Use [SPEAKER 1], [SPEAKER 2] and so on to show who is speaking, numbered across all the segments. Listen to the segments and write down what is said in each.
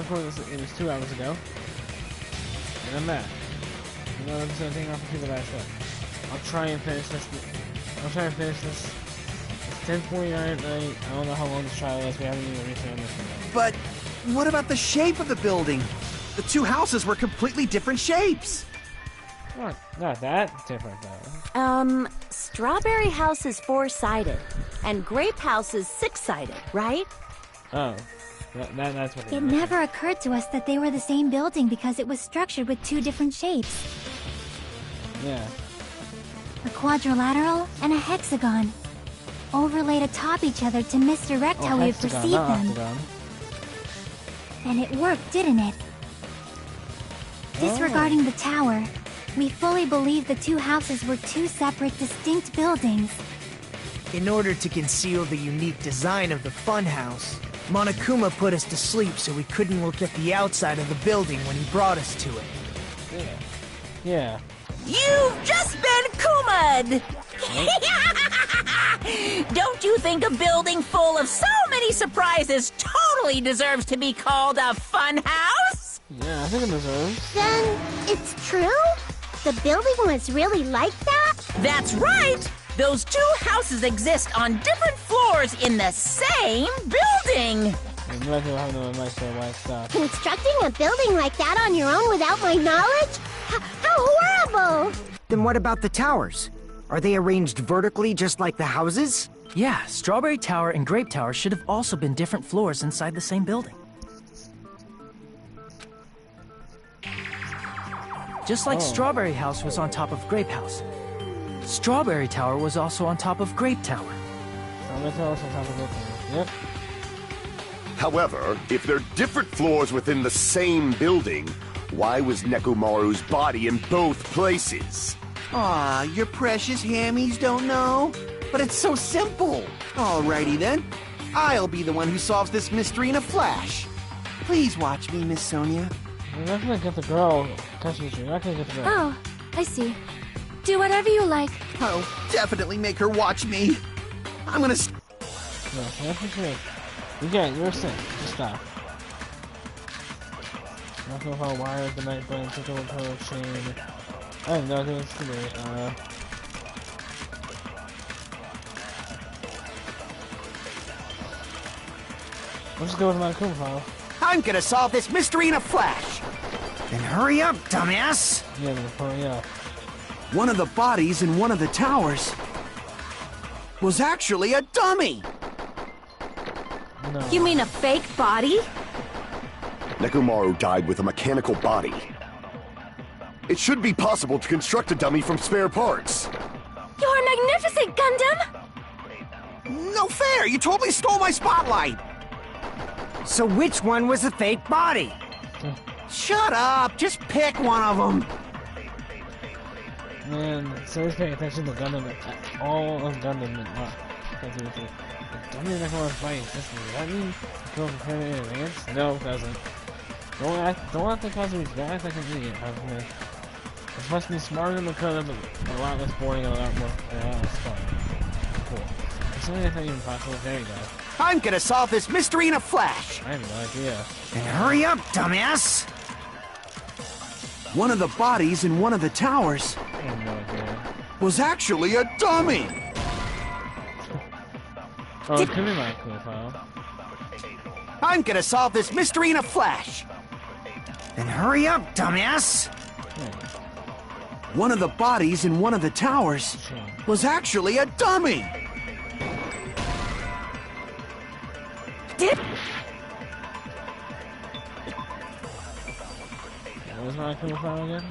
[SPEAKER 1] recording this, it was 2 hours ago. And I'm mad. You know, I'm just gonna take off the people that I said. I'll try and finish this. It's 10:49 at night. I don't know how long this trial is. We haven't even reached on this one yet.
[SPEAKER 2] But what about the shape of the building? The two houses were completely different shapes.
[SPEAKER 1] Not that different, though.
[SPEAKER 3] Strawberry House is 4-sided, and Grape House is 6-sided, right?
[SPEAKER 1] Oh. That's what
[SPEAKER 4] It never occurred to us that they were the same building because it was structured with 2 different shapes.
[SPEAKER 1] Yeah.
[SPEAKER 4] A quadrilateral and a hexagon, overlaid atop each other to misdirect how we would perceive them.
[SPEAKER 1] Octagon.
[SPEAKER 4] And it worked, didn't it? Disregarding the tower, we fully believe the 2 houses were 2 separate, distinct buildings.
[SPEAKER 5] In order to conceal the unique design of the funhouse, Monokuma put us to sleep so we couldn't look at the outside of the building when he brought us to it.
[SPEAKER 1] Yeah.
[SPEAKER 3] You've just been Kuma'd! Don't you think a building full of so many surprises totally deserves to be called a fun house?
[SPEAKER 1] Yeah, I think it deserves.
[SPEAKER 6] Then it's true? The building was really like that?
[SPEAKER 3] That's right! Those 2 houses exist on different floors in the same building!
[SPEAKER 6] Constructing a building like that on your own without my knowledge? How horrible!
[SPEAKER 7] Then what about the towers? Are they arranged vertically just like the houses?
[SPEAKER 8] Yeah, Strawberry Tower and Grape Tower should have also been different floors inside the same building. Just like Strawberry House was on top of Grape House, Strawberry Tower was also on top of Grape Tower.
[SPEAKER 1] Yep.
[SPEAKER 9] However, if they're different floors within the same building, why was Nekomaru's body in both places?
[SPEAKER 2] Aw, your precious hammies don't know? But it's so simple. Alrighty then. I'll be the one who solves this mystery in a flash. Please watch me, Miss Sonia.
[SPEAKER 1] You're not gonna get the girl. You're not gonna get the girl.
[SPEAKER 4] Oh, I see. Do whatever you like.
[SPEAKER 2] I'll definitely make her watch me. I'm gonna...
[SPEAKER 1] No, that's what you again, you're sick. Just stop. Not know how wired the night button took over her chain. I don't know, it's too late. Let's just go with my cool file.
[SPEAKER 2] I'm gonna solve this mystery in a flash.
[SPEAKER 7] Then hurry up, dumbass!
[SPEAKER 1] Yeah, hurry up.
[SPEAKER 2] One of the bodies in one of the towers was actually a dummy.
[SPEAKER 1] No.
[SPEAKER 3] You mean a fake body?
[SPEAKER 9] Nekomaru died with a mechanical body. It should be possible to construct a dummy from spare parts.
[SPEAKER 4] You're magnificent, Gundam!
[SPEAKER 2] No fair! You totally stole my spotlight!
[SPEAKER 7] So which one was the fake body?
[SPEAKER 2] Shut up! Just pick one of them!
[SPEAKER 1] Man, so he's paying attention to Gundam at all of Gundam and not. Dummy Nekomaru's body exists. Does that mean go prepare in advance? No, it doesn't. Don't act like Kazumi's bad, like an idiot. It's supposed to be smarter than Makona, but a lot less boring and a lot less fun. Cool. It's something that's not even possible. There you go.
[SPEAKER 2] I'm gonna solve this mystery in a flash!
[SPEAKER 1] I have no idea.
[SPEAKER 7] Then hurry up, dumbass!
[SPEAKER 2] One of the bodies in one of the towers
[SPEAKER 1] I have no idea.
[SPEAKER 2] was actually a dummy!
[SPEAKER 1] Oh, it could be my cool file.
[SPEAKER 2] I'm gonna solve this mystery in a flash!
[SPEAKER 7] Then hurry up, dumbass!
[SPEAKER 2] One of the bodies in one of the towers was actually a dummy!
[SPEAKER 1] What was my cool file again?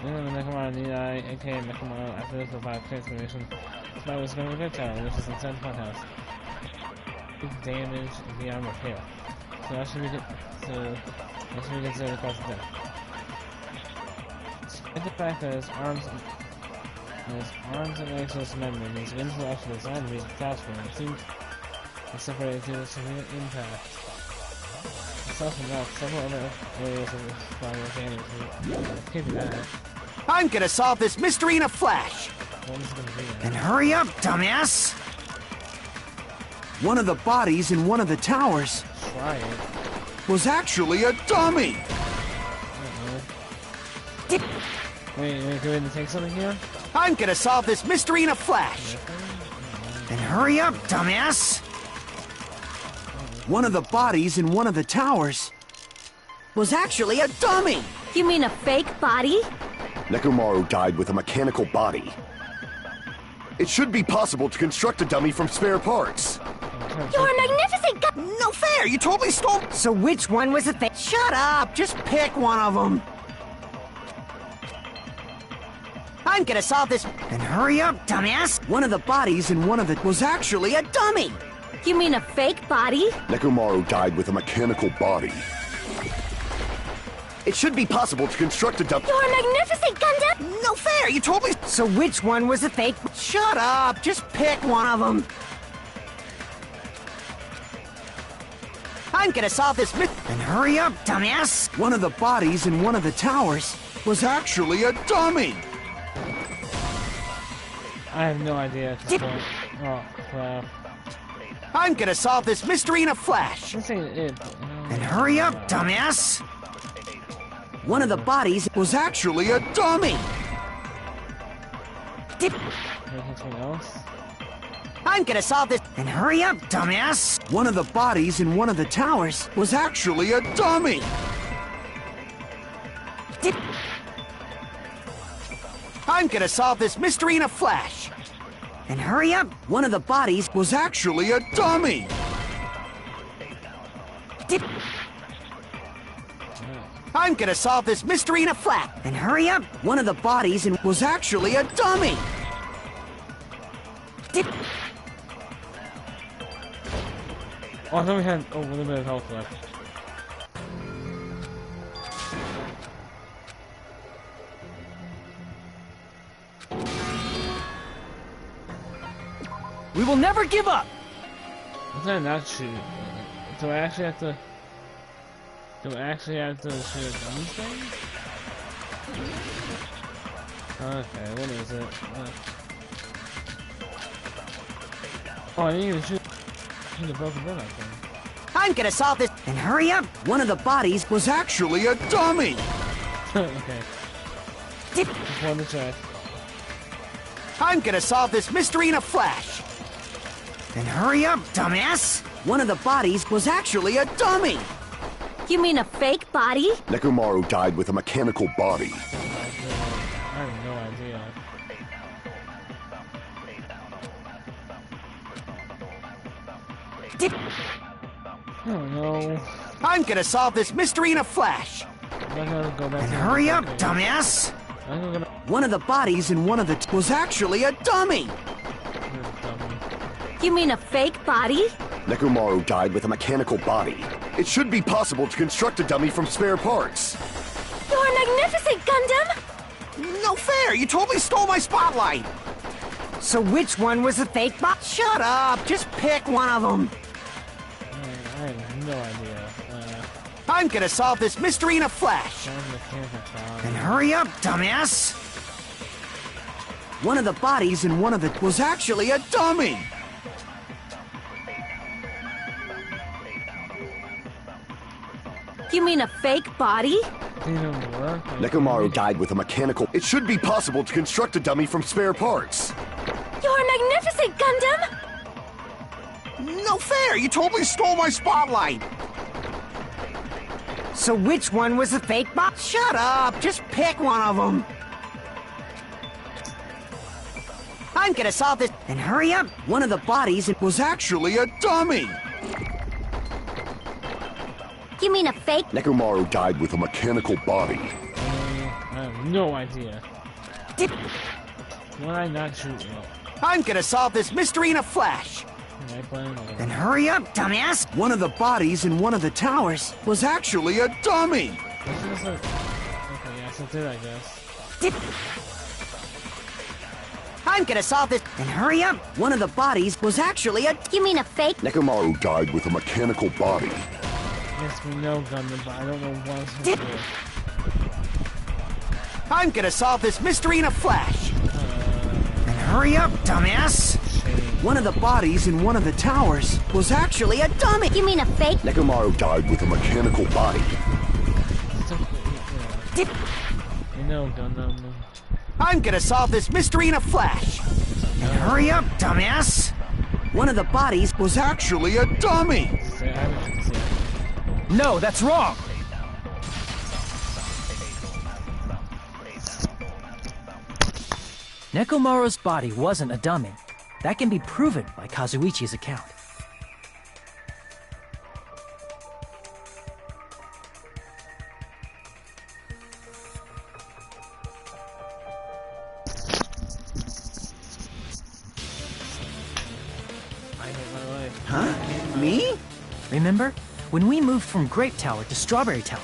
[SPEAKER 1] Nekomaru Nidai, aka Nekomaru, after this revived transformation, I was going to Red Tower, which is inside the funhouse. Damage beyond repair. So that should be good. So that should be considered a cause of death. Despite the fact that his arms and legs are dismembered, and his limbs were actually designed to be detached from it, it seems to separate due to significant impact. Aside from that, several other areas of his body were damaged. Can't be bad.
[SPEAKER 2] I'm gonna solve this mystery in a flash!
[SPEAKER 1] What is it gonna be?
[SPEAKER 7] Then hurry up, dumbass!
[SPEAKER 2] One of the bodies in one of the towers
[SPEAKER 1] Try it.
[SPEAKER 2] was actually a dummy.
[SPEAKER 1] Wait, do we need to take something here?
[SPEAKER 2] I'm gonna solve this mystery in a flash.
[SPEAKER 7] Then hurry up, dumbass!
[SPEAKER 2] One of the bodies in one of the towers was actually a dummy.
[SPEAKER 3] You mean a fake body?
[SPEAKER 9] Nekomaru died with a mechanical body. It should be possible to construct a dummy from spare parts.
[SPEAKER 6] You're a magnificent guy.
[SPEAKER 2] No fair, you totally stole...
[SPEAKER 7] So which one was the fake?
[SPEAKER 2] Shut up, just pick one of them. I'm gonna solve this...
[SPEAKER 7] Then hurry up, dumbass!
[SPEAKER 2] One of the bodies in one of it was actually a dummy.
[SPEAKER 3] You mean a fake body?
[SPEAKER 9] Nekomaru died with a mechanical body. It should be possible to construct a dummy.
[SPEAKER 6] You're a magnificent Gundam.
[SPEAKER 2] No fair, you totally...
[SPEAKER 7] So which one was the fake?
[SPEAKER 2] Shut up, just pick one of them. I'm gonna solve this myth.
[SPEAKER 7] Then hurry up, dumbass!
[SPEAKER 2] One of the bodies in one of the towers was actually a dummy.
[SPEAKER 1] I have no idea at this point. Oh, crap.
[SPEAKER 2] I'm gonna solve this mystery in a flash.
[SPEAKER 1] This ain't it.
[SPEAKER 7] Then hurry up, dumbass!
[SPEAKER 2] One of the bodies was actually a dummy.
[SPEAKER 1] Anything else?
[SPEAKER 2] I'm gonna solve this.
[SPEAKER 7] Then hurry up, dumbass!
[SPEAKER 2] One of the bodies in one of the towers was actually a dummy. I'm gonna solve this mystery in a flash.
[SPEAKER 7] Then hurry up!
[SPEAKER 2] One of the bodies was actually a dummy. I'm gonna solve this mystery in a flash.
[SPEAKER 7] Then hurry up!
[SPEAKER 2] One of the bodies was actually a dummy.
[SPEAKER 1] Oh, I thought we had a little bit of health left.
[SPEAKER 8] We will never give up!
[SPEAKER 1] What's that not shoot? Do I actually have to... Do I actually have to shoot a dummy thing? Okay, what is it? Oh, I didn't even shoot the broken gun, I think.
[SPEAKER 2] I'm gonna solve this.
[SPEAKER 7] Then hurry up!
[SPEAKER 2] One of the bodies was actually a dummy.
[SPEAKER 1] Okay. Just wanted to check.
[SPEAKER 2] I'm gonna solve this mystery in a flash.
[SPEAKER 7] Then hurry up, dumbass!
[SPEAKER 2] One of the bodies was actually a dummy.
[SPEAKER 3] You mean a fake body?
[SPEAKER 9] Nekomaru died with a mechanical body.
[SPEAKER 1] I have no idea. I don't know.
[SPEAKER 2] I'm gonna solve this mystery in a flash.
[SPEAKER 1] I'm not gonna go back
[SPEAKER 7] Then
[SPEAKER 1] to
[SPEAKER 7] hurry up,
[SPEAKER 1] okay.
[SPEAKER 7] dumbass!
[SPEAKER 1] I'm gonna...
[SPEAKER 2] One of the bodies in one of the was actually a dummy.
[SPEAKER 3] You mean a fake body?
[SPEAKER 9] Nekomaru died with a mechanical body. It should be possible to construct a dummy from spare parts.
[SPEAKER 6] You're a magnificent Gundam.
[SPEAKER 2] No fair, you totally stole my spotlight.
[SPEAKER 7] So which one was the fake bot?
[SPEAKER 2] Shut up, just pick one of them.
[SPEAKER 1] I have no idea.
[SPEAKER 2] I'm gonna solve this mystery in a flash.
[SPEAKER 7] Then hurry up, dumbass!
[SPEAKER 2] One of the bodies in one of it was actually a dummy.
[SPEAKER 3] You mean a fake body?
[SPEAKER 9] Nekomaru died with a mechanical... It should be possible to construct a dummy from spare parts.
[SPEAKER 6] You're a magnificent Gundam.
[SPEAKER 2] No fair, you totally stole my spotlight.
[SPEAKER 7] So which one was the fake bot?
[SPEAKER 2] Shut up, just pick one of them. I'm gonna solve this.
[SPEAKER 7] Then hurry up!
[SPEAKER 2] One of the bodies was actually a dummy.
[SPEAKER 6] You mean a fake?
[SPEAKER 9] Nekomaru died with a mechanical body.
[SPEAKER 1] I have no idea. Why I not shoot you?
[SPEAKER 2] I'm gonna solve this mystery in a flash.
[SPEAKER 7] Then hurry up, dumbass!
[SPEAKER 2] One of the bodies in one of the towers was actually a dummy.
[SPEAKER 1] Okay, yes, it did, I guess.
[SPEAKER 2] I'm gonna solve this.
[SPEAKER 7] Then hurry up!
[SPEAKER 2] One of the bodies was actually a...
[SPEAKER 6] You mean a fake?
[SPEAKER 9] Nekomaru died with a mechanical body.
[SPEAKER 1] Yes, we know Gundam, but I don't know what else to do.
[SPEAKER 2] I'm gonna solve this mystery in a flash.
[SPEAKER 7] Then hurry up, dumbass!
[SPEAKER 2] One of the bodies in one of the towers was actually a dummy!
[SPEAKER 6] You mean a fake?
[SPEAKER 9] Nekomaru died with a mechanical body.
[SPEAKER 1] You know, Gundam.
[SPEAKER 2] I'm gonna solve this mystery in a flash!
[SPEAKER 7] Hurry up, dumbass!
[SPEAKER 2] One of the bodies was actually a dummy!
[SPEAKER 8] No, that's wrong! Nekomaru's body wasn't a dummy. That can be proven by Kazuichi's account.
[SPEAKER 2] Huh? Me?
[SPEAKER 8] Remember? When we moved from Grape Tower to Strawberry Tower,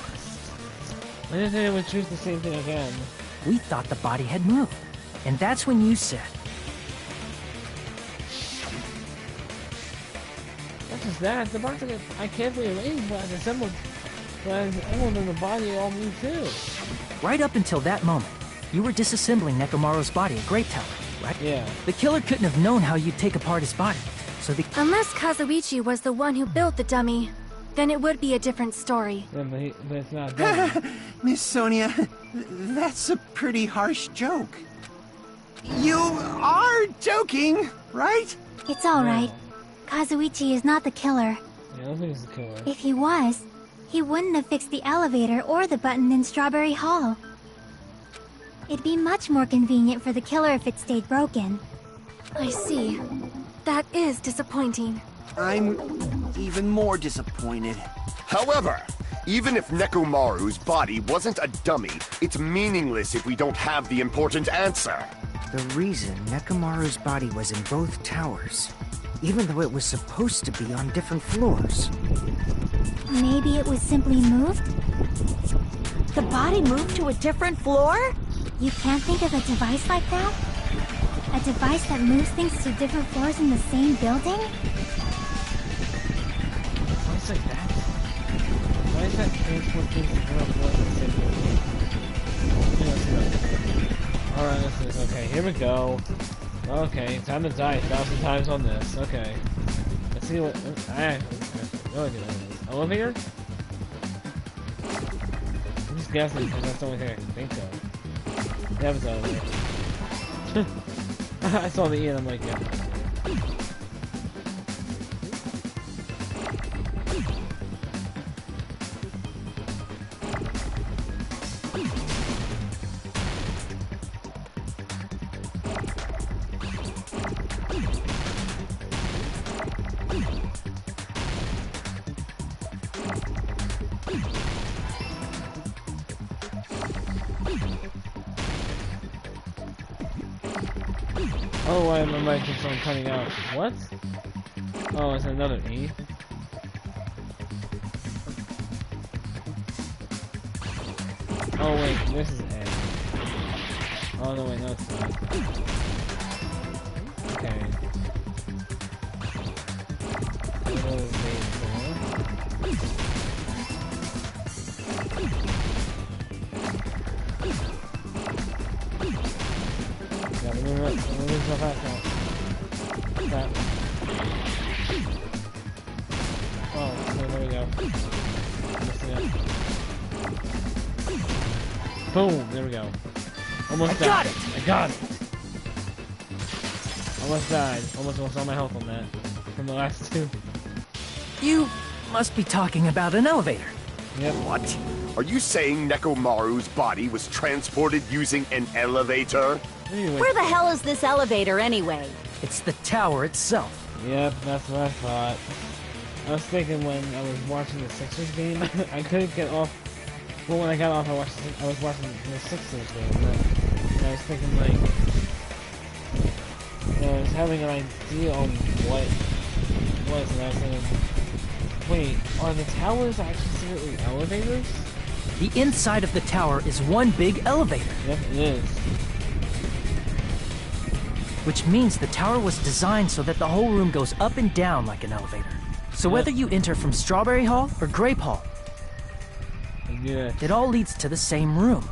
[SPEAKER 1] I didn't think it would choose the same thing again.
[SPEAKER 8] we thought the body had moved. And that's when you said,
[SPEAKER 1] Not just that, the parts that I carefully arranged but assembled in the body all moved too.
[SPEAKER 8] right up until that moment, you were disassembling Nekomaru's body at Grape Tower, right?
[SPEAKER 1] Yeah.
[SPEAKER 8] The killer couldn't have known how you'd take apart his body, so the...
[SPEAKER 10] Unless Kazuichi was the one who built the dummy, then it would be a different story.
[SPEAKER 1] Yeah, but it's not done.
[SPEAKER 2] Miss Sonia, that's a pretty harsh joke. You are joking, right?
[SPEAKER 4] It's alright. Kazuichi is not the killer.
[SPEAKER 1] Yeah, I don't think it's the killer.
[SPEAKER 4] If he was, he wouldn't have fixed the elevator or the button in Strawberry Hall. It'd be much more convenient for the killer if it stayed broken.
[SPEAKER 10] I see. That is disappointing.
[SPEAKER 2] I'm even more disappointed.
[SPEAKER 9] However, even if Nekomaru's body wasn't a dummy, it's meaningless if we don't have the important answer.
[SPEAKER 7] The reason Nekomaru's body was in both towers, even though it was supposed to be on different floors.
[SPEAKER 4] Maybe it was simply moved?
[SPEAKER 3] The body moved to a different floor?
[SPEAKER 4] You can't think of a device like that? A device that moves things to different floors in the same building?
[SPEAKER 1] What's like that? Why is that transport things to different floors in the same building? Alright, this is okay. Here we go. Okay, time to die 1,000 times on this. Okay. Let's see what. Elevator? I'm just guessing because that's the only thing I can think of. Yeah, it's elevator. I saw the E and I'm like, yeah. Oh, why my mic keeps on cutting out? What? Oh, it's another E? Oh wait, this is A. Oh no, wait, no it's not. Okay. What is Yeah, let me move so fast now. That. Oh, so there we go. Boom! There we go. Almost died. I got it! Almost died. Almost lost all my health on that. From the last two.
[SPEAKER 8] You must be talking about an elevator.
[SPEAKER 1] Yep.
[SPEAKER 9] What? Are you saying Nekomaru's body was transported using an elevator?
[SPEAKER 1] Anyway.
[SPEAKER 3] Where the hell is this elevator anyway?
[SPEAKER 8] It's the tower itself.
[SPEAKER 1] Yep, that's what I thought. I was thinking when I was watching the Sixers game, I couldn't get off. Well, when I got off, I was watching the Sixers game, and I was thinking like, I was having an idea on what it was, and I was thinking, wait, are the towers actually secretly elevators?
[SPEAKER 8] The inside of the tower is one big elevator.
[SPEAKER 1] Yep, it is.
[SPEAKER 8] Which means the tower was designed so that the whole room goes up and down like an elevator. So whether you enter from Strawberry Hall or Grape Hall,
[SPEAKER 1] Yeah.
[SPEAKER 8] it all leads to the same room.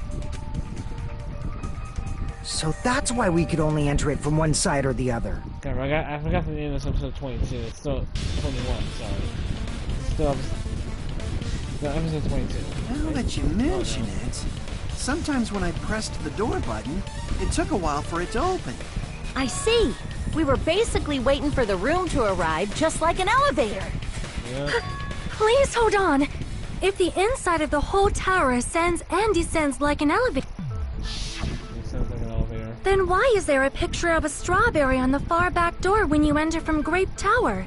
[SPEAKER 7] So that's why we could only enter it from one side or the other.
[SPEAKER 1] Damn, I forgot the name of this episode 22. It's still 21, sorry. It's still episode 22.
[SPEAKER 2] Now that you mention it, sometimes when I pressed the door button, it took a while for it to open.
[SPEAKER 10] I see. We were basically waiting for the room to arrive, just like an elevator.
[SPEAKER 1] Yeah.
[SPEAKER 10] Please hold on. If the inside of the whole tower ascends and descends like an elevator,
[SPEAKER 1] It sounds like an elevator.
[SPEAKER 10] then why is there a picture of a strawberry on the far back door when you enter from Grape Tower?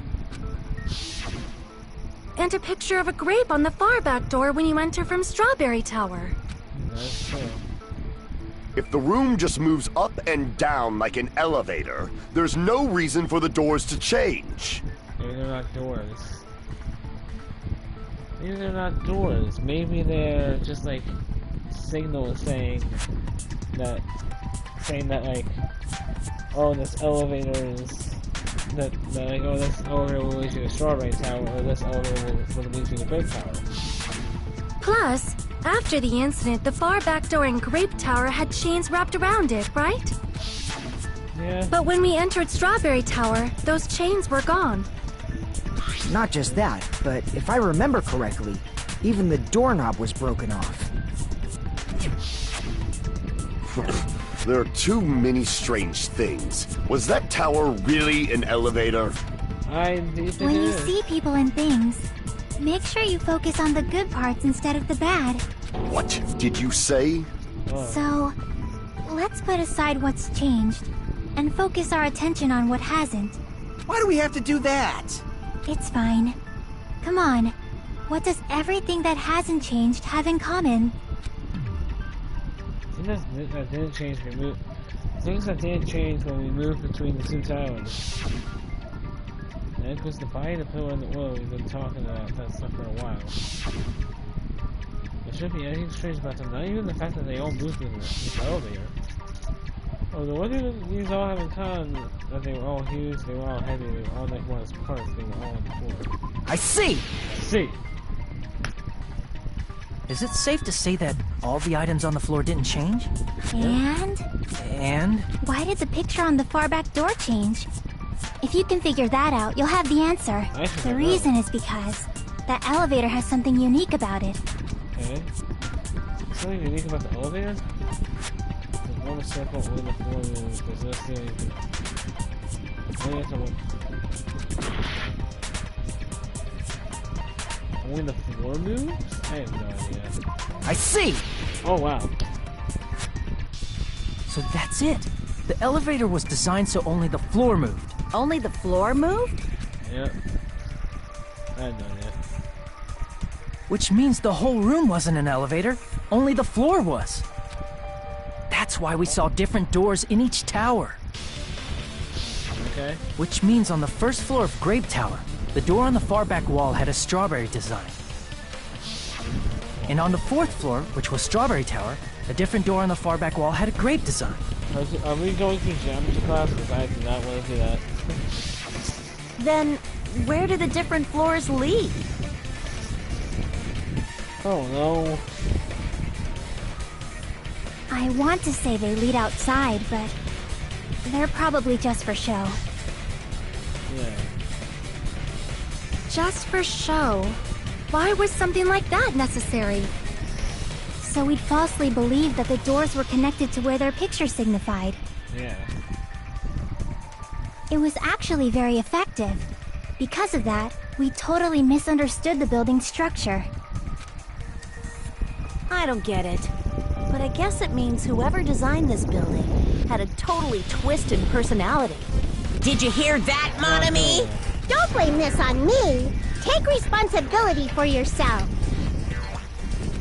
[SPEAKER 10] And a picture of a grape on the far back door when you enter from Strawberry Tower.
[SPEAKER 1] That's true.
[SPEAKER 9] If the room just moves up and down like an elevator, there's no reason for the doors to change.
[SPEAKER 1] Maybe they're not doors. Maybe they're not doors. Maybe they're just like signals saying that like, oh, this elevator is that like, oh, this elevator will lead you to Strawberry Tower, or this elevator will lead you to Grape Tower.
[SPEAKER 10] Plus, after the incident, the far back door in Grape Tower had chains wrapped around it, right?
[SPEAKER 1] Yeah.
[SPEAKER 10] But when we entered Strawberry Tower, those chains were gone.
[SPEAKER 7] Not just that, but if I remember correctly, even the doorknob was broken off.
[SPEAKER 9] There are too many strange things. Was that tower really an elevator?
[SPEAKER 1] I do think
[SPEAKER 4] When
[SPEAKER 1] it
[SPEAKER 4] you
[SPEAKER 1] is.
[SPEAKER 4] see people and things, make sure you focus on the good parts instead of the bad.
[SPEAKER 9] What did you say?
[SPEAKER 1] Oh.
[SPEAKER 4] So, let's put aside what's changed and focus our attention on what hasn't.
[SPEAKER 2] Why do we have to do that?
[SPEAKER 4] It's fine. Come on. What does everything that hasn't changed have in common?
[SPEAKER 1] Things that didn't change when we moved. Things that didn't change when we moved between the two towers. And it was the body, the pillar, and the oil. We've been talking about that stuff for a while. There shouldn't be anything strange about them. Not even the fact that they all moved in this elevator. Oh, the what do these all have in common? That they were all huge, they were all heavy, they were all like one as parts, they were all on the floor.
[SPEAKER 5] I see!
[SPEAKER 1] See!
[SPEAKER 8] Is it safe to say that all the items on the floor didn't change?
[SPEAKER 4] And? Why did the picture on the far back door change? If you can figure that out, you'll have the answer. The reason is because that elevator has something unique about it.
[SPEAKER 1] Okay. Something unique about the elevator? There's one circle on the floor moves. There's no ceiling. Only the floor moves? I have no idea.
[SPEAKER 5] I see!
[SPEAKER 1] Oh wow.
[SPEAKER 8] So that's it. The elevator was designed so only the floor moved.
[SPEAKER 10] Only the floor moved?
[SPEAKER 1] Yep. I had no idea.
[SPEAKER 8] Which means the whole room wasn't an elevator, only the floor was. That's why we saw different doors in each tower.
[SPEAKER 1] Okay.
[SPEAKER 8] Which means on the first floor of Grape Tower, the door on the far back wall had a strawberry design. And on the fourth floor, which was Strawberry Tower, a different door on the far back wall had a grape design.
[SPEAKER 1] Are we going through geometry class? Because I do not want to do that.
[SPEAKER 10] Then, where do the different floors lead?
[SPEAKER 1] Oh no.
[SPEAKER 4] I want to say they lead outside, but they're probably just for show.
[SPEAKER 1] Yeah.
[SPEAKER 10] Just for show? Why was something like that necessary?
[SPEAKER 4] So we'd falsely believe that the doors were connected to where their picture signified.
[SPEAKER 1] Yeah.
[SPEAKER 4] It was actually very effective. Because of that, we totally misunderstood the building's structure.
[SPEAKER 10] I don't get it. But I guess it means whoever designed this building had a totally twisted personality.
[SPEAKER 3] Did you hear that, Monami?
[SPEAKER 6] Don't blame this on me. Take responsibility for yourself.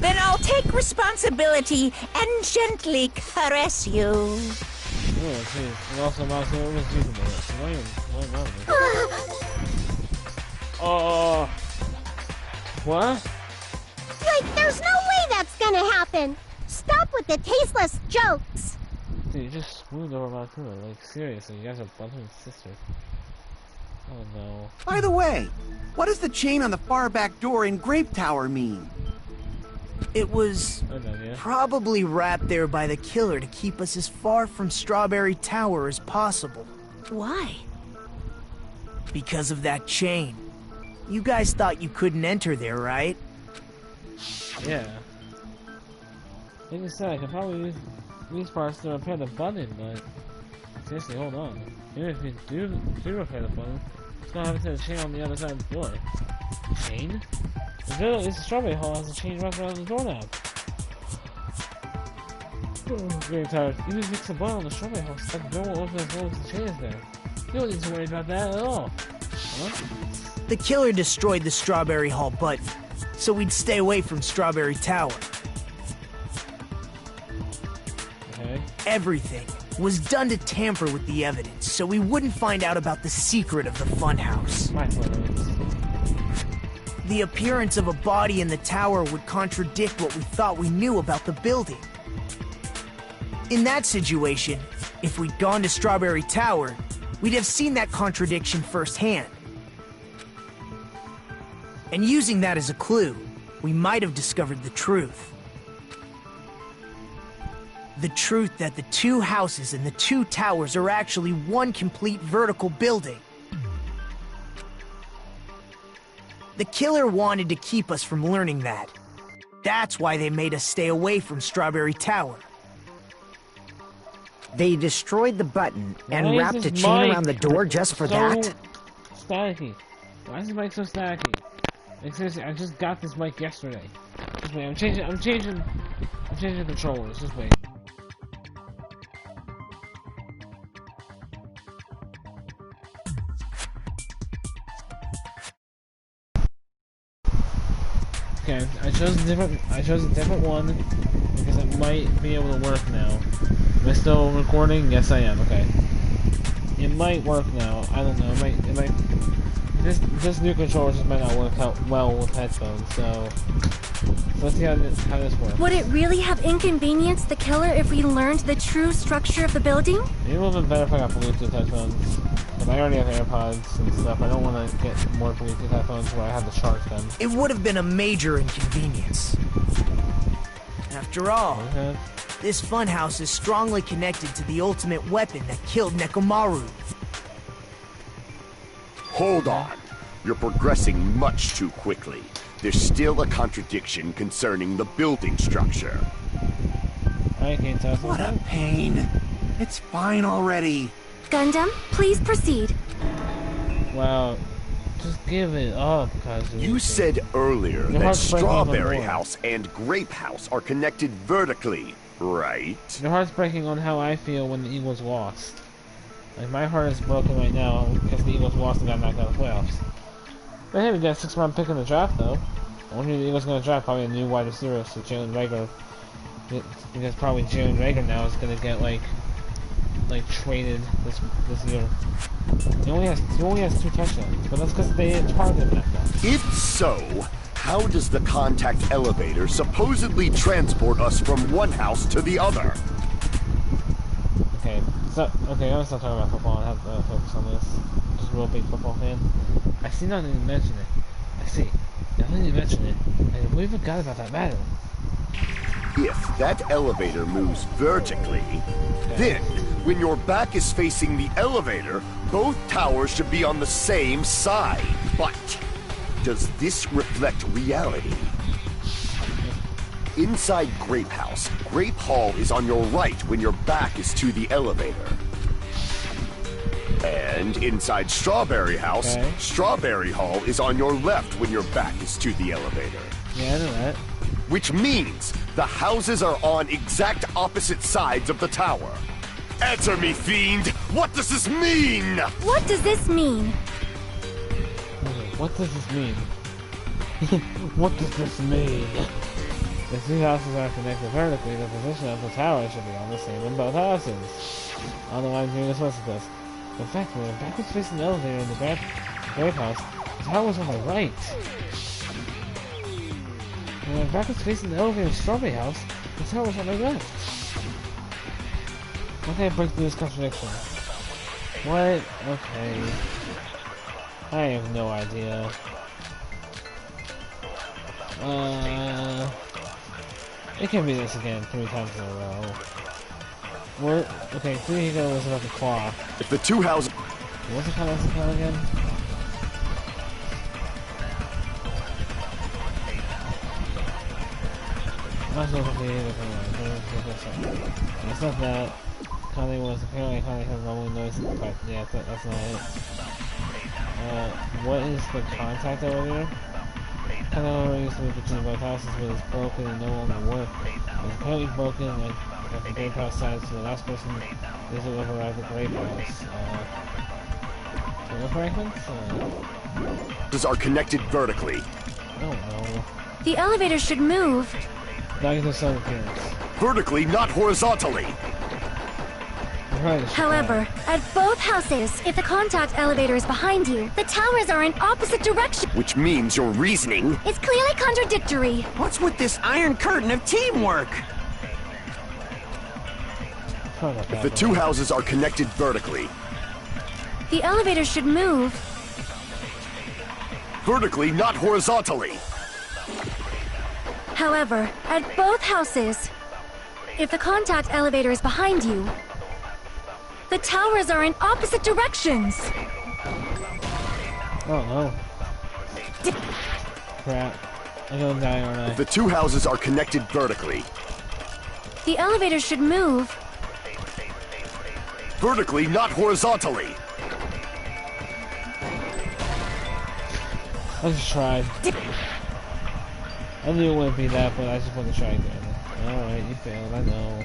[SPEAKER 3] Then I'll take responsibility and gently caress you.
[SPEAKER 1] Oh, jeez. And also, Mouse, what was you about it? Oh. What?
[SPEAKER 6] Like, there's no way that's gonna happen. Stop with the tasteless jokes.
[SPEAKER 1] Dude, you just swooned over my pillow. Like, seriously, you guys are brother and sister. Oh no.
[SPEAKER 2] By the way, what does the chain on the far back door in Grape Tower mean?
[SPEAKER 5] It was
[SPEAKER 1] I have no idea.
[SPEAKER 5] probably wrapped there by the killer to keep us as far from Strawberry Tower as possible.
[SPEAKER 10] Why?
[SPEAKER 5] Because of that chain. You guys thought you couldn't enter there, right?
[SPEAKER 1] Yeah. Like I said, I could probably use these parts to repair the button, but seriously, hold on. Even if you do repair the button, it's gonna happen to the chain on the other side of the door. Chain? The strawberry hall has a chain wrapped around the doorknob. Oh, getting tired. Even if it's a button on the strawberry hall, the door will open as long as the chain is there. You don't need to worry about that at all. Huh?
[SPEAKER 5] The killer destroyed the strawberry hall button, so we'd stay away from Strawberry Tower.
[SPEAKER 1] Okay.
[SPEAKER 5] Everything was done to tamper with the evidence, so we wouldn't find out about the secret of the funhouse.
[SPEAKER 1] My fault.
[SPEAKER 5] The appearance of a body in the tower would contradict what we thought we knew about the building. In that situation, if we'd gone to Strawberry Tower, we'd have seen that contradiction firsthand. And using that as a clue, we might have discovered the truth. The truth that the two houses and the two towers are actually one complete vertical building. The killer wanted to keep us from learning that. That's why they made us stay away from Strawberry Tower.
[SPEAKER 7] They destroyed the button and wrapped a chain around the door just for that?
[SPEAKER 1] Staticky. Why is this mic so staticky? Like seriously, I just got this mic yesterday. Just wait, I'm changing controllers. Just wait. Okay, I chose a different one because it might be able to work now. Am I still recording? Yes, I am. Okay. It might work now. I don't know. It might. This new controller just might not work out well with headphones. So let's see how this works.
[SPEAKER 10] Would it really have inconvenienced the killer if we learned the true structure of the building?
[SPEAKER 1] Maybe it would have been better if I got Bluetooth headphones. But I already have AirPods and stuff. I don't want to get more Bluetooth headphones where I have to charge them.
[SPEAKER 5] It would have been a major inconvenience. After all, this funhouse is strongly connected to the ultimate weapon that killed Nekomaru.
[SPEAKER 9] Hold on. You're progressing much too quickly. There's still a contradiction concerning the building structure.
[SPEAKER 1] I can't tell.
[SPEAKER 2] What a pain. It's fine already.
[SPEAKER 10] Gundam, please proceed.
[SPEAKER 1] Wow. Just give it up, Kazu.
[SPEAKER 9] You said earlier that Strawberry House and Grape House are connected vertically, right?
[SPEAKER 1] Your heart's breaking on how I feel when the Eagles lost. Like, my heart is broken right now because the Eagles lost and got knocked out of the playoffs. But hey, we got a 6th-round pick in the draft, though. I wonder who the Eagles going to draft. Probably a new wide receiver, so Jalen Rager. Because probably Jalen Rager now is going to get, like traded this year. He only has 2 touchdowns, but that's because they didn't target him that much.
[SPEAKER 9] If so, how does the contact elevator supposedly transport us from one house to the other?
[SPEAKER 1] Okay, so I'm gonna stop talking about football and have to focus on this. Just a real big football fan. I see nothing to mention it. I see nothing to mention it. I completely forgot about that matter.
[SPEAKER 9] If that elevator moves vertically, then when your back is facing the elevator, both towers should be on the same side. But does this reflect reality? Inside Grape House, Grape Hall is on your right when your back is to the elevator. And inside Strawberry House, Strawberry Hall is on your left when your back is to the elevator.
[SPEAKER 1] Yeah, I know that.
[SPEAKER 9] Which means the houses are on exact opposite sides of the tower. Answer me, fiend! What does this mean?
[SPEAKER 10] What does this mean?
[SPEAKER 1] What does this mean? What does this mean? If 2 houses are connected vertically, the position of the tower should be on the same in both houses. I don't know why I'm doing this with this. In fact, when I'm backwards facing the elevator in the Grape House, the tower's on my right. When I'm backwards facing the elevator in Strawberry House, the tower's on my left. How can I break through this contradiction? What? Okay. I have no idea. It can be this again 3 times in a row. What? Okay, 3 ago was about the claw.
[SPEAKER 9] If the 2 houses...
[SPEAKER 1] What's the comment again? It's not that. Connie was apparently Connie had rolling noise, but yeah, that's not it. What is the contact elevator? Contact elevator used to be between both houses, but it's broken and no longer works. It's apparently broken at the grape house side, so the last person is to override the grape house. Fragments?
[SPEAKER 9] These are connected vertically.
[SPEAKER 1] Oh no.
[SPEAKER 10] The elevator should move.
[SPEAKER 1] Negative sun appearance.
[SPEAKER 9] Vertically, not horizontally.
[SPEAKER 10] However, at both houses, if the contact elevator is behind you, the towers are in opposite directions.
[SPEAKER 9] Which means your reasoning
[SPEAKER 10] is clearly contradictory.
[SPEAKER 2] What's with this iron curtain of teamwork?
[SPEAKER 9] If the two houses are connected vertically,
[SPEAKER 10] the elevator should move.
[SPEAKER 9] Vertically, not horizontally.
[SPEAKER 10] However, at both houses, if the contact elevator is behind you, the towers are in opposite directions.
[SPEAKER 1] Oh no. Crap. I'm gonna die, aren't I?
[SPEAKER 9] If the two houses are connected vertically,
[SPEAKER 10] the elevator should move.
[SPEAKER 9] Vertically, not horizontally.
[SPEAKER 1] I just tried. I knew it wouldn't be that, but I just want to try again. Alright, you failed, I know.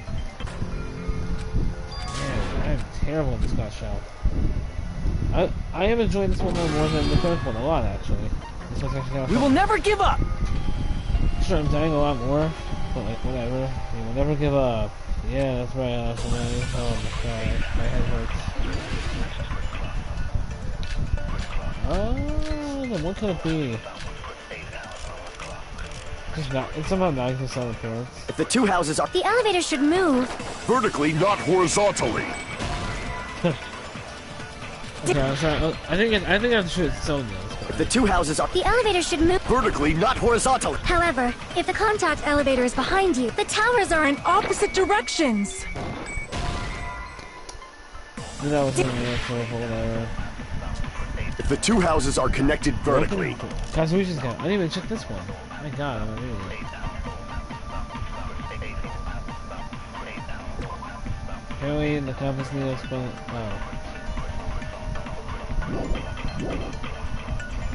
[SPEAKER 1] Man, I'm terrible at this class shot. I have enjoyed this one more than the first one a lot, actually. This one's actually
[SPEAKER 8] we will never give up!
[SPEAKER 1] Sure, I'm dying a lot more, but like, whatever. We will never give up. Yeah, that's right, awesome, man. Oh my god, my head hurts. Then what could it be? It's somehow negative sun appearance.
[SPEAKER 9] If the two houses are...
[SPEAKER 10] the elevator should move.
[SPEAKER 9] Vertically, not horizontally.
[SPEAKER 1] Okay, I'm sorry. I think I have to shoot Sonya.
[SPEAKER 9] If the two houses are...
[SPEAKER 10] the elevator should move.
[SPEAKER 9] Vertically, not horizontally.
[SPEAKER 10] However, if the contact elevator is behind you, the towers are in opposite directions.
[SPEAKER 1] That was an answer, whatever.
[SPEAKER 9] If the two houses are connected vertically...
[SPEAKER 1] Guys, we just got... I didn't even check this one. My god, I'm an idiot. Apparently, the compass needle spun... Oh.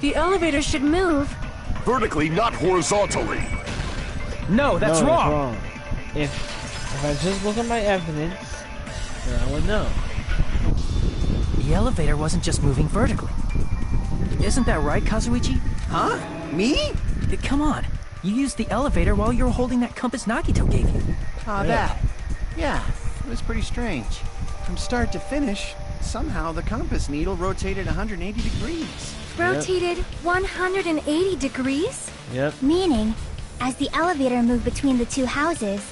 [SPEAKER 10] The elevator should move.
[SPEAKER 9] Vertically, not horizontally.
[SPEAKER 8] No, that's wrong.
[SPEAKER 1] If I just look at my evidence, then I would know.
[SPEAKER 8] The elevator wasn't just moving vertically. Isn't that right, Kazuichi?
[SPEAKER 2] Huh? Me?
[SPEAKER 8] Come on. You used the elevator while you were holding that compass Nagito gave you.
[SPEAKER 2] Ah, that. Yeah, it was pretty strange. From start to finish, somehow the compass needle rotated 180 degrees.
[SPEAKER 10] Rotated 180 degrees?
[SPEAKER 1] Yep.
[SPEAKER 4] Meaning, as the elevator moved between the two houses,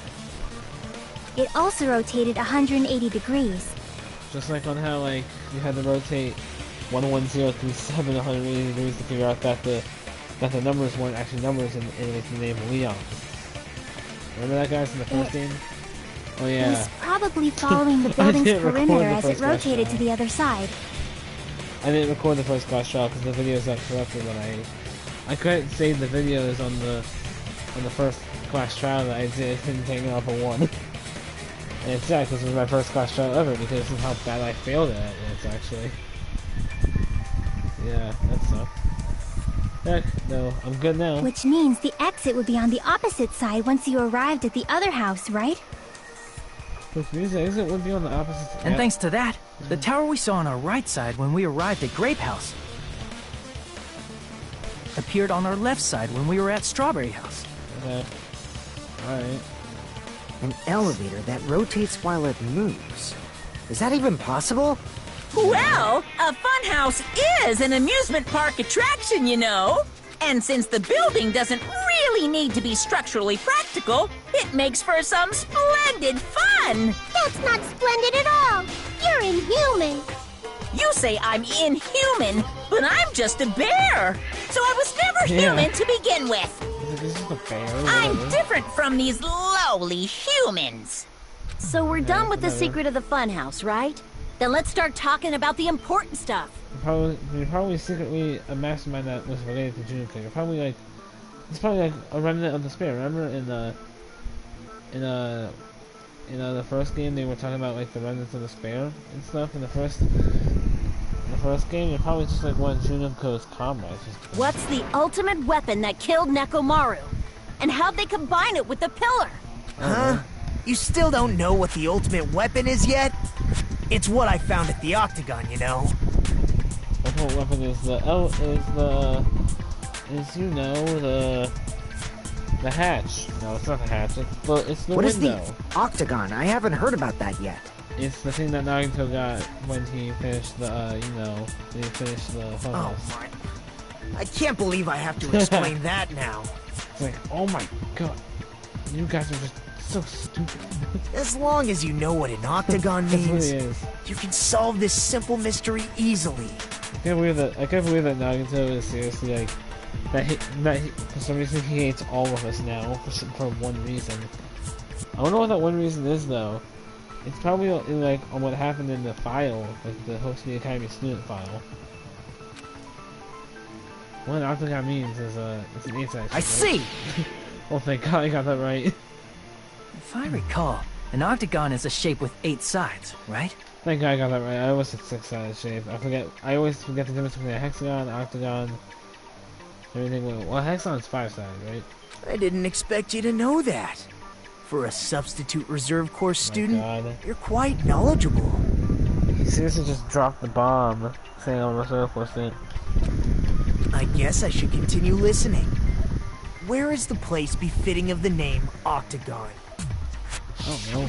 [SPEAKER 4] it also rotated 180 degrees.
[SPEAKER 1] Just like on how, like, you had to rotate 110 through 7 180 degrees to figure out that the numbers weren't actually numbers in the name Leon. Remember that, guys, in the first game? Oh yeah.
[SPEAKER 4] It was probably following the building's perimeter as it rotated to the other side.
[SPEAKER 1] I didn't record the first class shot because the videos got corrupted when I couldn't save the videos on the first class trial that I did. I couldn't take it off of one. And it's sad because it was my first class trial ever because of how bad I failed at it. It's actually. Yeah, that sucked. Heck, no, I'm good now.
[SPEAKER 4] Which means the exit would be on the opposite side once you arrived at the other house, right?
[SPEAKER 1] Which means the exit would be on the opposite side.
[SPEAKER 8] And thanks to that, the tower we saw on our right side when we arrived at Grape House appeared on our left side when we were at Strawberry House.
[SPEAKER 1] Okay. Alright.
[SPEAKER 7] An elevator that rotates while it moves. Is that even possible?
[SPEAKER 3] Well, a funhouse is an amusement park attraction, you know. And since the building doesn't really need to be structurally practical, it makes for some splendid fun.
[SPEAKER 6] That's not splendid at all. You're inhuman.
[SPEAKER 3] You say I'm inhuman, but I'm just a bear. So I was never human to begin with.
[SPEAKER 1] This is a bear.
[SPEAKER 3] I'm different from these lowly humans.
[SPEAKER 11] So we're done with the secret of the funhouse, right? Then let's start talking about the important stuff.
[SPEAKER 1] We probably secretly a mastermind that was related to Junpei. It's probably like a remnant of the spirit. Remember in in the first game they were talking about like the remnants of despair and stuff. In the first game, it probably just like one of Juniko's comrades.
[SPEAKER 11] What's the ultimate weapon that killed Nekomaru? And how'd they combine it with the pillar?
[SPEAKER 5] Huh? You still don't know what the ultimate weapon is yet? It's what I found at the Octagon, you know.
[SPEAKER 1] Ultimate weapon is the hatch. No, it's not the hatch. It's the
[SPEAKER 7] What
[SPEAKER 1] window.
[SPEAKER 7] is the Octagon? I haven't heard about that yet.
[SPEAKER 1] It's the thing that Nagito got when he finished the
[SPEAKER 5] Oh my. I can't believe I have to explain that now.
[SPEAKER 1] It's like, oh my god, you guys are just so stupid.
[SPEAKER 5] As long as you know what an octagon
[SPEAKER 1] That's what
[SPEAKER 5] means,
[SPEAKER 1] it is.
[SPEAKER 5] you can solve this simple mystery easily.
[SPEAKER 1] I can't believe that Nagito is seriously like for some reason he hates all of us now for one reason. I don't know what that one reason is though. It's probably like on what happened in the file, like the Host of the Academy student file. What an octagon means is it's an 8-sided.
[SPEAKER 5] I see!
[SPEAKER 1] Oh thank god I got that right.
[SPEAKER 8] If I recall, an octagon is a shape with 8 sides, right?
[SPEAKER 1] Thank god I got that right. I always said 6-sided shape. I always forget the difference between a hexagon, octagon, everything. Well, a hexagon's 5-sided, right?
[SPEAKER 5] I didn't expect you to know that. For a substitute reserve course student, you're quite knowledgeable.
[SPEAKER 1] He seriously just dropped the bomb saying I'm a reserve course student.
[SPEAKER 5] I guess I should continue listening. Where is the place befitting of the name Octagon?
[SPEAKER 1] Oh no.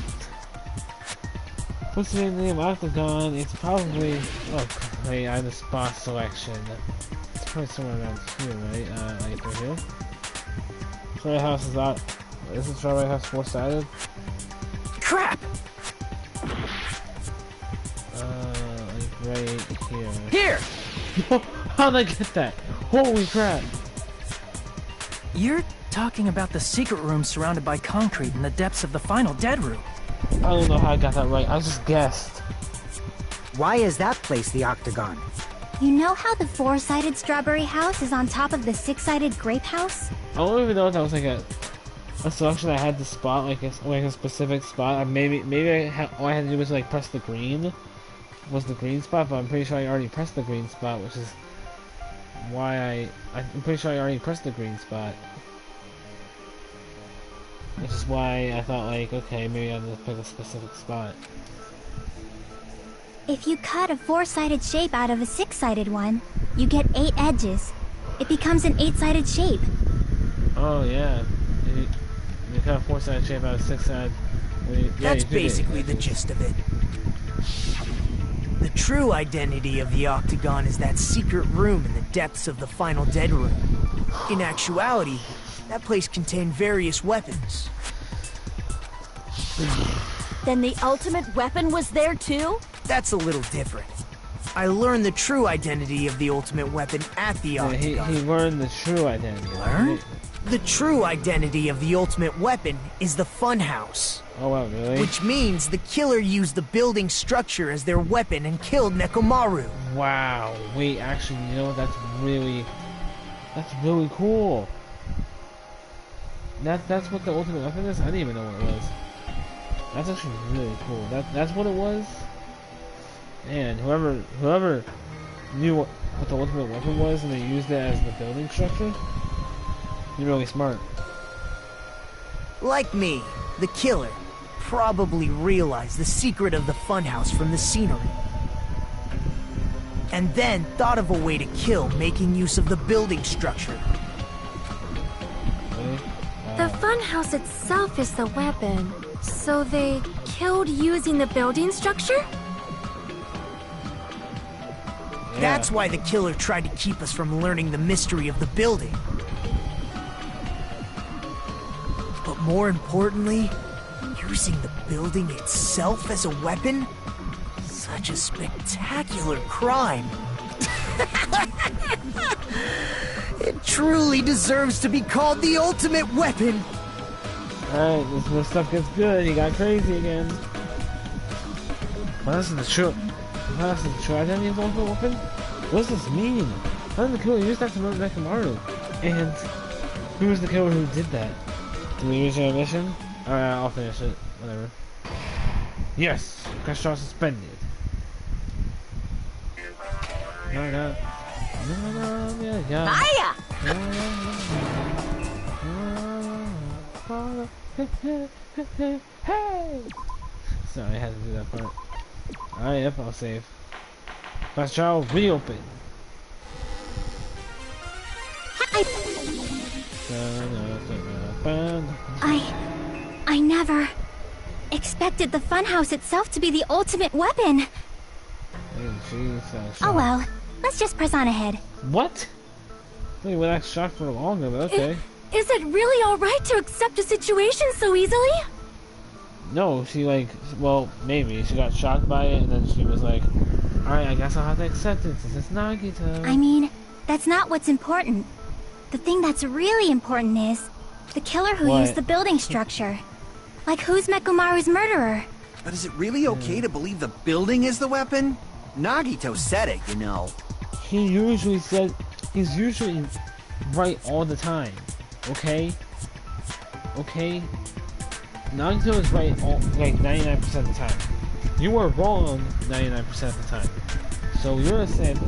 [SPEAKER 1] What's the name Octagon? It's probably... Oh, wait, I have the spot selection. It's probably somewhere around here, right? Like right here? Strawberry House is out. Isn't Strawberry House 4-sided?
[SPEAKER 5] Crap!
[SPEAKER 1] Like right here.
[SPEAKER 5] Here!
[SPEAKER 1] How'd I get that? Holy crap!
[SPEAKER 8] You're talking about the secret room surrounded by concrete in the depths of the final dead room.
[SPEAKER 1] I don't know how I got that right. I just guessed.
[SPEAKER 7] Why is that place the Octagon?
[SPEAKER 4] You know how the 4-sided strawberry house is on top of the 6-sided grape house?
[SPEAKER 1] I don't even know if that was like a selection I had to spot, like a specific spot. Maybe all I had to do was like press the green. Was the green spot, but I'm pretty sure I already pressed the green spot, which is why I'm pretty sure I already pressed the green spot. Which is why I thought like, okay, maybe I'll just pick a specific spot.
[SPEAKER 4] If you cut a 4-sided shape out of a 6-sided one, you get 8 edges. It becomes an 8-sided shape.
[SPEAKER 1] Oh yeah. You cut a 4-sided shape out of 6-sided.
[SPEAKER 5] That's basically the gist of it. The true identity of the Octagon is that secret room in the depths of the final dead room. In actuality, that place contained various weapons.
[SPEAKER 11] Then the ultimate weapon was there too?
[SPEAKER 5] That's a little different. I learned the true identity of the ultimate weapon at the Octagon.
[SPEAKER 1] He learned the true identity.
[SPEAKER 5] Learn? The true identity of the ultimate weapon is the funhouse.
[SPEAKER 1] Oh wow, really?
[SPEAKER 5] Which means the killer used the building structure as their weapon and killed Nekomaru.
[SPEAKER 1] Wow. Wait, actually, you know, that's really cool. That's what the ultimate weapon is? I didn't even know what it was. That's actually really cool. That's what it was? Man, whoever knew what the ultimate weapon was and they used it as the building structure, you're really smart.
[SPEAKER 5] Like me, the killer probably realized the secret of the funhouse from the scenery. And then thought of a way to kill making use of the building structure.
[SPEAKER 10] The funhouse itself is the weapon, so they killed using the building structure?
[SPEAKER 1] Yeah.
[SPEAKER 5] That's why the killer tried to keep us from learning the mystery of the building. But more importantly, using the building itself as a weapon? Such a spectacular crime. It truly deserves to be called the ultimate weapon.
[SPEAKER 1] Alright, this stuff gets good. He got crazy again. Well, this is the true identity of the ultimate weapon? What does this mean? How did the killer use that to murder Nekomaru? And who was the killer who did that? Did we reach our mission? Alright, I'll finish it. Whatever. Yes! Crash trial suspended. No, yeah.
[SPEAKER 3] Hiya!
[SPEAKER 1] Hey! Sorry, I had to do that part. Alright, yep, I'll save. Crash trial reopen.
[SPEAKER 4] I never expected the funhouse itself to be the ultimate weapon. Oh well, let's just press on ahead.
[SPEAKER 1] What? We went act shocked for longer, but okay.
[SPEAKER 10] Is it really alright to accept a situation so easily?
[SPEAKER 1] No, she well, maybe. She got shocked by it, and then she was like, alright, I guess I'll have to accept it since it's Nagito.
[SPEAKER 4] I mean, that's not what's important. The thing that's really important is the killer who used the building structure. Like, who's Mekumaru's murderer?
[SPEAKER 2] But is it really okay to believe the building is the weapon? Nagito said it, you know.
[SPEAKER 1] He's usually right all the time. Okay? Okay? Nagito is right all, 99% of the time. You were wrong 99% of the time. So you stay in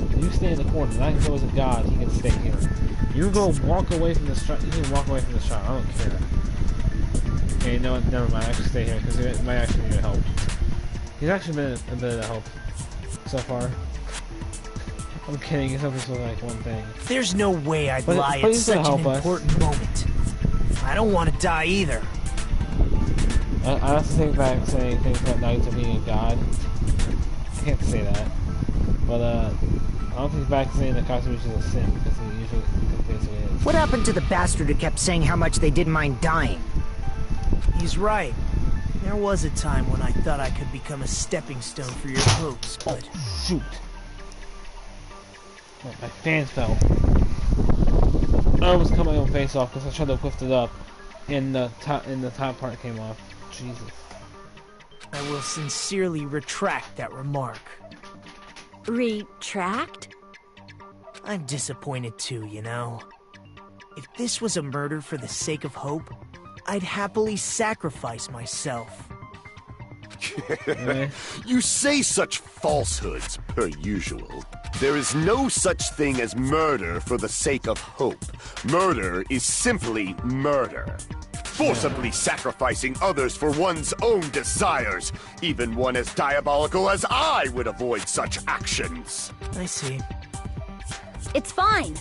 [SPEAKER 1] the corner. Nagito is a god, he can stay here. You go walk away from the shot, you can walk away from the shot, I don't care. Okay, no, never mind, I actually stay here, because it might actually need help. He's actually been a bit of help so far. I'm kidding, it's just like one thing.
[SPEAKER 5] There's no way I'd lie at such an important moment. I don't want to die either.
[SPEAKER 1] I have to take back saying things about Nagito being a god. I can't say that. But, I don't take back saying that Katsumichi is a sin, because he usually basically is.
[SPEAKER 7] What happened to the bastard who kept saying how much they didn't mind dying?
[SPEAKER 5] He's right. There was a time when I thought I could become a stepping stone for your hopes, but...
[SPEAKER 1] Oh, shoot. Oh, my fan fell. I almost cut my own face off because I tried to lift it up, and the top part came off. Jesus.
[SPEAKER 5] I will sincerely retract that remark.
[SPEAKER 11] Retract?
[SPEAKER 5] I'm disappointed too, you know. If this was a murder for the sake of hope, I'd happily sacrifice myself.
[SPEAKER 9] You say such falsehoods, per usual. There is no such thing as murder for the sake of hope. Murder is simply murder. Forcibly sacrificing others for one's own desires. Even one as diabolical as I would avoid such actions.
[SPEAKER 5] I see.
[SPEAKER 11] It's fine.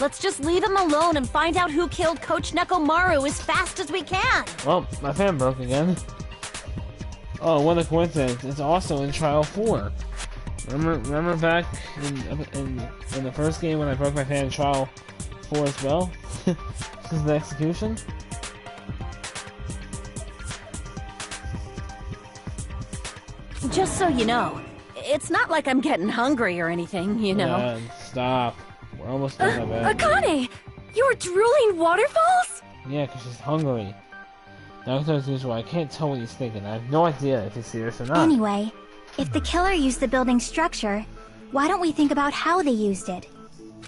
[SPEAKER 11] Let's just leave him alone and find out who killed Coach Nekomaru as fast as we can.
[SPEAKER 1] Well, my fan broke again. Oh, what a coincidence. It's also in Trial 4. Remember back in the first game when I broke my fan in Trial 4 as well? This is the execution?
[SPEAKER 11] Just so you know, it's not like I'm getting hungry or anything, you know.
[SPEAKER 1] Yeah, stop. We're almost done of it.
[SPEAKER 10] Akane! You were drooling waterfalls?
[SPEAKER 1] Yeah, because she's hungry. Nagito as usual, I can't tell what he's thinking. I have no idea if he's serious or not.
[SPEAKER 4] Anyway, if the killer used the building structure, why don't we think about how they used it?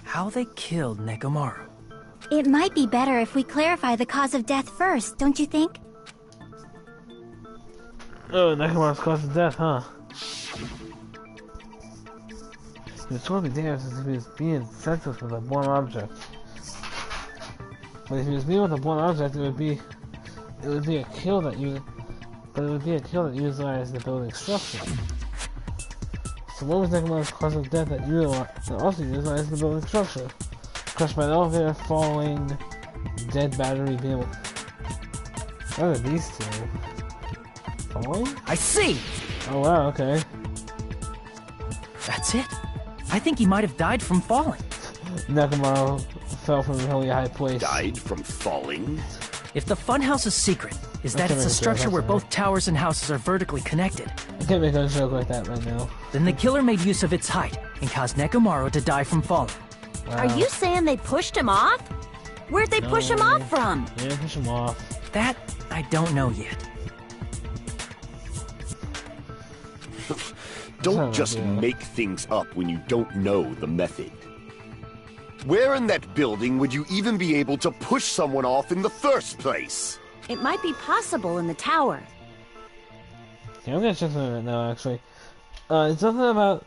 [SPEAKER 8] How they killed Nekomaru.
[SPEAKER 4] It might be better if we clarify the cause of death first, don't you think?
[SPEAKER 1] Oh, Nekomaru's cause of death, huh? He was totally damaged as if he was being senseless with a blunt object. But if he was being with a blunt object, it would be a kill that utilized the building structure. So what was Nekomaru's cause of death that also utilized the building structure? Crushed by an elevator, falling, dead battery being able... What are these two? Falling?
[SPEAKER 5] I see!
[SPEAKER 1] Oh wow, okay.
[SPEAKER 8] That's it? I think he might have died from falling.
[SPEAKER 1] Nekomaru fell from a really high place.
[SPEAKER 9] Died from falling?
[SPEAKER 8] If the funhouse's secret is that it's a structure where both towers and houses are vertically connected,
[SPEAKER 1] I can't make a joke like that right now.
[SPEAKER 8] Then the killer made use of its height and caused Nekomaru to die from falling.
[SPEAKER 1] Wow.
[SPEAKER 11] Are you saying they pushed him off? Where'd they push him off from?
[SPEAKER 1] Yeah, push him off.
[SPEAKER 8] That, I don't know yet.
[SPEAKER 9] Don't just make things up when you don't know the method. Where in that building would you even be able to push someone off in the first place?
[SPEAKER 11] It might be possible in the tower.
[SPEAKER 1] Okay, I'm gonna check something right now, actually. It's nothing about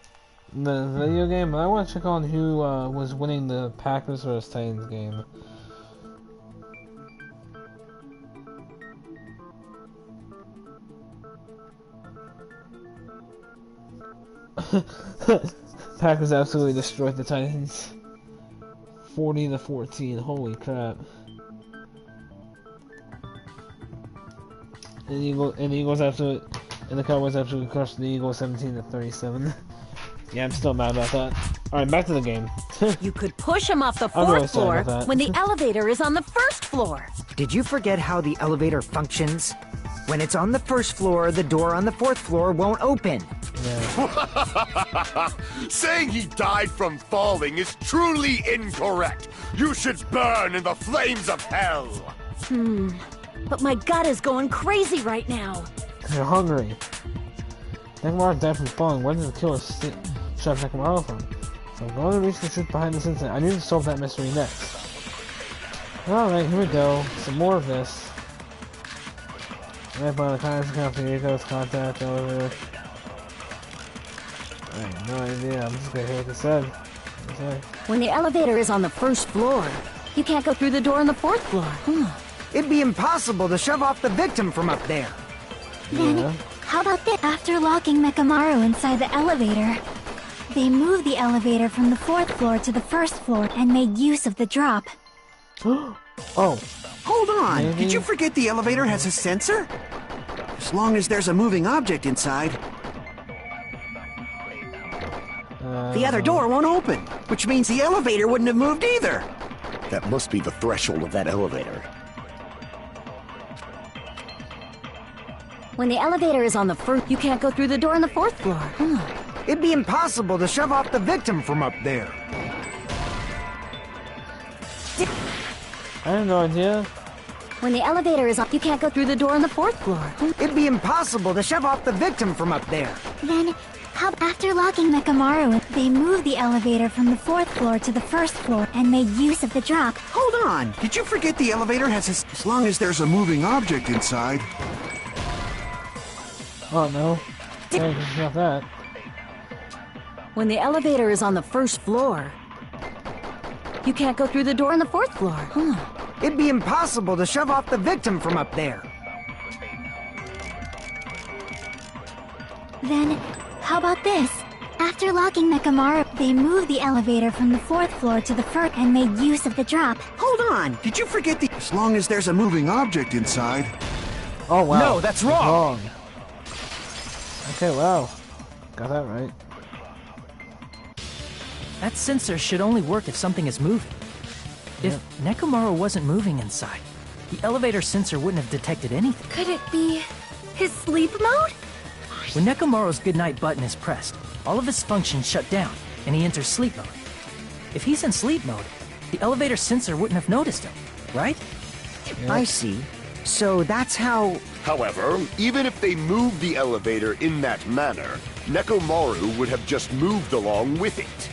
[SPEAKER 1] the video game, but I want to check on who was winning the Packers vs. Titans game. Packers absolutely destroyed the Titans. 40-14. Holy crap! And the Eagles absolutely, and the Cowboys absolutely crushed the Eagles 17-37. Yeah, I'm still mad about that. All right, back to the game.
[SPEAKER 11] You could push him off the
[SPEAKER 1] I'm really
[SPEAKER 11] fourth
[SPEAKER 1] sorry
[SPEAKER 11] floor
[SPEAKER 1] about that.
[SPEAKER 11] when the elevator is on the first floor.
[SPEAKER 7] Did you forget how the elevator functions? When it's on the first floor, the door on the fourth floor won't open.
[SPEAKER 1] Yeah.
[SPEAKER 9] Saying he died from falling is truly incorrect. You should burn in the flames of hell.
[SPEAKER 11] But my gut is going crazy right now.
[SPEAKER 1] You're hungry. Nekomaru died from falling. Where did the killer shove Nekomaru from? So I'm going to reach the truth behind this incident. I need to solve that mystery next. Alright, here we go. Some more of this. Right by the contact account for Rico's contact elevator. I have no idea. I'm just gonna hear what they said.
[SPEAKER 11] When the elevator is on the first floor, you can't go through the door on the fourth floor.
[SPEAKER 7] It'd be impossible to shove off the victim from up there.
[SPEAKER 4] Then, how about this? After locking Nekomaru inside the elevator, they moved the elevator from the fourth floor to the first floor and made use of the drop.
[SPEAKER 1] Oh.
[SPEAKER 2] Hold on!
[SPEAKER 1] Maybe.
[SPEAKER 2] Did you forget the elevator has a sensor? As long as there's a moving object inside, the other door won't open, which means the elevator wouldn't have moved either.
[SPEAKER 9] That must be the threshold of that elevator.
[SPEAKER 11] When the elevator is on the first, you can't go through the door on the fourth floor.
[SPEAKER 7] It'd be impossible to shove off the victim from up there.
[SPEAKER 1] I have no idea.
[SPEAKER 11] When the elevator is on, you can't go through the door on the fourth floor.
[SPEAKER 7] It'd be impossible to shove off the victim from up there.
[SPEAKER 4] Then, how after locking Nekomaru, they moved the elevator from the fourth floor to the first floor and made use of the drop.
[SPEAKER 2] Hold on! Did you forget the elevator has a... As long as there's a moving object inside.
[SPEAKER 1] Oh no. Hey, not that.
[SPEAKER 11] When the elevator is on the first floor, you can't go through the door on the fourth floor.
[SPEAKER 7] It'd be impossible to shove off the victim from up there.
[SPEAKER 4] Then, how about this? After locking Nekomaru, they moved the elevator from the fourth floor to the first and made use of the drop.
[SPEAKER 2] Hold on! Did you forget the... As long as there's a moving object inside.
[SPEAKER 1] Oh wow.
[SPEAKER 7] No, that's wrong.
[SPEAKER 1] Okay, wow. Got that right.
[SPEAKER 8] That sensor should only work if something is moving. If Nekomaru wasn't moving inside, the elevator sensor wouldn't have detected anything.
[SPEAKER 10] Could it be his sleep mode?
[SPEAKER 8] When Nekomaru's goodnight button is pressed, all of his functions shut down, and he enters sleep mode. If he's in sleep mode, the elevator sensor wouldn't have noticed him, right?
[SPEAKER 7] I see. So that's how...
[SPEAKER 9] However, even if they moved the elevator in that manner, Nekomaru would have just moved along with it.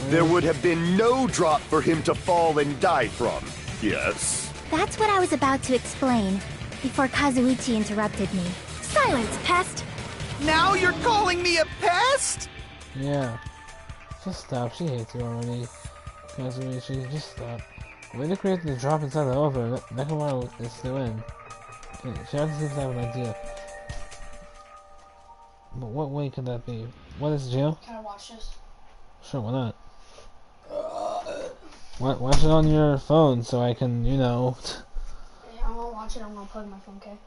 [SPEAKER 9] There would have been no drop for him to fall and die from. Yes?
[SPEAKER 4] That's what I was about to explain, before Kazuichi interrupted me.
[SPEAKER 10] Silence, pest!
[SPEAKER 2] Now you're calling me a pest?
[SPEAKER 1] Yeah. Just stop. She hates you already. Kazuichi, just stop. The way to create the drop inside the elevator, Nekomaru is still in. Okay, she obviously seems to have an idea. But what way could that be? What is jail?
[SPEAKER 12] Can I watch this?
[SPEAKER 1] Sure, why not? Watch it on your phone so I can, you know.
[SPEAKER 12] Yeah, I'm gonna watch it. I'm gonna plug my phone, okay?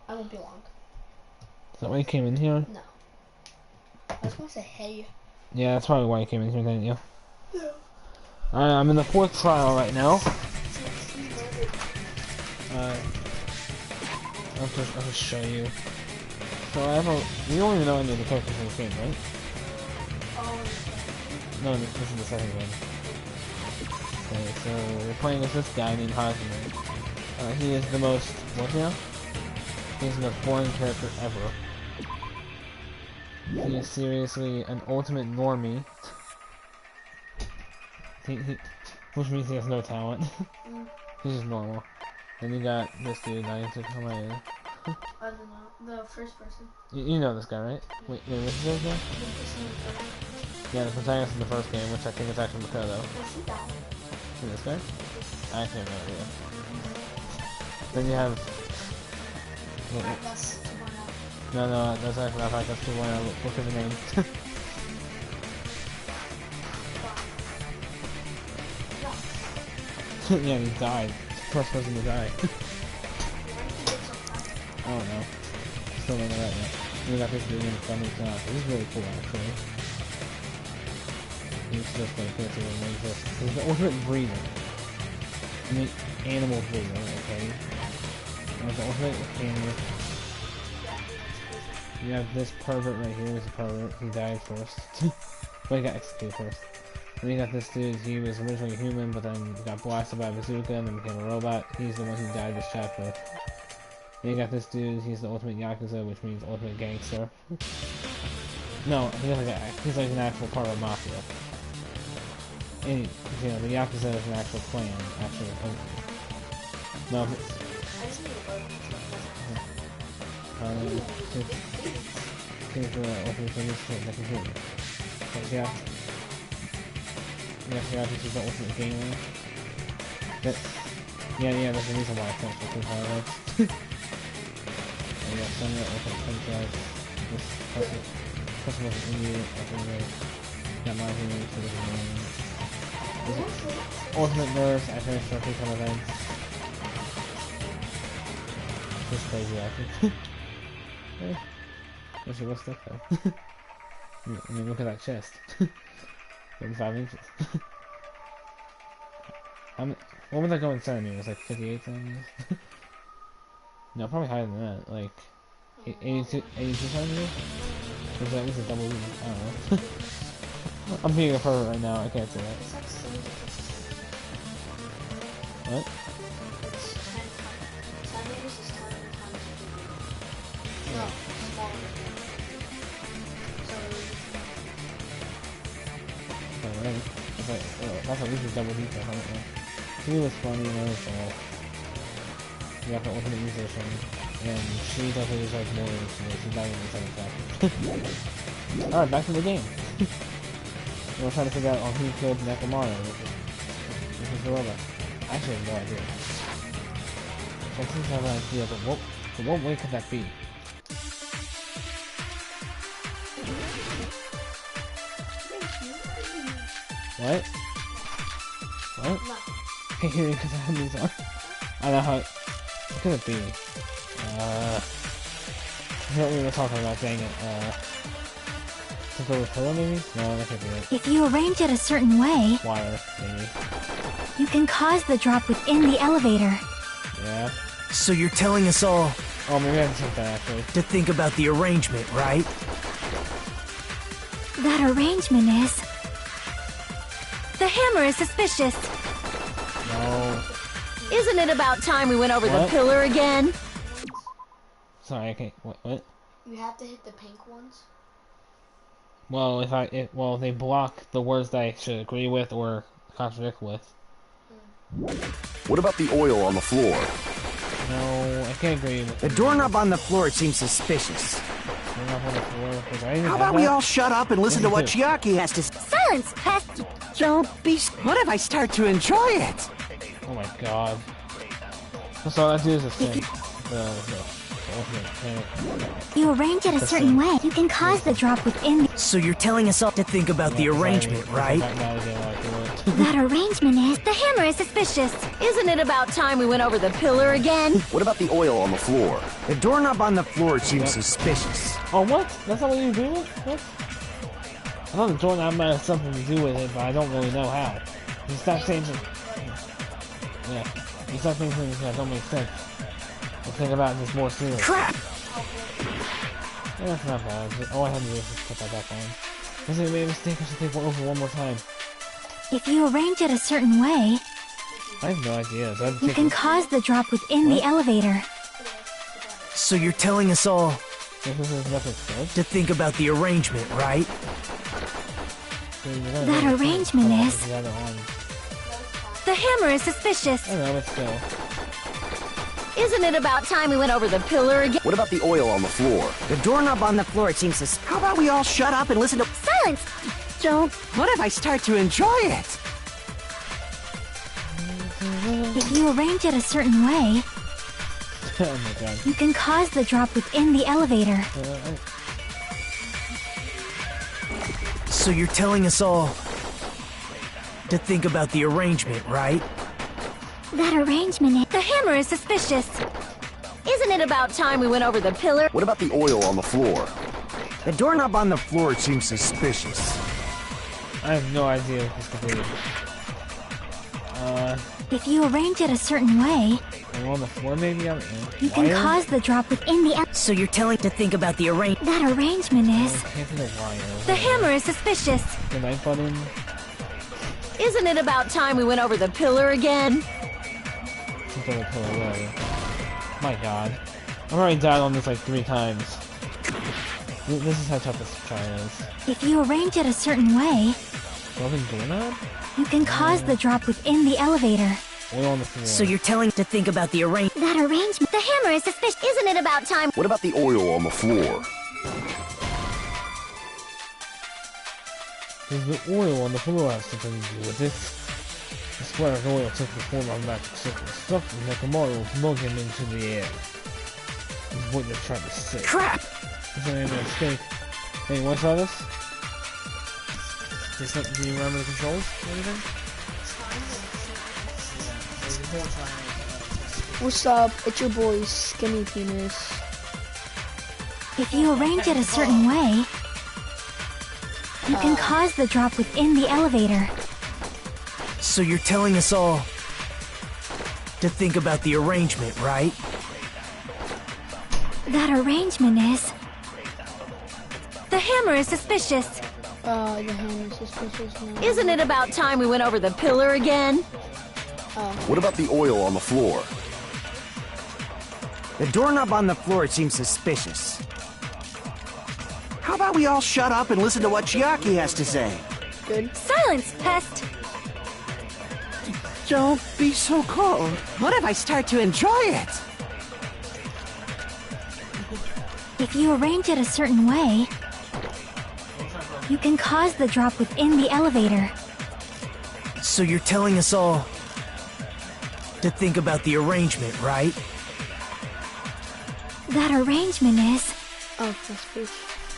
[SPEAKER 12] I won't be long.
[SPEAKER 1] Is that why you came in here?
[SPEAKER 12] No. I was gonna say hey.
[SPEAKER 1] Yeah, that's probably why you came in here, didn't you? Yeah. Alright, I'm in the fourth trial right now. I'll just show you. So I have a... You don't even know any of the characters in this game, right? No, this is the second one. Okay, so we're playing as this guy named Hazume. He is the most... What now? He's the most boring character ever. He is seriously an ultimate normie. Which means he has no talent. He's just normal. Then you got this dude, now you have to come right in.
[SPEAKER 12] I don't know. The first person.
[SPEAKER 1] You know this guy, right? Wait, what's his name? Yeah, the protagonist in the first game, which I think is actually Makoto. See this guy? I actually have no idea. Then you have... No, that's actually not fact, that's 2.0. Look at the name. Yeah, he died. First person to die. I don't know. Still don't know that yet. We got this dude in the funny class. This is really cool, actually. He's just like this, he's the ultimate breeder. I mean, animal breeder, okay? And the ultimate animal. You have this pervert right here, is a pervert. He died first. But he got executed first. Then you got this dude, he was originally human, but then got blasted by a bazooka and then became a robot. He's the one who died this chapter. Then you got this dude, he's the ultimate Yakuza, which means ultimate gangster. No, he's like an actual part of Mafia. And, you know, the Yakuza is an actual clan, actually. No, here's the ultimate thing, the computer. Yeah. Yeah, this is the ultimate gamer. Yeah, that's the reason why I finished the 2 highlights. Yeah, some of the ultimate franchise. This person was an idiot, I think they got my hero to the game. Ultimate Nurse, I finished the 3 events. This is crazy, actually. Hey, what's your stuff though? I mean, look at that chest. 35 inches. What would that go in centimeters? Like 58 centimeters? No, probably higher than that. Like 82 centimeters? Or is that at least a double E? I don't know. I'm being a pervert right now, I can't say that. What? That's at least a double detail, I don't know. He was funny, and I was you got the ultimate musician, and she definitely was like more interesting, she's not even the second chapter. Alright, back to the game. We're trying to figure out who killed Nekomaru, which is the robot. I actually have no idea. I think I have an idea, but what way could that be? What? What? I hear it because I have these on. I know how. What could it be? I don't know what we were talking about, dang it. Something with pillow, maybe? No, that could be it.
[SPEAKER 4] If you arrange it a certain way,
[SPEAKER 1] Wire, maybe.
[SPEAKER 4] you can cause the drop within the elevator.
[SPEAKER 1] Yeah.
[SPEAKER 5] So you're telling us all...
[SPEAKER 1] Oh, maybe I can take that, actually.
[SPEAKER 5] To think about the arrangement, right?
[SPEAKER 4] That arrangement is... The hammer is suspicious.
[SPEAKER 1] No.
[SPEAKER 11] Isn't it about time we went over
[SPEAKER 1] What?
[SPEAKER 11] the pillar again?
[SPEAKER 1] Sorry, I can't. What?
[SPEAKER 12] You have to hit the pink ones.
[SPEAKER 1] Well, well, they block the words that I should agree with or contradict with.
[SPEAKER 9] What about the oil on the floor?
[SPEAKER 1] No, I can't agree with
[SPEAKER 7] The doorknob on the floor seems suspicious.
[SPEAKER 1] doorknob on the floor. Because I didn't
[SPEAKER 2] How
[SPEAKER 1] have
[SPEAKER 2] about we
[SPEAKER 1] that.
[SPEAKER 2] all shut up and listen to what Chiaki has to say?
[SPEAKER 6] Silence, pest!
[SPEAKER 2] Don't be... What if I start to enjoy it?
[SPEAKER 1] Oh my god. That's all I do is just think.
[SPEAKER 4] You arrange it a certain way, you can cause the drop within the...
[SPEAKER 5] So you're telling us all to think about the arrangement, right?
[SPEAKER 4] That arrangement is... The hammer is suspicious.
[SPEAKER 11] Isn't it about time we went over the pillar again?
[SPEAKER 9] What about the oil on the floor?
[SPEAKER 7] The doorknob on the floor seems suspicious.
[SPEAKER 1] Oh, what? That's not what you do with? What? I thought the doorknob might have something to do with it, but I don't really know how. You start saying things... Yeah. You start saying things that don't make sense. Let's think about this more seriously.
[SPEAKER 5] Crap!
[SPEAKER 1] Yeah, that's not bad. All I had to do is just put that back on. If I made a mistake, I should take one over one more time.
[SPEAKER 4] If you arrange it a certain way,
[SPEAKER 1] I have no idea. So
[SPEAKER 4] you can cause the drop within the elevator.
[SPEAKER 5] So you're telling us all
[SPEAKER 1] This is nothing good.
[SPEAKER 5] to think about the arrangement, right?
[SPEAKER 4] That arrangement is... The hammer is suspicious.
[SPEAKER 1] I know, but still.
[SPEAKER 11] Isn't it about time we went over the pillar again?
[SPEAKER 9] What about the oil on the floor?
[SPEAKER 7] The doorknob on the floor, it seems suspicious.
[SPEAKER 2] How about we all shut up and listen to...
[SPEAKER 6] Silence! Don't.
[SPEAKER 2] What if I start to enjoy it?
[SPEAKER 4] If you arrange it a certain way,
[SPEAKER 1] Oh my god.
[SPEAKER 4] you can cause the drop within the elevator.
[SPEAKER 5] So you're telling us all to think about the arrangement, right?
[SPEAKER 4] That arrangement is...
[SPEAKER 10] The hammer is suspicious.
[SPEAKER 11] Isn't it about time we went over the pillar?
[SPEAKER 9] What about the oil on the floor?
[SPEAKER 7] The doorknob on the floor seems suspicious.
[SPEAKER 1] I have no idea if it's completed.
[SPEAKER 4] If you arrange it a certain way,
[SPEAKER 1] On the floor maybe?
[SPEAKER 4] you can cause the drop within the...
[SPEAKER 8] So you're telling to think about the arrangement.
[SPEAKER 4] That arrangement is...
[SPEAKER 1] Can't be the wire.
[SPEAKER 10] The hammer is suspicious.
[SPEAKER 1] The night button.
[SPEAKER 11] Isn't it about time we went over the pillar again?
[SPEAKER 1] Some sort of pillar away. My god. I've already died on this like 3 times. This is how tough this try is.
[SPEAKER 4] If you arrange it a certain way,
[SPEAKER 1] Broken doorknob?
[SPEAKER 4] you can cause the drop within the elevator.
[SPEAKER 1] Oil on the floor.
[SPEAKER 8] So you're telling to think about the arrangement.
[SPEAKER 4] That arrangement...
[SPEAKER 6] The hammer is suspicious. Isn't it about time?
[SPEAKER 9] What about the oil on the floor?
[SPEAKER 1] Does the oil on the floor have something to do with it? The square of oil took the form of a magic circle, stuck with Nekomaru, flung him into the air. Is what you're trying to say.
[SPEAKER 5] Crap!
[SPEAKER 1] Is that any mistake? Hey, you want to try this? Do you remember the controls or anything?
[SPEAKER 12] What's up? It's your boy, Skinny Penis.
[SPEAKER 4] If you arrange it a certain way, you can cause the drop within the elevator.
[SPEAKER 5] So you're telling us all to think about the arrangement, right?
[SPEAKER 4] That arrangement is...
[SPEAKER 10] The hammer is suspicious.
[SPEAKER 12] The hand is suspicious now.
[SPEAKER 11] Isn't it about time we went over the pillar again?
[SPEAKER 9] What about the oil on the floor?
[SPEAKER 7] The doorknob on the floor, it seems suspicious.
[SPEAKER 2] How about we all shut up and listen to what Chiaki has to say?
[SPEAKER 12] Good.
[SPEAKER 10] Silence, pest.
[SPEAKER 2] Don't be so cold. What if I start to enjoy it?
[SPEAKER 4] If you arrange it a certain way, you can cause the drop within the elevator.
[SPEAKER 5] So you're telling us all to think about the arrangement, right?
[SPEAKER 4] That arrangement is...
[SPEAKER 12] Oh, that's fish.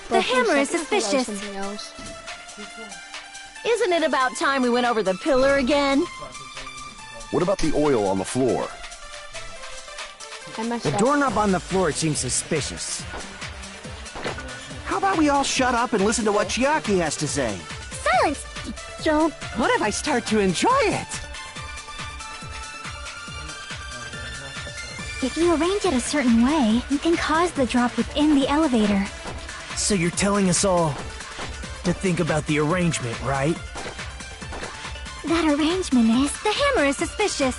[SPEAKER 10] The hammer is suspicious.
[SPEAKER 12] Something else.
[SPEAKER 11] Isn't it about time we went over the pillar again?
[SPEAKER 9] What about the oil on the floor?
[SPEAKER 12] I messed
[SPEAKER 7] The
[SPEAKER 12] up.
[SPEAKER 7] doorknob on the floor, it seems suspicious.
[SPEAKER 2] How about we all shut up and listen to what Chiaki has to say?
[SPEAKER 6] Silence! Don't.
[SPEAKER 2] What if I start to enjoy it?
[SPEAKER 4] If you arrange it a certain way, you can cause the drop within the elevator.
[SPEAKER 5] So you're telling us all to think about the arrangement, right?
[SPEAKER 4] That arrangement is...
[SPEAKER 10] The hammer is suspicious.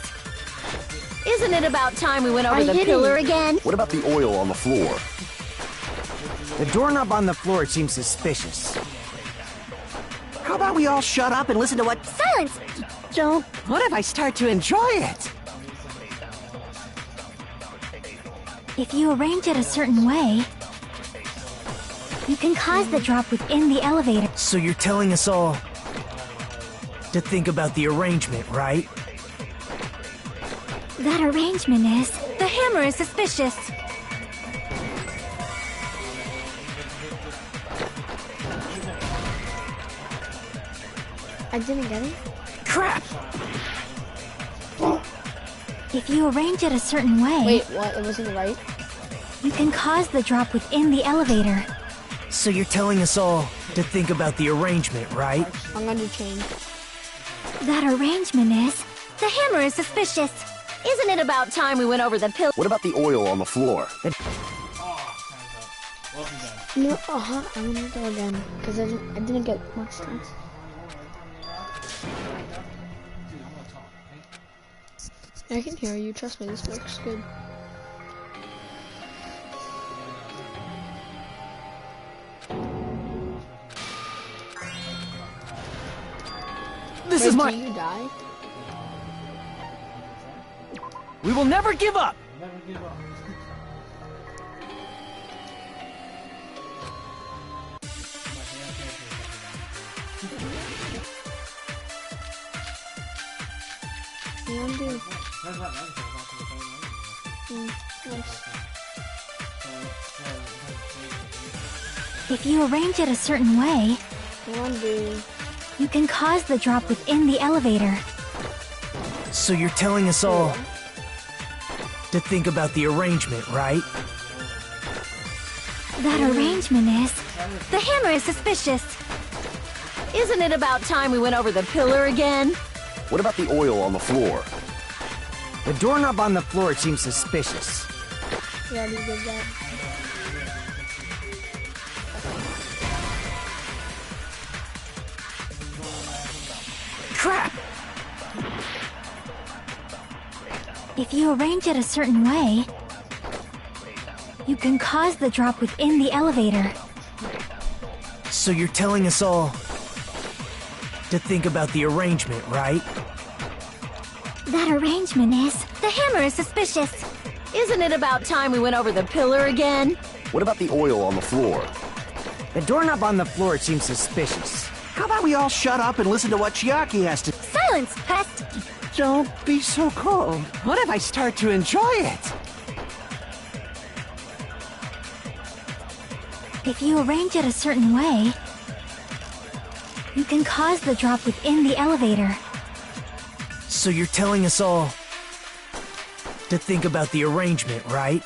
[SPEAKER 11] Isn't it about time we went over
[SPEAKER 6] I
[SPEAKER 11] the
[SPEAKER 6] hit
[SPEAKER 11] pillar
[SPEAKER 6] him.
[SPEAKER 11] again?
[SPEAKER 9] What about the oil on the floor?
[SPEAKER 7] The doorknob on the floor, it seems suspicious.
[SPEAKER 2] How about we all shut up and listen to what...
[SPEAKER 6] Silence! Don't.
[SPEAKER 2] What if I start to enjoy it?
[SPEAKER 4] If you arrange it a certain way, you can cause the drop within the elevator.
[SPEAKER 5] So you're telling us all to think about the arrangement, right?
[SPEAKER 4] That arrangement is...
[SPEAKER 10] The hammer is suspicious.
[SPEAKER 12] I didn't get it.
[SPEAKER 5] Crap!
[SPEAKER 4] If you arrange it a certain way,
[SPEAKER 12] Wait, what? It wasn't right?
[SPEAKER 4] you can cause the drop within the elevator.
[SPEAKER 5] So you're telling us all to think about the arrangement, right?
[SPEAKER 12] I'm gonna change.
[SPEAKER 4] That arrangement is...
[SPEAKER 10] The hammer is suspicious.
[SPEAKER 11] Isn't it about time we went over the pillar?
[SPEAKER 9] What about the oil on the floor?
[SPEAKER 12] No, I want to go again because I didn't get much time. I can hear you. Trust me, this works good.
[SPEAKER 5] This
[SPEAKER 12] Wait,
[SPEAKER 5] is my...
[SPEAKER 12] did you die?
[SPEAKER 5] We will never give up!
[SPEAKER 1] Never give up.
[SPEAKER 4] If you arrange it a certain way, you can cause the drop within the elevator.
[SPEAKER 5] So you're telling us all to think about the arrangement, right?
[SPEAKER 4] That arrangement is... The hammer is suspicious.
[SPEAKER 11] Isn't it about time we went over the pillar again?
[SPEAKER 9] What about the oil on the floor?
[SPEAKER 7] The doorknob on the floor seems suspicious.
[SPEAKER 12] Yeah, he did that.
[SPEAKER 5] Crap!
[SPEAKER 4] If you arrange it a certain way, you can cause the drop within the elevator.
[SPEAKER 5] So you're telling us all to think about the arrangement, right?
[SPEAKER 4] That arrangement is... The hammer is suspicious.
[SPEAKER 11] Isn't it about time we went over the pillar again?
[SPEAKER 9] What about the oil on the floor?
[SPEAKER 7] The doorknob on the floor seems suspicious.
[SPEAKER 2] How about we all shut up and listen to what Chiaki has to...
[SPEAKER 4] Silence, pest!
[SPEAKER 2] Don't be so cold. What if I start to enjoy it?
[SPEAKER 4] If you arrange it a certain way, you can cause the drop within the elevator.
[SPEAKER 5] So you're telling us all to think about the arrangement, right?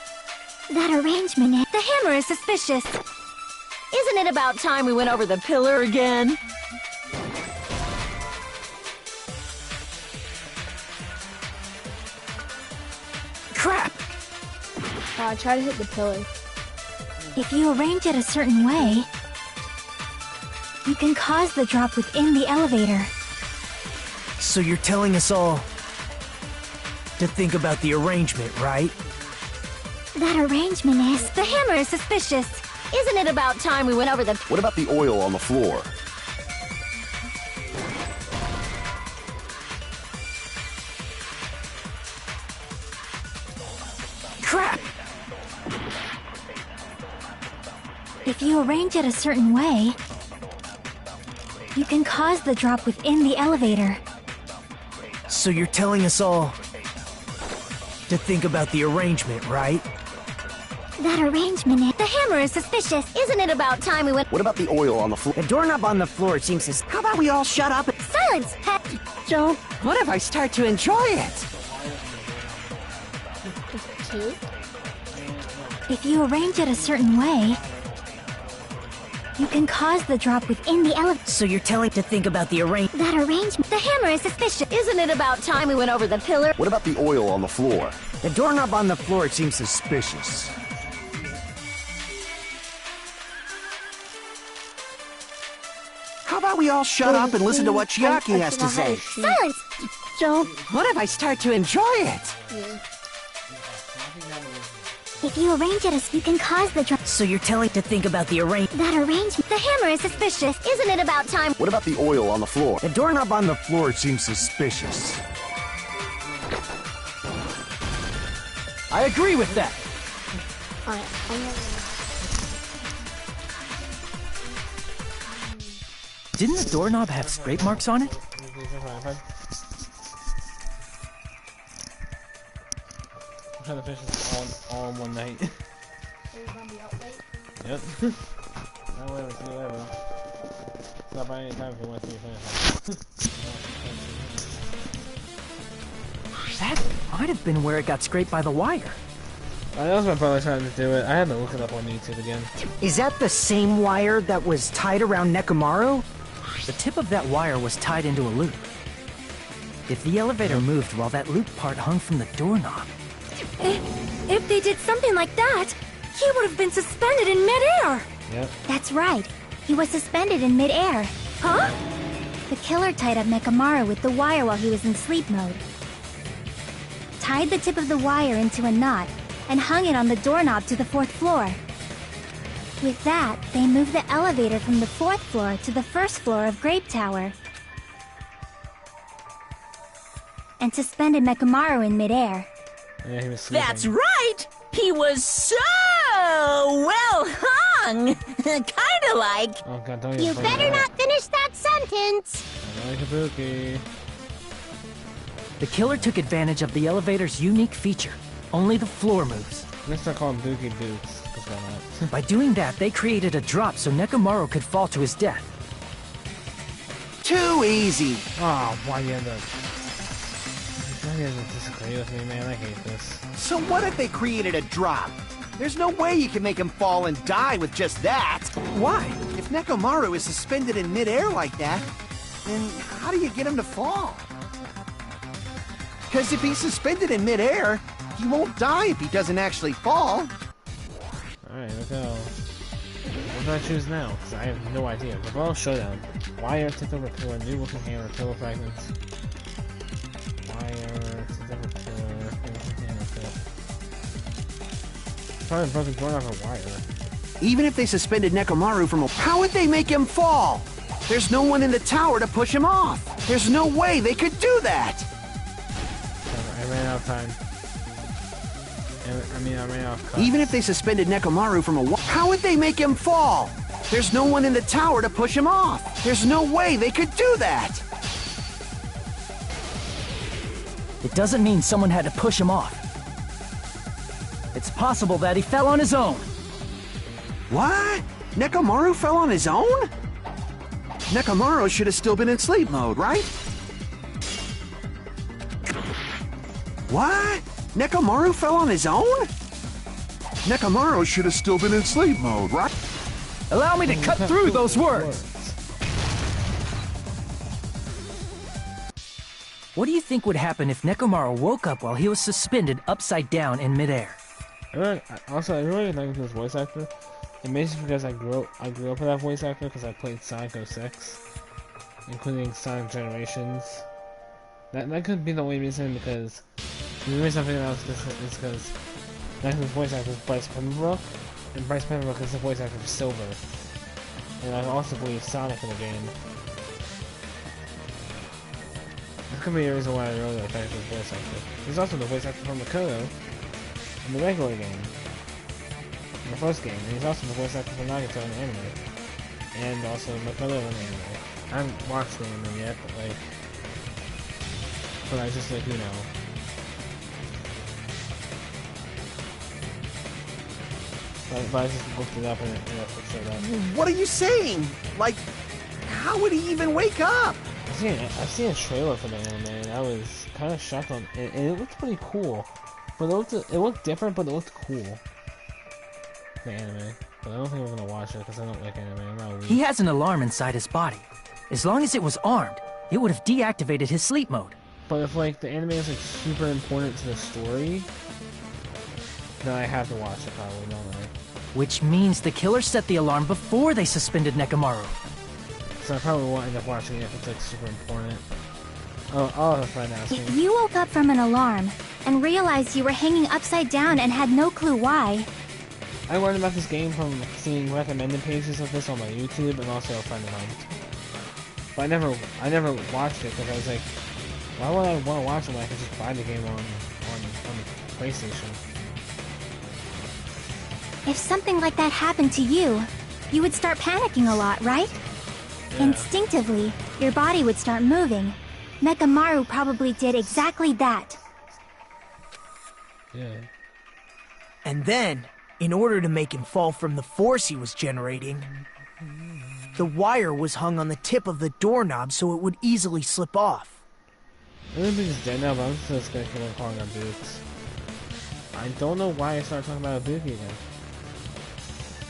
[SPEAKER 4] That arrangement is... The hammer is suspicious.
[SPEAKER 11] Isn't it about time we went over the pillar again?
[SPEAKER 5] Crap!
[SPEAKER 12] I try to hit the pillar.
[SPEAKER 4] If you arrange it a certain way, you can cause the drop within the elevator.
[SPEAKER 5] So you're telling us all to think about the arrangement, right?
[SPEAKER 4] That arrangement is... The hammer is suspicious.
[SPEAKER 11] Isn't it about time we went over the...
[SPEAKER 9] What about the oil on the floor?
[SPEAKER 5] Crap!
[SPEAKER 4] If you arrange it a certain way, you can cause the drop within the elevator.
[SPEAKER 5] So you're telling us all to think about the arrangement, right?
[SPEAKER 4] That arrangement is... The hammer is suspicious.
[SPEAKER 11] Isn't it about time we went...
[SPEAKER 9] What about the oil on the floor?
[SPEAKER 7] The doorknob on the floor seems suspicious.
[SPEAKER 2] How about we all shut up and...
[SPEAKER 4] Silence, pest!
[SPEAKER 2] Don't... What if I start to enjoy it?
[SPEAKER 4] If you arrange it a certain way, you can cause the drop within the elevator.
[SPEAKER 5] So you're telling to think about the arrangement.
[SPEAKER 4] That arrangement... The hammer is suspicious.
[SPEAKER 11] Isn't it about time we went over the pillar?
[SPEAKER 9] What about the oil on the floor?
[SPEAKER 7] The doorknob on the floor seems suspicious.
[SPEAKER 2] How about we all shut up and listen to what Chiaki has to say?
[SPEAKER 4] Silence!
[SPEAKER 2] Don't... What if I start to enjoy it?
[SPEAKER 4] If you arrange it, you can cause the drop...
[SPEAKER 5] So you're telling to think about the arrangement.
[SPEAKER 4] That arrangement... The hammer is suspicious.
[SPEAKER 11] Isn't it about time...
[SPEAKER 9] What about the oil on the floor?
[SPEAKER 7] The doorknob on the floor seems suspicious.
[SPEAKER 8] I agree with that. Didn't the doorknob have scrape marks on it?
[SPEAKER 1] I'm trying to finish this all in one night. Yep. No way, see you later. Stop by any time if you want to see me finish.
[SPEAKER 8] That might have been where it got scraped by the wire.
[SPEAKER 1] That was my brother trying to do it. I had to look it up on YouTube again.
[SPEAKER 7] Is that the same wire that was tied around Nekomaru?
[SPEAKER 8] The tip of that wire was tied into a loop. If the elevator moved while that loop part hung from the doorknob...
[SPEAKER 10] If they did something like that, he would have been suspended in midair!
[SPEAKER 1] Yep.
[SPEAKER 4] That's right. He was suspended in midair.
[SPEAKER 10] Huh?
[SPEAKER 4] The killer tied up Nekomaru with the wire while he was in sleep mode. Tied the tip of the wire into a knot and hung it on the doorknob to the 4th floor. With that, they moved the elevator from the 4th floor to the 1st floor of Grape Tower. And suspended Nekomaru in midair.
[SPEAKER 1] Yeah, he was sleeping.
[SPEAKER 3] That's right! He was so well hung! Kinda like...
[SPEAKER 1] Oh god, don't
[SPEAKER 6] You better not finish that sentence!
[SPEAKER 1] I like Kabuki.
[SPEAKER 8] The killer took advantage of the elevator's unique feature. Only the floor moves.
[SPEAKER 1] Let's start calling Buki Boots. That's why not.
[SPEAKER 8] By doing that, they created a drop so Nekomaru could fall to his death.
[SPEAKER 2] Too easy.
[SPEAKER 1] Oh, why you end up... Why you end up disagree with me, man? I hate this.
[SPEAKER 2] So what if they created a drop? There's no way you can make him fall and die with just that.
[SPEAKER 5] Why?
[SPEAKER 2] If Nekomaru is suspended in midair like that, then how do you get him to fall? Because if he's suspended in midair, he won't die if he doesn't actually fall.
[SPEAKER 1] Alright, let's go. What do I choose now? Because I have no idea. Rebel Showdown. Wire, tipped over pillar, new looking hammer, pillar fragments. Wire, tipped over pillar, new looking hammer, pillar. Probably broken doorknob or wire.
[SPEAKER 2] Even if they suspended Nekomaru from a... How would they make him fall? There's no one in the tower to push him off. There's no way they could do that.
[SPEAKER 1] I ran out of time. I ran out of cuts.
[SPEAKER 2] Even if they suspended Nekomaru from a... How would they make him fall? There's no one in the tower to push him off. There's no way they could do that.
[SPEAKER 8] It doesn't mean someone had to push him off. It's possible that he fell on his own.
[SPEAKER 2] What? Nekomaru fell on his own? Nekomaru should have still been in sleep mode, right? What? Nekomaru fell on his own? Nekomaru should have still been in sleep mode, right?
[SPEAKER 8] Allow me to cut through those words. What do you think would happen if Nekomaru woke up while he was suspended upside down in midair?
[SPEAKER 1] I really like this voice actor. And basically because I grew up with that voice actor because I played Sonic 06, including Sonic Generations. That could be the only reason, because the reason I'm figuring out is because that voice actor is Bryce Pembroke, and Bryce Pembroke is the voice actor for Silver. And I also believe Sonic in the game. This could be a reason why I really like that voice actor. He's also the voice actor from Makoto in the regular game. In the first game, and he's also the voice actor for Nagato in the anime. And also Makoto in the anime. I haven't watched the anime yet, but I just like, you know. But I just looked it up and it showed up.
[SPEAKER 2] What are you saying? Like, how would he even wake up?
[SPEAKER 1] I've seen a trailer for the anime and I was kind of shocked on it, and it looked pretty cool. But it looked different, but it looked cool. The anime. But I don't think I'm gonna watch it because I don't like anime. I'm not weak.
[SPEAKER 8] He has an alarm inside his body. As long as it was armed, it would have deactivated his sleep mode.
[SPEAKER 1] But if like the anime is like super important to the story, then I have to watch it probably, don't I?
[SPEAKER 8] Which means the killer set the alarm before they suspended Nekomaru.
[SPEAKER 1] So I probably won't end up watching it if it's like super important. Oh, I'll have a friend ask me.
[SPEAKER 4] You woke up from an alarm and realized you were hanging upside down and had no clue why.
[SPEAKER 1] I learned about this game from seeing recommended pages of this on my YouTube and also a friend of mine. But I never watched it because I was like, why would I want to watch it when I could just buy the game on the PlayStation?
[SPEAKER 4] If something like that happened to you, you would start panicking a lot, right?
[SPEAKER 1] Yeah.
[SPEAKER 4] Instinctively, your body would start moving. Nekomaru probably did exactly that.
[SPEAKER 1] Yeah.
[SPEAKER 5] And then, in order to make him fall from the force he was generating, the wire was hung on the tip of the doorknob so it would easily slip off.
[SPEAKER 1] I don't think he's dead now, but I'm just gonna keep on calling him Boots. I don't know why I started talking about Ibuki again.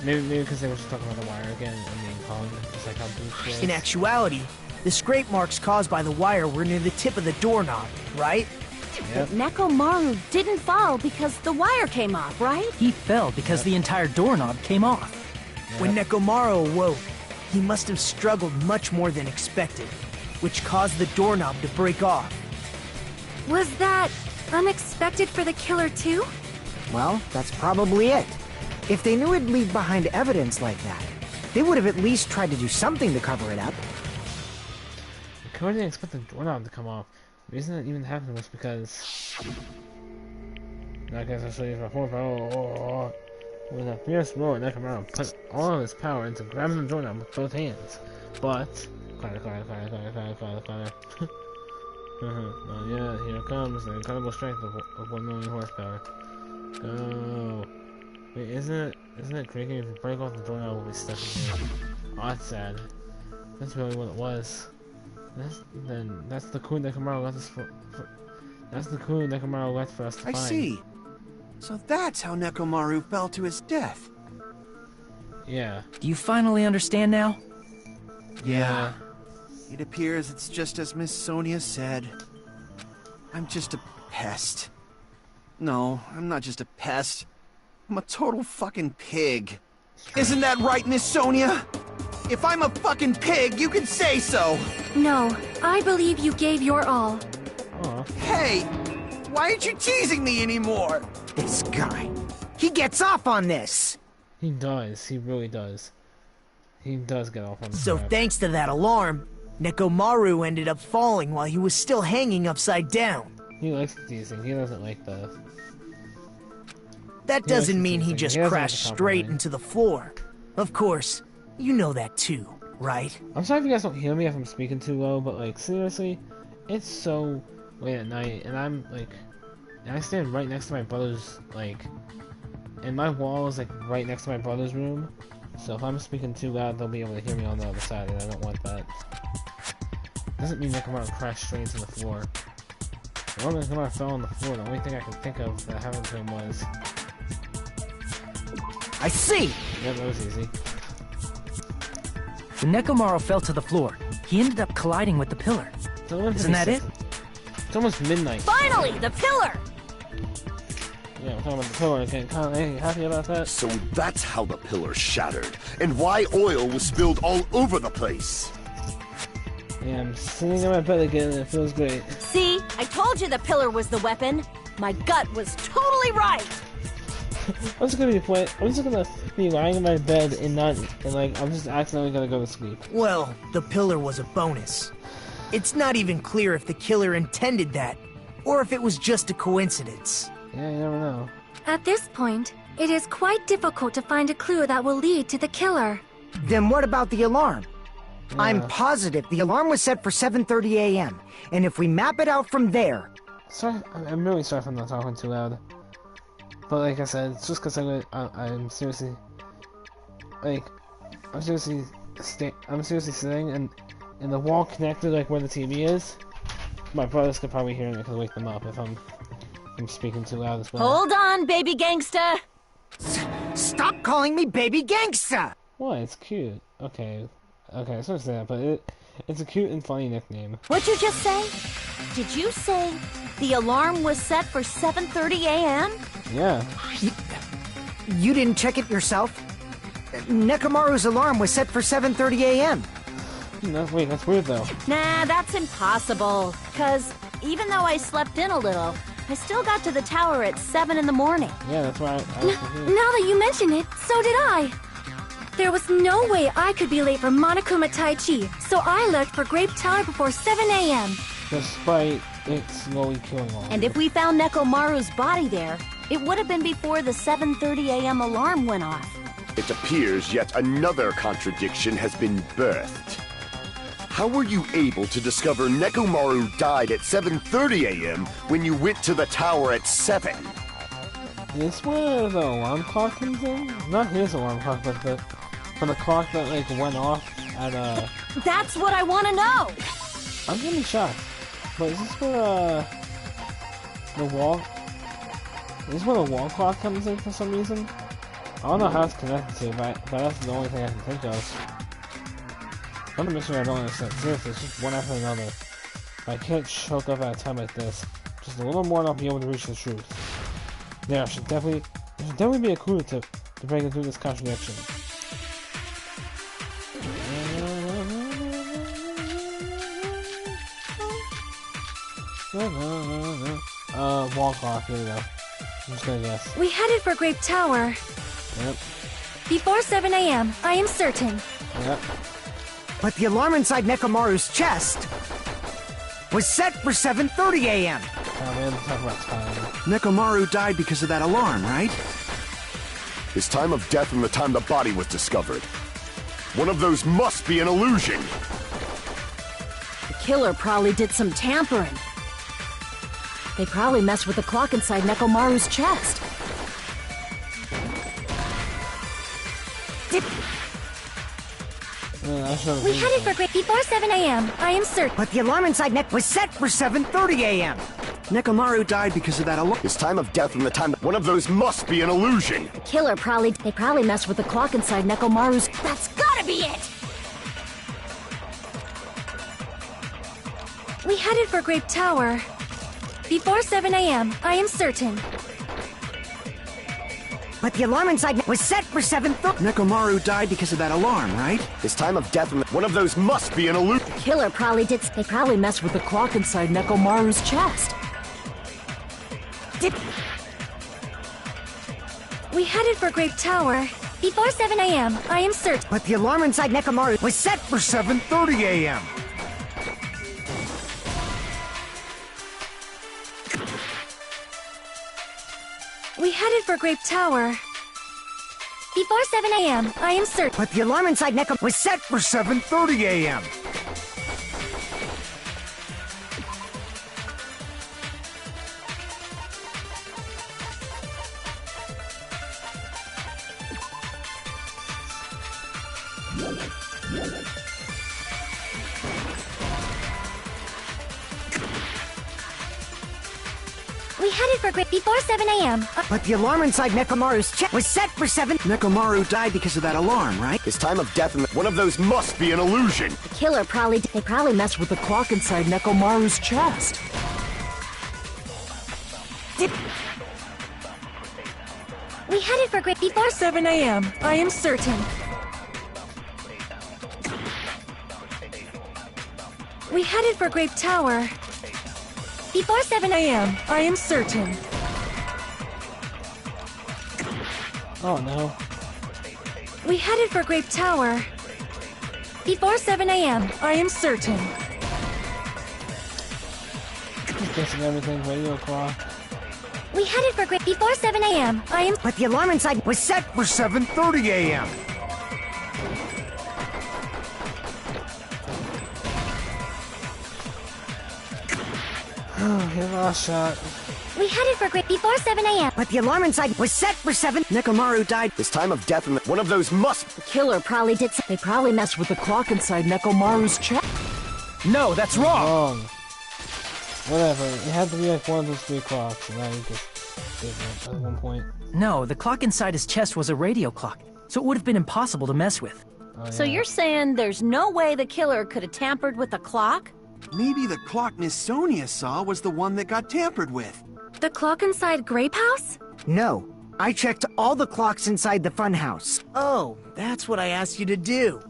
[SPEAKER 1] Maybe because they were just talking about the wire again and being hung, just like how Boots was.
[SPEAKER 5] In actuality, the scrape marks caused by the wire were near the tip of the doorknob, right?
[SPEAKER 11] But Nekomaru didn't fall because the wire came off, right?
[SPEAKER 8] He fell because the entire doorknob came off.
[SPEAKER 5] When Nekomaru awoke, he must have struggled much more than expected, which caused the doorknob to break off.
[SPEAKER 10] Was that unexpected for the killer too?
[SPEAKER 7] Well, that's probably it. If they knew it'd leave behind evidence like that, they would have at least tried to do something to cover it up.
[SPEAKER 1] The killer didn't expect the doorknob to come off. The reason that even happened was because I guess I'll show you my full power. With a fierce roar, Nekomaru put all of his power into grabbing the doorknob with both hands. But... Clatter. Well, yeah, here comes the incredible strength of 1 million horsepower. Go. Wait, isn't it creaking if you break off the doorknob we'll be stuck in here? Oh, that's sad. That's really what it was. That's the clue Nekomaru left us for that's the clue Nekomaru left for us to find.
[SPEAKER 2] I see. So that's how Nekomaru fell to his death.
[SPEAKER 1] Yeah.
[SPEAKER 8] Do you finally understand now?
[SPEAKER 2] Yeah. It appears it's just as Miss Sonia said. I'm just a pest. No, I'm not just a pest. I'm a total fucking pig. Isn't that right, Miss Sonia? If I'm a fucking pig, you can say so!
[SPEAKER 10] No, I believe you gave your all.
[SPEAKER 1] Aww.
[SPEAKER 2] Hey! Why aren't you teasing me anymore?
[SPEAKER 7] This guy. He gets off on this!
[SPEAKER 1] He does. He really does. He does get off on the
[SPEAKER 5] So
[SPEAKER 1] crap.
[SPEAKER 5] thanks to that alarm, Nekomaru ended up falling while he was still hanging upside down.
[SPEAKER 1] He likes teasing. He doesn't like the...
[SPEAKER 5] That
[SPEAKER 1] He
[SPEAKER 5] doesn't
[SPEAKER 1] likes
[SPEAKER 5] mean he
[SPEAKER 1] teasing.
[SPEAKER 5] just
[SPEAKER 1] He doesn't
[SPEAKER 5] crashed
[SPEAKER 1] like the
[SPEAKER 5] straight
[SPEAKER 1] compliment.
[SPEAKER 5] into the floor. Of course, you know that too, right?
[SPEAKER 1] I'm sorry if you guys don't hear me if I'm speaking too low, but like seriously, it's so late at night, and I'm like, and I stand right next to my brother's like, and my wall is like right next to my brother's room. So if I'm speaking too loud, they'll be able to hear me on the other side, and I don't want that. Doesn't mean Nekomaru crashed straight into the floor. The moment Nekomaru fell on the floor, the only thing I can think of that happened to him was...
[SPEAKER 5] I see!
[SPEAKER 1] Yeah, that was easy.
[SPEAKER 8] When Nekomaru fell to the floor, he ended up colliding with the pillar. Isn't that it?
[SPEAKER 1] It's almost midnight.
[SPEAKER 11] Finally, the pillar!
[SPEAKER 1] Yeah, we're talking about the pillar again. Kyle, are you happy about that?
[SPEAKER 9] So that's how the pillar shattered, and why oil was spilled all over the place.
[SPEAKER 1] Yeah, I'm sitting in my bed again and it feels great.
[SPEAKER 11] See? I told you the pillar was the weapon. My gut was totally right.
[SPEAKER 1] I'm just gonna be lying in my bed and I'm just accidentally gonna go to sleep.
[SPEAKER 5] Well, the pillar was a bonus. It's not even clear if the killer intended that, or if it was just a coincidence.
[SPEAKER 1] Yeah, you never know.
[SPEAKER 10] At this point, it is quite difficult to find a clue that will lead to the killer.
[SPEAKER 7] Then what about the alarm?
[SPEAKER 1] Yeah.
[SPEAKER 7] I'm positive the alarm was set for 7:30 a.m. And if we map it out from there...
[SPEAKER 1] Sorry, I'm really sorry if I'm not talking too loud. But like I said, it's just because I'm seriously... Like, I'm seriously sitting and in the wall connected like where the TV is. My brothers could probably hear me because wake them up if I'm speaking too loud as well.
[SPEAKER 11] Hold on, baby gangsta.
[SPEAKER 7] Stop calling me baby gangsta!
[SPEAKER 1] What? It's cute. Okay, I sort of say that, but it's a cute and funny nickname.
[SPEAKER 11] What'd you just say? Did you say the alarm was set for 7:30 a.m.?
[SPEAKER 1] Yeah.
[SPEAKER 7] You didn't check it yourself? Nekomaru's alarm was set for 7:30 a.m.
[SPEAKER 1] Wait, that's weird though.
[SPEAKER 11] Nah, that's impossible. 'Cause even though I slept in a little, I still got to the tower at 7 in the morning.
[SPEAKER 1] Yeah, that's why I was confused.
[SPEAKER 10] Now that you mention it, so did I. There was no way I could be late for Monokuma Tai Chi, so I left for Grape Tower before 7 a.m.
[SPEAKER 1] Despite it slowly killing all.
[SPEAKER 11] And if we found Nekomaru's body there, it would have been before the 7:30 a.m. alarm went off.
[SPEAKER 9] It appears yet another contradiction has been birthed. How were you able to discover Nekomaru died at 7:30 a.m. when you went to the tower at 7?
[SPEAKER 1] This where the alarm clock comes in? Not his alarm clock, but the clock that like went off at
[SPEAKER 11] That's what I want to know.
[SPEAKER 1] I'm gonna be shocked. But is this where the wall? Is this where the wall clock comes in for some reason? I don't know how it's connected to, but that's the only thing I can think of. I'm gonna make sure I don't understand. Seriously, it's just one after another. I can't choke up at a time like this. Just a little more and I'll be able to reach the truth. There should definitely be a clue to break through this contradiction. Wall clock, here we go. I'm just gonna guess.
[SPEAKER 10] We headed for Grape Tower.
[SPEAKER 1] Yep.
[SPEAKER 10] Before 7 a.m., I am certain.
[SPEAKER 1] Yep.
[SPEAKER 7] But the alarm inside Nekomaru's chest was set for 7:30 a.m.
[SPEAKER 1] we have to talk about time.
[SPEAKER 2] Nekomaru died because of that alarm, right?
[SPEAKER 9] His time of death and the time the body was discovered. One of those must be an illusion.
[SPEAKER 11] The killer probably did some tampering. They probably messed with the clock inside Nekomaru's chest.
[SPEAKER 4] We headed for Great before 7 a.m. I am certain.
[SPEAKER 7] But the alarm inside Nek was set for 7:30 a.m.
[SPEAKER 2] Nekomaru died because of that alarm.
[SPEAKER 9] His time of death and the time... One of those must be an illusion.
[SPEAKER 11] The killer probably... They probably messed with the clock inside Nekomaru's... That's gotta be it!
[SPEAKER 10] We headed for Grape Tower. Before 7 a.m., I am certain.
[SPEAKER 7] But the alarm inside Nek was set for 7:30.
[SPEAKER 2] Nekomaru died because of that alarm, right?
[SPEAKER 9] His time of death and... One of those must be an illusion.
[SPEAKER 11] The killer probably did... They probably messed with the clock inside Nekomaru's chest.
[SPEAKER 10] We headed for Grape Tower.
[SPEAKER 4] Before 7 a.m. I am certain.
[SPEAKER 7] But the alarm inside Nekomaru was set for 7:30 a.m.
[SPEAKER 10] We headed for Grape Tower.
[SPEAKER 4] Before 7 a.m. I am certain.
[SPEAKER 7] But the alarm inside Nekomaru was set for 7:30 a.m.
[SPEAKER 4] We headed for Great before 7 a.m.
[SPEAKER 7] But the alarm inside Nekomaru's chest was set for 7.
[SPEAKER 2] Nekomaru died because of that alarm, right?
[SPEAKER 9] His time of death and... One of those must be an illusion.
[SPEAKER 11] The killer probably... They probably messed with the clock inside Nekomaru's chest.
[SPEAKER 4] We headed for Great before
[SPEAKER 10] 7 a.m. I am certain. We headed for Grape Tower.
[SPEAKER 4] Before 7
[SPEAKER 10] a.m. I am certain.
[SPEAKER 1] Oh no.
[SPEAKER 10] We headed for Grape Tower.
[SPEAKER 4] Before 7 a.m.
[SPEAKER 10] I am certain.
[SPEAKER 1] Just guessing everything, radio clock.
[SPEAKER 4] We headed for Great before 7 a.m. I am.
[SPEAKER 7] But the alarm inside was set for 7:30 a.m.
[SPEAKER 1] Oh, you lost shot.
[SPEAKER 4] We headed for Great before 7 a.m.
[SPEAKER 7] But the alarm inside was set for 7.
[SPEAKER 2] Nekomaru died.
[SPEAKER 9] His time of death and... One of those must...
[SPEAKER 11] The killer probably did... They probably messed with the clock inside Nekomaru's chest.
[SPEAKER 8] No, that's wrong!
[SPEAKER 1] Wrong. Whatever. It had to be like one of those 3 clocks, and now you just did it at one point.
[SPEAKER 8] No, the clock inside his chest was a radio clock, so it would have been impossible to mess with.
[SPEAKER 1] Oh,
[SPEAKER 11] So
[SPEAKER 1] yeah.
[SPEAKER 11] you're saying there's no way the killer could have tampered with the clock?
[SPEAKER 2] Maybe the clock Miss Sonia saw was the one that got tampered with.
[SPEAKER 10] The clock inside Grape House?
[SPEAKER 7] No, I checked all the clocks inside the funhouse.
[SPEAKER 5] Oh, that's what I asked you to do.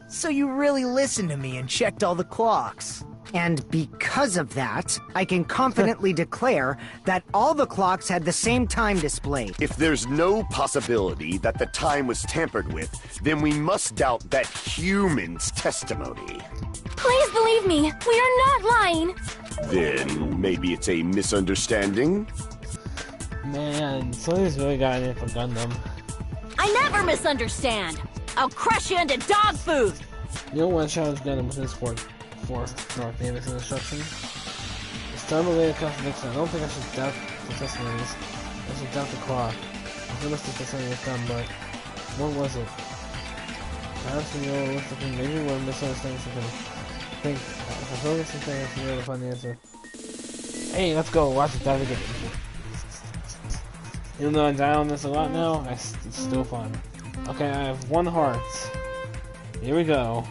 [SPEAKER 5] So you really listened to me and checked all the clocks.
[SPEAKER 7] And because of that, I can confidently declare that all the clocks had the same time displayed.
[SPEAKER 9] If there's no possibility that the time was tampered with, then we must doubt that human's testimony.
[SPEAKER 4] Please believe me, we are not lying.
[SPEAKER 9] Then maybe it's a misunderstanding?
[SPEAKER 1] Man, Sony's really got it for Gundam.
[SPEAKER 11] I never misunderstand. I'll crush you into dog food.
[SPEAKER 1] You don't want to challenge Gundam with his fourth Dark Davis instruction. It's time to lay a contradiction. I don't think I should doubt the testimonies. I should doubt the clock. I realistic that something was done, but what was it? Perhaps you know what's the thing. Maybe we're misunderstanding something. Think if I focus on things, you'll be able to find the answer. Hey, let's go watch it dive again. Even though I die on this a lot now, it's still fun. Okay, I have 1 heart. Here we go.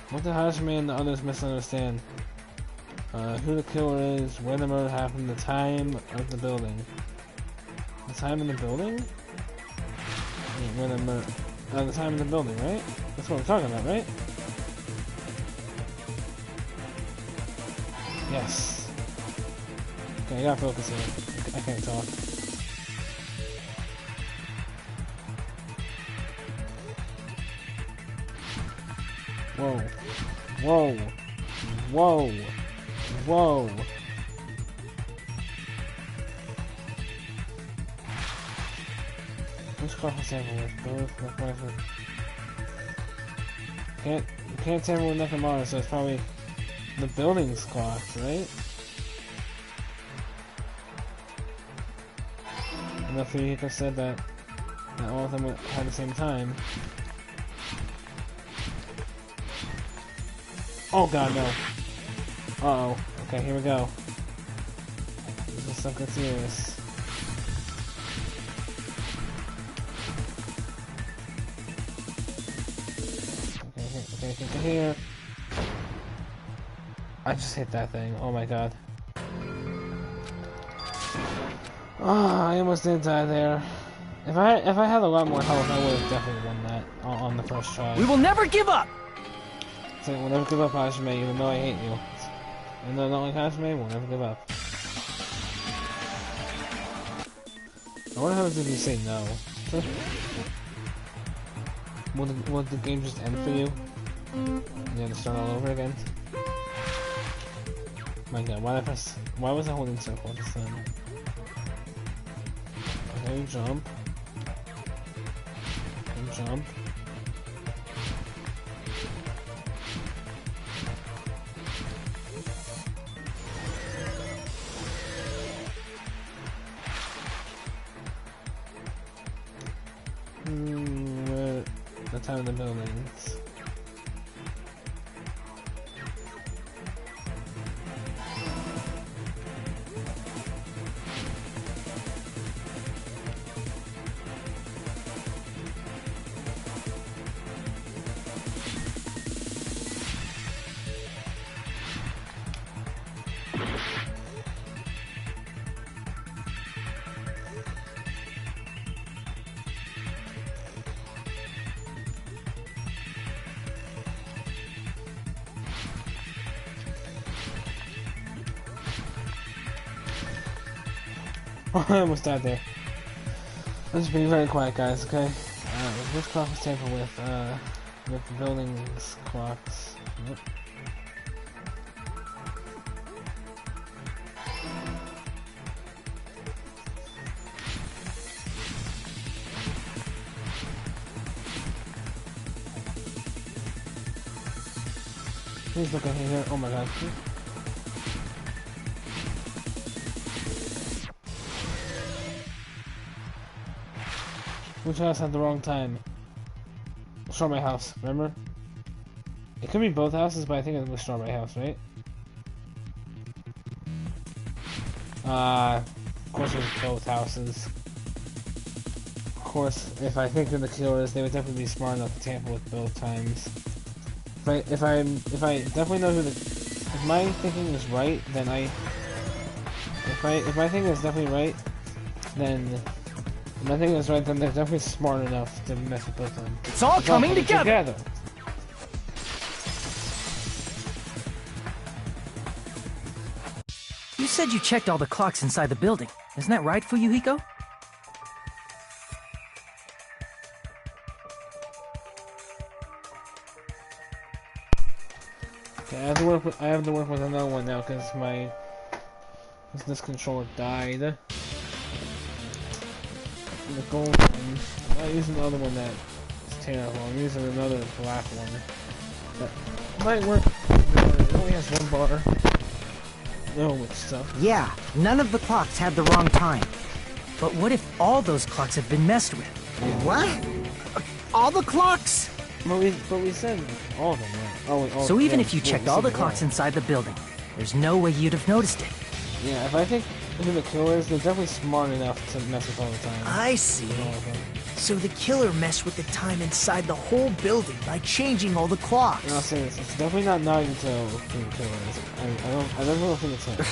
[SPEAKER 1] What the Hashime and the others misunderstand? Who the killer is, where the murder happened, the time of the building. The time in the building? Where the murder... the time in the building, right? That's what we're talking about, right? Yes. Okay, I gotta focus here. I can't talk. Whoa. Whoa. Whoa. Whoa. Which clock is everywhere? Both. You can't tell me with Nekomata, so it's probably the building's clocks, right? And the Fuyuhiko said that all of them had the same time. Oh god, no. Uh-oh. Okay, here we go. This is something serious. Okay, here. I just hit that thing. Oh my god. Oh, I almost did die there. If I had a lot more health, I would have definitely won that on the first try.
[SPEAKER 8] We will never give up!
[SPEAKER 1] So we'll never give up, Hajime, even though I hate you. Even though I don't like Hajime, we'll never give up. What happens if you say no? Will the game just end for you? You have to start all over again? My god, why was I holding circle this time? Okay, jump. And jump. The time of the buildings. I almost died there. Let's be very quiet, guys, okay? Which clock was tampered with? With the building's clocks. Nope. Please look at here. Oh my god. Which house had the wrong time? Strawberry House, remember? It could be both houses, but I think it was Strawberry House, right? Of course it was both houses. Of course, if I think they're the killers, they would definitely be smart enough to tamper with both times. If I definitely know who the... If my thinking is right, then If my thinking is definitely right, then... If my thinking is right, then they're definitely smart enough to mess with both of them.
[SPEAKER 8] It's all coming together! You said you checked all the clocks inside the building. Isn't that right, Fuyuhiko?
[SPEAKER 1] Okay, I have to work with another one now because this controller died. The gold one. I'm not using the other one that is terrible. I'm using another black one that might work. It only has one bar. No, which stuff.
[SPEAKER 7] Yeah, none of the clocks had the wrong time.
[SPEAKER 8] But what if all those clocks have been messed with?
[SPEAKER 7] What? All the clocks?
[SPEAKER 1] But we said all of them, right?
[SPEAKER 8] So even if you checked all the clocks inside the building, there's no way you'd have noticed it.
[SPEAKER 1] Yeah, if I think who the killer is, they're definitely smart enough to mess with all the time.
[SPEAKER 5] I see. So the killer messed with the time inside the whole building by changing all the clocks.
[SPEAKER 1] No, I'll say this, it's definitely not Nagito who the killer is. I don't think it's him.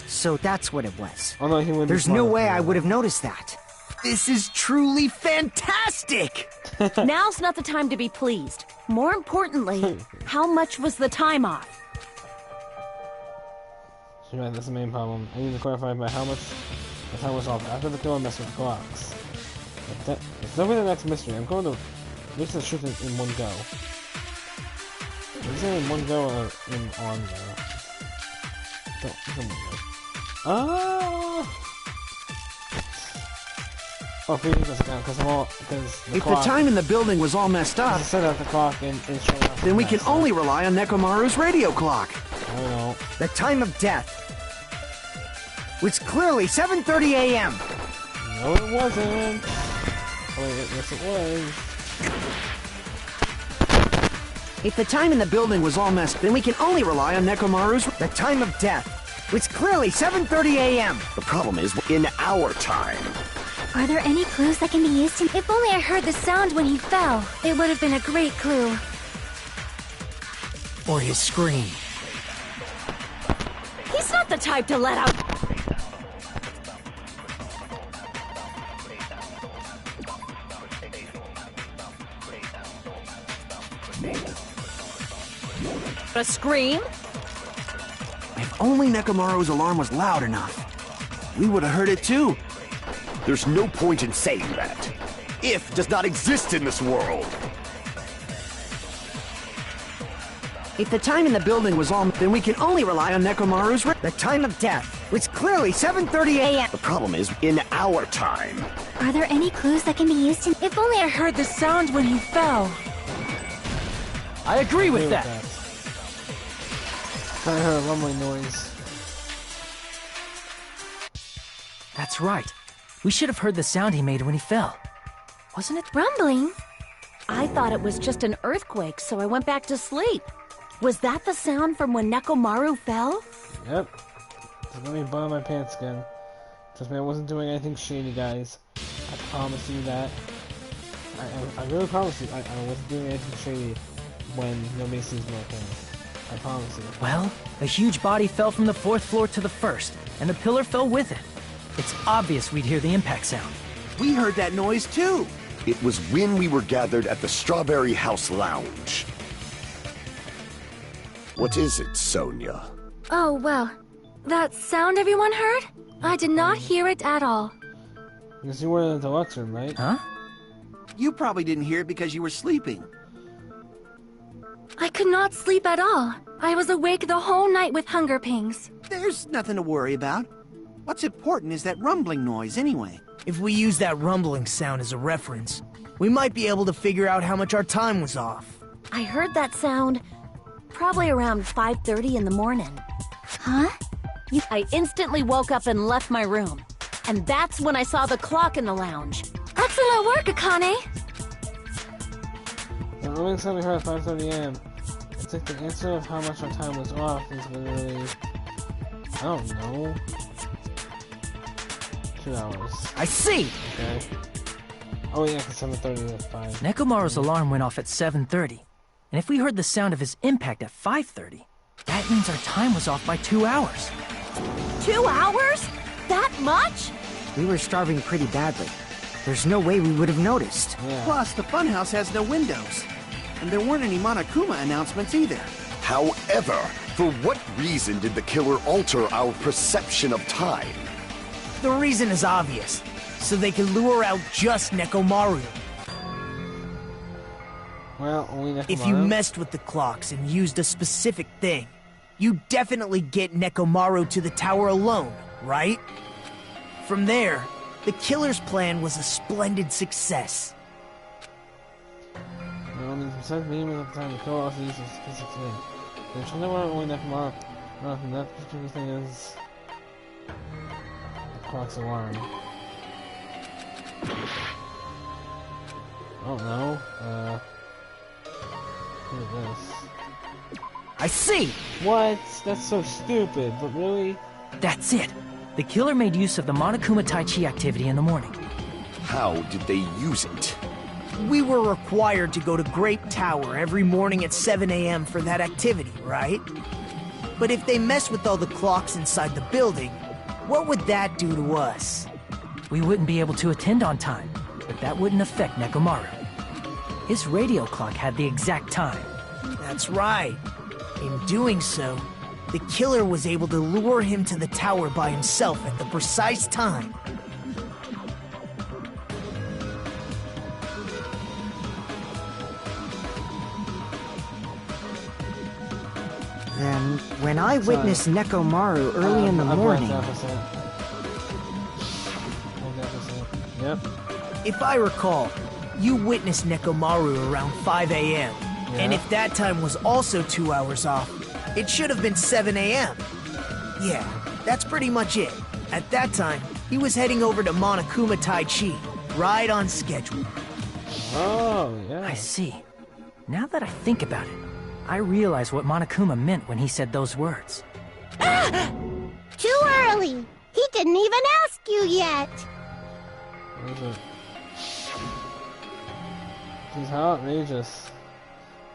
[SPEAKER 7] So that's what it was.
[SPEAKER 1] Oh no, he wouldn't.
[SPEAKER 7] There's no way I would have noticed that.
[SPEAKER 5] This is truly fantastic!
[SPEAKER 11] Now's not the time to be pleased. More importantly, how much was the time off?
[SPEAKER 1] So right, that's the main problem. I need to clarify by how much the time was off after the killer messed with clocks. It's definitely the next mystery. I'm going to reach the truth in one go. Is it in one go or in on go? Oh, 3 doesn't count because
[SPEAKER 2] If the time in the building was all messed up,
[SPEAKER 1] set out the clock and showing up.
[SPEAKER 2] then we can only rely on Nekomaru's radio clock.
[SPEAKER 1] I don't know.
[SPEAKER 7] The time of death was clearly 7:30 a.m.
[SPEAKER 1] No, it wasn't. Wait, yes, it was.
[SPEAKER 2] If the time in the building was all messed, then we can only rely on Nekomaru's.
[SPEAKER 7] The time of death was clearly 7:30 a.m.
[SPEAKER 9] The problem is, in our time.
[SPEAKER 4] Are there any clues that can be used to... If only I heard the sound when he fell, it would have been a great clue.
[SPEAKER 5] Or his scream.
[SPEAKER 11] He's not the type to let out... a scream?
[SPEAKER 2] If only Nekomaru's alarm was loud enough, we would have heard it too.
[SPEAKER 9] There's no point in saying that. If does not exist in this world.
[SPEAKER 2] If the time in the building was all, then we can only rely on Nekomaru's.
[SPEAKER 7] The time of death was clearly 7:30 a.m.
[SPEAKER 9] The problem is, in our time.
[SPEAKER 4] Are there any clues that can be used to...
[SPEAKER 3] If only I heard the sound when he fell.
[SPEAKER 8] I agree with that.
[SPEAKER 1] I heard a rumbling noise.
[SPEAKER 8] That's right. We should have heard the sound he made when he fell. Wasn't it?
[SPEAKER 4] Rumbling?
[SPEAKER 11] I thought it was just an earthquake, so I went back to sleep. Was that the sound from when Nekomaru fell?
[SPEAKER 1] Yep. Just let me button my pants again. Trust me, I wasn't doing anything shady, guys. I promise you that. I really promise you, I wasn't doing anything shady when nobody sees my pants. I promise you.
[SPEAKER 8] Well, a huge body fell from the 4th floor to the 1st, and the pillar fell with it. It's obvious we'd hear the impact sound.
[SPEAKER 2] We heard that noise too.
[SPEAKER 9] It was when we were gathered at the Strawberry House Lounge. What is it, Sonia?
[SPEAKER 10] Oh, well. That sound everyone heard? I did not hear it at all.
[SPEAKER 1] Because you were in the deluxe room, right?
[SPEAKER 8] Huh?
[SPEAKER 2] You probably didn't hear it because you were sleeping.
[SPEAKER 10] I could not sleep at all. I was awake the whole night with hunger pangs.
[SPEAKER 2] There's nothing to worry about. What's important is that rumbling noise anyway.
[SPEAKER 5] If we use that rumbling sound as a reference, we might be able to figure out how much our time was off.
[SPEAKER 11] I heard that sound probably around 5:30 in the morning.
[SPEAKER 4] Huh?
[SPEAKER 11] I instantly woke up and left my room. And that's when I saw the clock in the lounge.
[SPEAKER 10] Excellent work, Akane!
[SPEAKER 1] The rumbling sound we heard at 5:30 a.m. It's like the answer of how much our time was off is literally... I don't know. 2 hours.
[SPEAKER 5] I see!
[SPEAKER 1] Okay. Oh yeah, because 7:30 is 5.
[SPEAKER 8] Nekomaru's alarm went off at 7:30. And if we heard the sound of his impact at 5:30, that means our time was off by 2 hours.
[SPEAKER 11] 2 hours? That much?
[SPEAKER 7] We were starving pretty badly. There's no way we would have noticed.
[SPEAKER 1] Yeah.
[SPEAKER 2] Plus, the funhouse has no windows. And there weren't any Monokuma announcements either.
[SPEAKER 9] However, for what reason did the killer alter our perception of time?
[SPEAKER 5] The reason is obvious. So they can lure out just Nekomaru.
[SPEAKER 1] Well, only Nekomaru.
[SPEAKER 5] If you messed with the clocks and used a specific thing, you definitely get Nekomaru to the tower alone, right? From there, the killer's plan was a splendid success.
[SPEAKER 1] No, the percent medium at the time the killer also uses physics in. The China one only Nekomaru. Nothing. That particular thing is the clock's alarm. I don't know. Look at this.
[SPEAKER 5] I see!
[SPEAKER 1] What? That's so stupid, but really?
[SPEAKER 8] That's it. The killer made use of the Monokuma Tai Chi activity in the morning.
[SPEAKER 9] How did they use it?
[SPEAKER 5] We were required to go to Great Tower every morning at 7 a.m. for that activity, right? But if they mess with all the clocks inside the building, what would that do to us?
[SPEAKER 8] We wouldn't be able to attend on time, but that wouldn't affect Nekomaru. His radio clock had the exact time.
[SPEAKER 5] That's right. In doing so, the killer was able to lure him to the tower by himself at the precise time.
[SPEAKER 7] Then, when I witnessed Nekomaru early in the morning...
[SPEAKER 1] Yep.
[SPEAKER 5] If I recall, you witnessed Nekomaru around 5 a.m. And if that time was also 2 hours off, it should have been 7 a.m. Yeah, that's pretty much it. At that time, he was heading over to Monokuma Tai Chi, right on schedule.
[SPEAKER 1] Oh, yeah.
[SPEAKER 8] I see. Now that I think about it, I realize what Monokuma meant when he said those words.
[SPEAKER 6] Ah! Too early! He didn't even ask you yet!
[SPEAKER 1] This is how outrageous.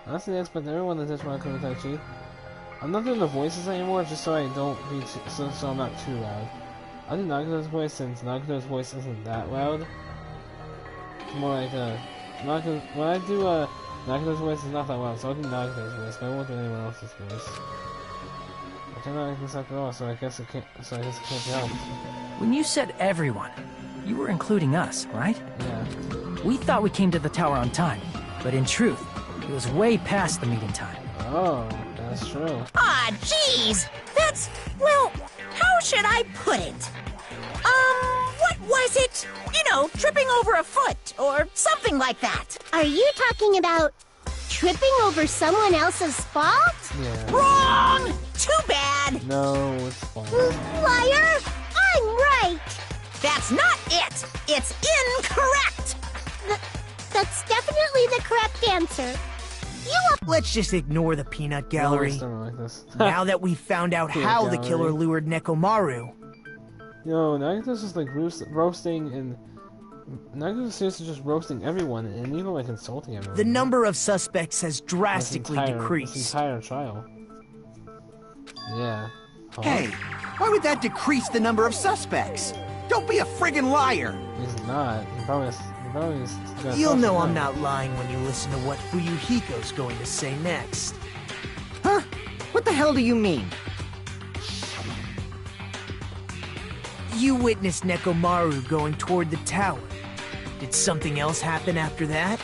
[SPEAKER 1] Honestly, I expect everyone to touch Monokuma Tai Chi. I'm not doing the voices anymore just so I don't be so I'm not too loud. I'll do Nagato's voice since Nagato's voice isn't that loud. It's more like when I do Nagato's voice is not that loud, so I'll do Nagato's voice, but I won't do anyone else's voice. I cannot make this after all, so I guess it can't be helped.
[SPEAKER 8] When you said everyone, you were including us, right?
[SPEAKER 1] Yeah.
[SPEAKER 8] We thought we came to the tower on time, but in truth, it was way past the meeting time.
[SPEAKER 1] Oh, that's true.
[SPEAKER 3] Ah, jeez! That's, well, how should I put it? What was it? You know, tripping over a foot, or something like that.
[SPEAKER 6] Are you talking about tripping over someone else's fault?
[SPEAKER 1] Yeah.
[SPEAKER 3] Wrong! Too bad!
[SPEAKER 1] No, it's fine.
[SPEAKER 6] Liar! I'm right!
[SPEAKER 3] That's not it! It's incorrect!
[SPEAKER 6] That's definitely the correct answer.
[SPEAKER 5] Let's just ignore the peanut gallery.
[SPEAKER 1] Like this.
[SPEAKER 5] Now that we've found out how the killer lured Nekomaru.
[SPEAKER 1] Yo, Nagato's just like roasting and... Nagato's seriously just roasting everyone and even like insulting everyone.
[SPEAKER 5] The number of suspects has drastically decreased.
[SPEAKER 1] This entire trial. Yeah. Huh?
[SPEAKER 2] Hey, why would that decrease the number of suspects? Don't be a friggin' liar!
[SPEAKER 1] He's not. He probably is gonna
[SPEAKER 5] You'll know I'm not lying when you listen to what Fuyuhiko's going to say next.
[SPEAKER 7] Huh? What the hell do you mean?
[SPEAKER 5] You witnessed Nekomaru going toward the tower. Did something else happen after that?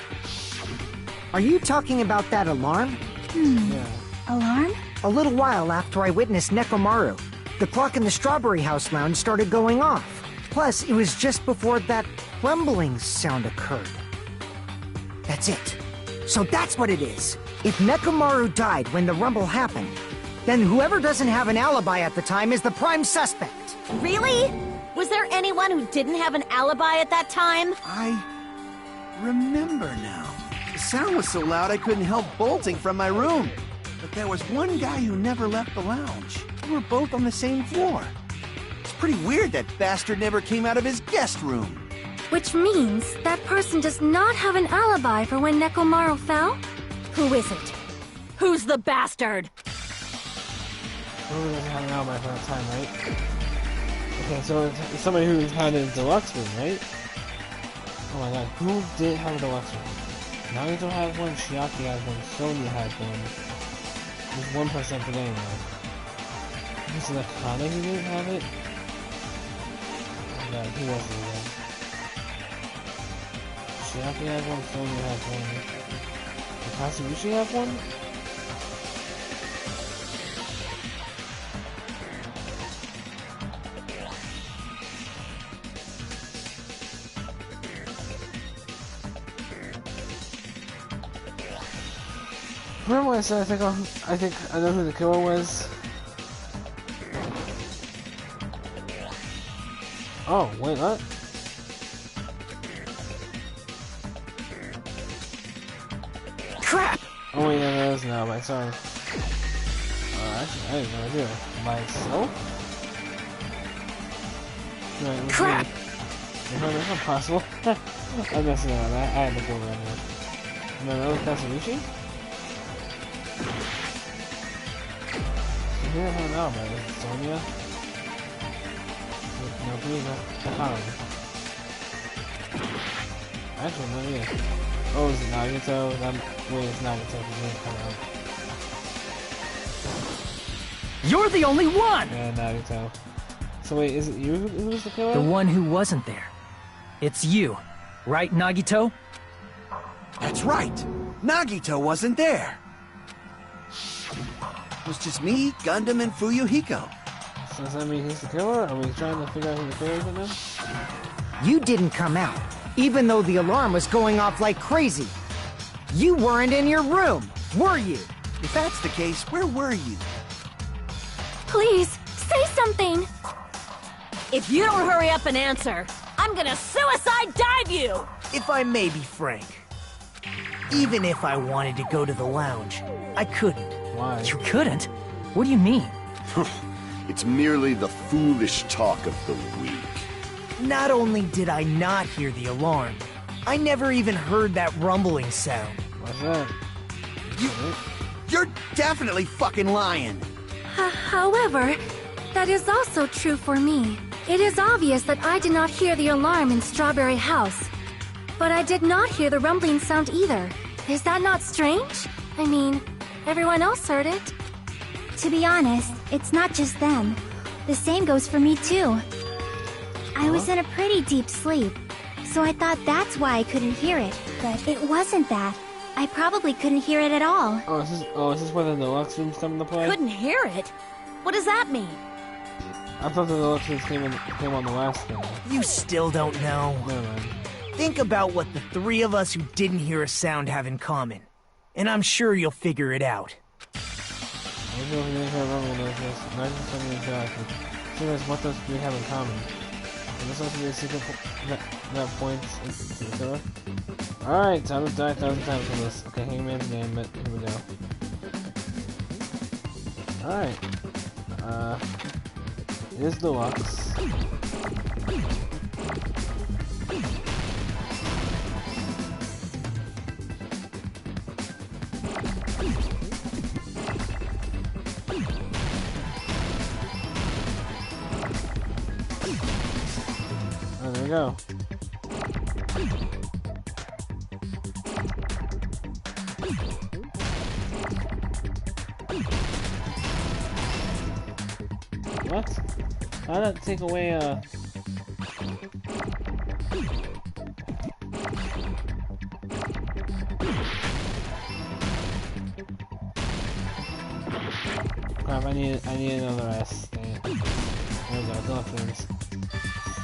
[SPEAKER 7] Are you talking about that alarm?
[SPEAKER 1] Yeah.
[SPEAKER 4] Alarm?
[SPEAKER 7] A little while after I witnessed Nekomaru, the clock in the Strawberry House lounge started going off. Plus, it was just before that rumbling sound occurred. That's it. So that's what it is. If Nekomaru died when the rumble happened, then whoever doesn't have an alibi at the time is the prime suspect.
[SPEAKER 11] Really? Was there anyone who didn't have an alibi at that time?
[SPEAKER 2] I remember now. The sound was so loud I couldn't help bolting from my room. But there was one guy who never left the lounge. We were both on the same floor. It's pretty weird that bastard never came out of his guest room.
[SPEAKER 10] Which means that person does not have an alibi for when Nekomaru fell? Who is it?
[SPEAKER 11] Who's the bastard?
[SPEAKER 1] Who doesn't have an alibi for that time, right? Okay, so it's somebody who had a deluxe room, right? Oh my god, who did have a deluxe room? Nagato had one, Chiaki had one, Sonya had one. There's one person forgetting though. Is it Akane who didn't have it? Oh god, who was it again? Chiaki had one, Sonya had one. Did Katsuyoshi have one? Remember when I said I think I know who the killer was? Oh, wait, what?
[SPEAKER 5] Crap!
[SPEAKER 1] Oh wait, yeah, there is now, but sorry. Actually, I didn't know I do. Myself? Right,
[SPEAKER 5] Crap!
[SPEAKER 1] No, that's not possible. I'm messing around. I had to go around here. No, that was Katsuyoshi? Who didn't have an alibi? Was it Sonya? No, who is that? Akane. Actually, no, yeah. Oh, is it Nagato? Wait, it's Nagato. He didn't come out.
[SPEAKER 8] You're the only one!
[SPEAKER 1] Yeah, Nagito. So wait, is it you who's the killer?
[SPEAKER 8] The one who wasn't there. It's you, right, Nagito?
[SPEAKER 2] That's right. Nagito wasn't there. It was just me, Gundam, and Fuyuhiko.
[SPEAKER 1] So does that mean he's the killer? Are we trying to figure out who the killer is right now?
[SPEAKER 7] You didn't come out, even though the alarm was going off like crazy. You weren't in your room, were you?
[SPEAKER 2] If that's the case, where were you?
[SPEAKER 10] Please, say something!
[SPEAKER 11] If you don't hurry up and answer, I'm gonna suicide dive you!
[SPEAKER 5] If I may be frank, even if I wanted to go to the lounge, I couldn't.
[SPEAKER 1] Why?
[SPEAKER 8] You couldn't? What do you mean?
[SPEAKER 9] It's merely the foolish talk of the weak.
[SPEAKER 5] Not only did I not hear the alarm, I never even heard that rumbling sound.
[SPEAKER 1] What's that?
[SPEAKER 2] You're definitely fucking lying.
[SPEAKER 10] However, that is also true for me. It is obvious that I did not hear the alarm in Strawberry House. But I did not hear the rumbling sound either. Is that not strange? I mean, everyone else heard it.
[SPEAKER 4] To be honest, it's not just them. The same goes for me too. I was in a pretty deep sleep, so I thought that's why I couldn't hear it. But it wasn't that. I probably couldn't hear it at all.
[SPEAKER 1] Is this where the deluxe rooms come into play?
[SPEAKER 11] Couldn't hear it? What does that mean?
[SPEAKER 1] I thought the deluxe rooms came on the last thing.
[SPEAKER 5] You still don't know.
[SPEAKER 1] Never mind.
[SPEAKER 5] Think about what the three of us who didn't hear a sound have in common, and I'm sure you'll figure it out.
[SPEAKER 1] I don't know if you didn't hear rumbling noises. Imagine something exactly. See what those three have in common. And this also be a secret that points to the killer. Alright, time to die 1,000 times for this. Okay, Hangman's name, but here we go. Alright. It is deluxe. Oh, there we go. What? How did that take away, Crap, I need another S. Dang it. There we go, deluxe rooms.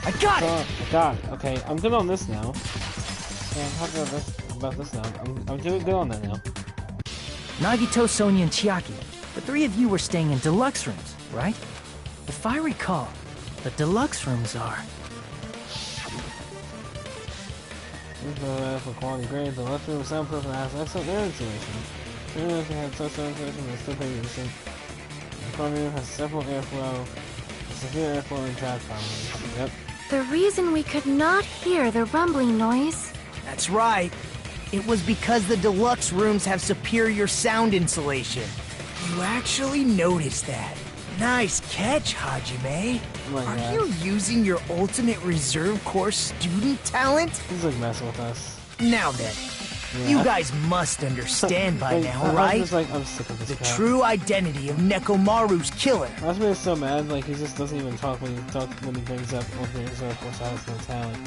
[SPEAKER 5] I got it!
[SPEAKER 1] I got it. Okay, I'm good on this now. Yeah, I'm happy about this now. I'm doing good on that now.
[SPEAKER 8] Nagito, Sonia, and Chiaki. The three of you were staying in deluxe rooms, right? If I recall, the deluxe rooms are...
[SPEAKER 1] For quality grades, the left room is soundproof and has excellent air insulation. Even if you had such air insulation, it's still pretty decent. The front room has several airflow, severe airflow and draft problems. Yep.
[SPEAKER 10] The reason we could not hear the rumbling noise...
[SPEAKER 5] That's right. It was because the deluxe rooms have superior sound insulation. You actually noticed that. Nice catch, Hajime. Are you using your ultimate reserve corps student talent?
[SPEAKER 1] He's like messing with us.
[SPEAKER 5] Now then, you guys must understand by now, right?
[SPEAKER 1] I'm sick of this
[SPEAKER 5] the
[SPEAKER 1] crap.
[SPEAKER 5] true identity of Nekomaru's killer.
[SPEAKER 1] That's why he's so mad. Like he just doesn't even talk when he brings up ultimate reserve corps has no talent.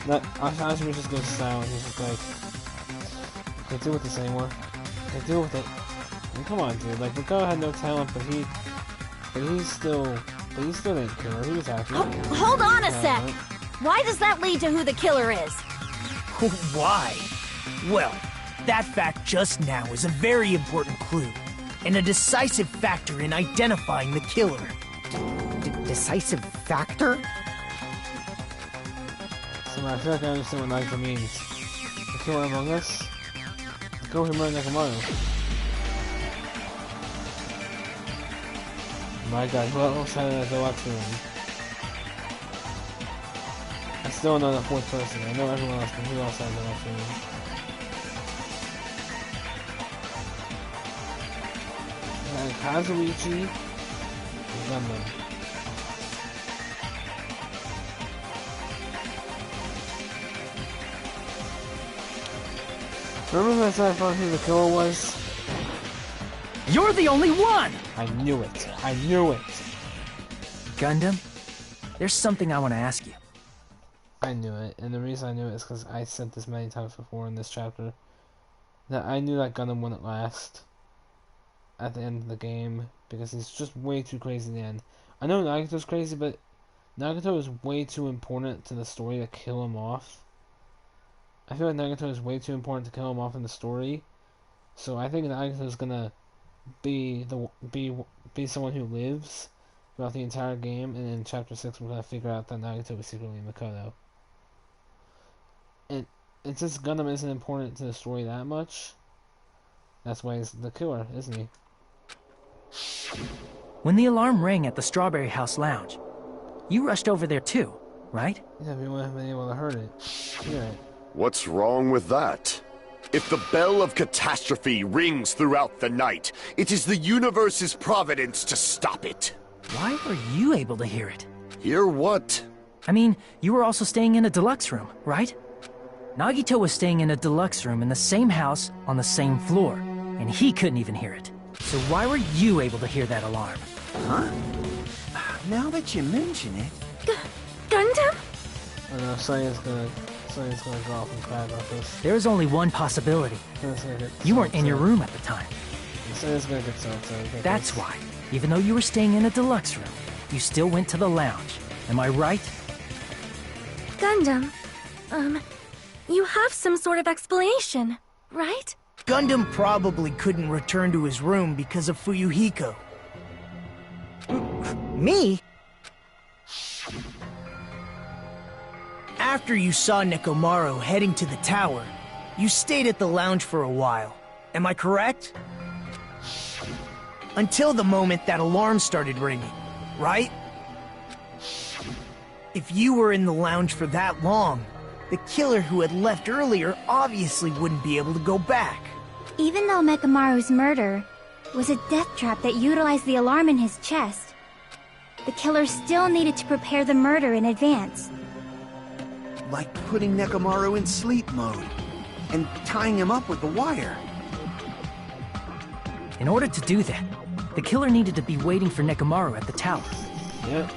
[SPEAKER 1] That Hajime just goes silent. He's just like, okay, deal with this anymore. Okay, deal with it. I mean, come on, dude. Like the guy had no talent, but he's still didn't care. He was happy.
[SPEAKER 11] Hold on a sec. Why does that lead to who the killer is?
[SPEAKER 5] Why? Well, that fact just now is a very important clue, and a decisive factor in identifying the killer.
[SPEAKER 7] Decisive factor?
[SPEAKER 1] So I feel like I understand what Nagito means. The killer among us? Go who murdered Nekomaru. My god, who else had a deluxe room? I still know the fourth person. I know everyone else, but who else had a deluxe room? Kazuichi and Gundam. Remember that time I found who the killer was?
[SPEAKER 8] You're the only one!
[SPEAKER 1] I knew it. I knew it.
[SPEAKER 8] Gundam, there's something I want to ask you.
[SPEAKER 1] I knew it, and the reason I knew it is because I said this many times before in this chapter, that I knew that Gundam wouldn't last at the end of the game, because he's just way too crazy in the end. I know Nagato's crazy, but Nagato is way too important to the story to kill him off. I feel like Nagato is way too important to kill him off in the story, so I think Nagato is gonna be someone who lives throughout the entire game, and in Chapter 6 we're gonna figure out that Nagato was secretly Makoto. And since Gundam isn't important to the story that much, that's why he's the killer, isn't he?
[SPEAKER 8] When the alarm rang at the Strawberry House Lounge, you rushed over there too, right?
[SPEAKER 1] Yeah, we wouldn't have been able to hear it.
[SPEAKER 9] What's wrong with that? If the bell of catastrophe rings throughout the night, it is the universe's providence to stop it.
[SPEAKER 8] Why were you able to hear it?
[SPEAKER 9] Hear what?
[SPEAKER 8] I mean, you were also staying in a deluxe room, right? Nagito was staying in a deluxe room in the same house on the same floor, and he couldn't even hear it. So why were you able to hear that alarm?
[SPEAKER 2] Huh? Now that you mention it...
[SPEAKER 10] Gundam?
[SPEAKER 1] I know, Sonic's gonna go off and cry about this.
[SPEAKER 8] There is only one possibility. You weren't in your room at the time.
[SPEAKER 1] Sonic's gonna get so upset.
[SPEAKER 8] That's why, even though you were staying in a deluxe room, you still went to the lounge. Am I right?
[SPEAKER 10] Gundam, you have some sort of explanation, right?
[SPEAKER 5] Gundam probably couldn't return to his room because of Fuyuhiko.
[SPEAKER 7] Me?
[SPEAKER 5] After you saw Nekomaru heading to the tower, you stayed at the lounge for a while. Am I correct? Until the moment that alarm started ringing, right? If you were in the lounge for that long, the killer who had left earlier obviously wouldn't be able to go back.
[SPEAKER 4] Even though Mekamaru's murder was a death trap that utilized the alarm in his chest, the killer still needed to prepare the murder in advance.
[SPEAKER 2] Like putting Nekomaru in sleep mode and tying him up with the wire.
[SPEAKER 8] In order to do that, the killer needed to be waiting for Nekomaru at the tower.
[SPEAKER 1] Yep.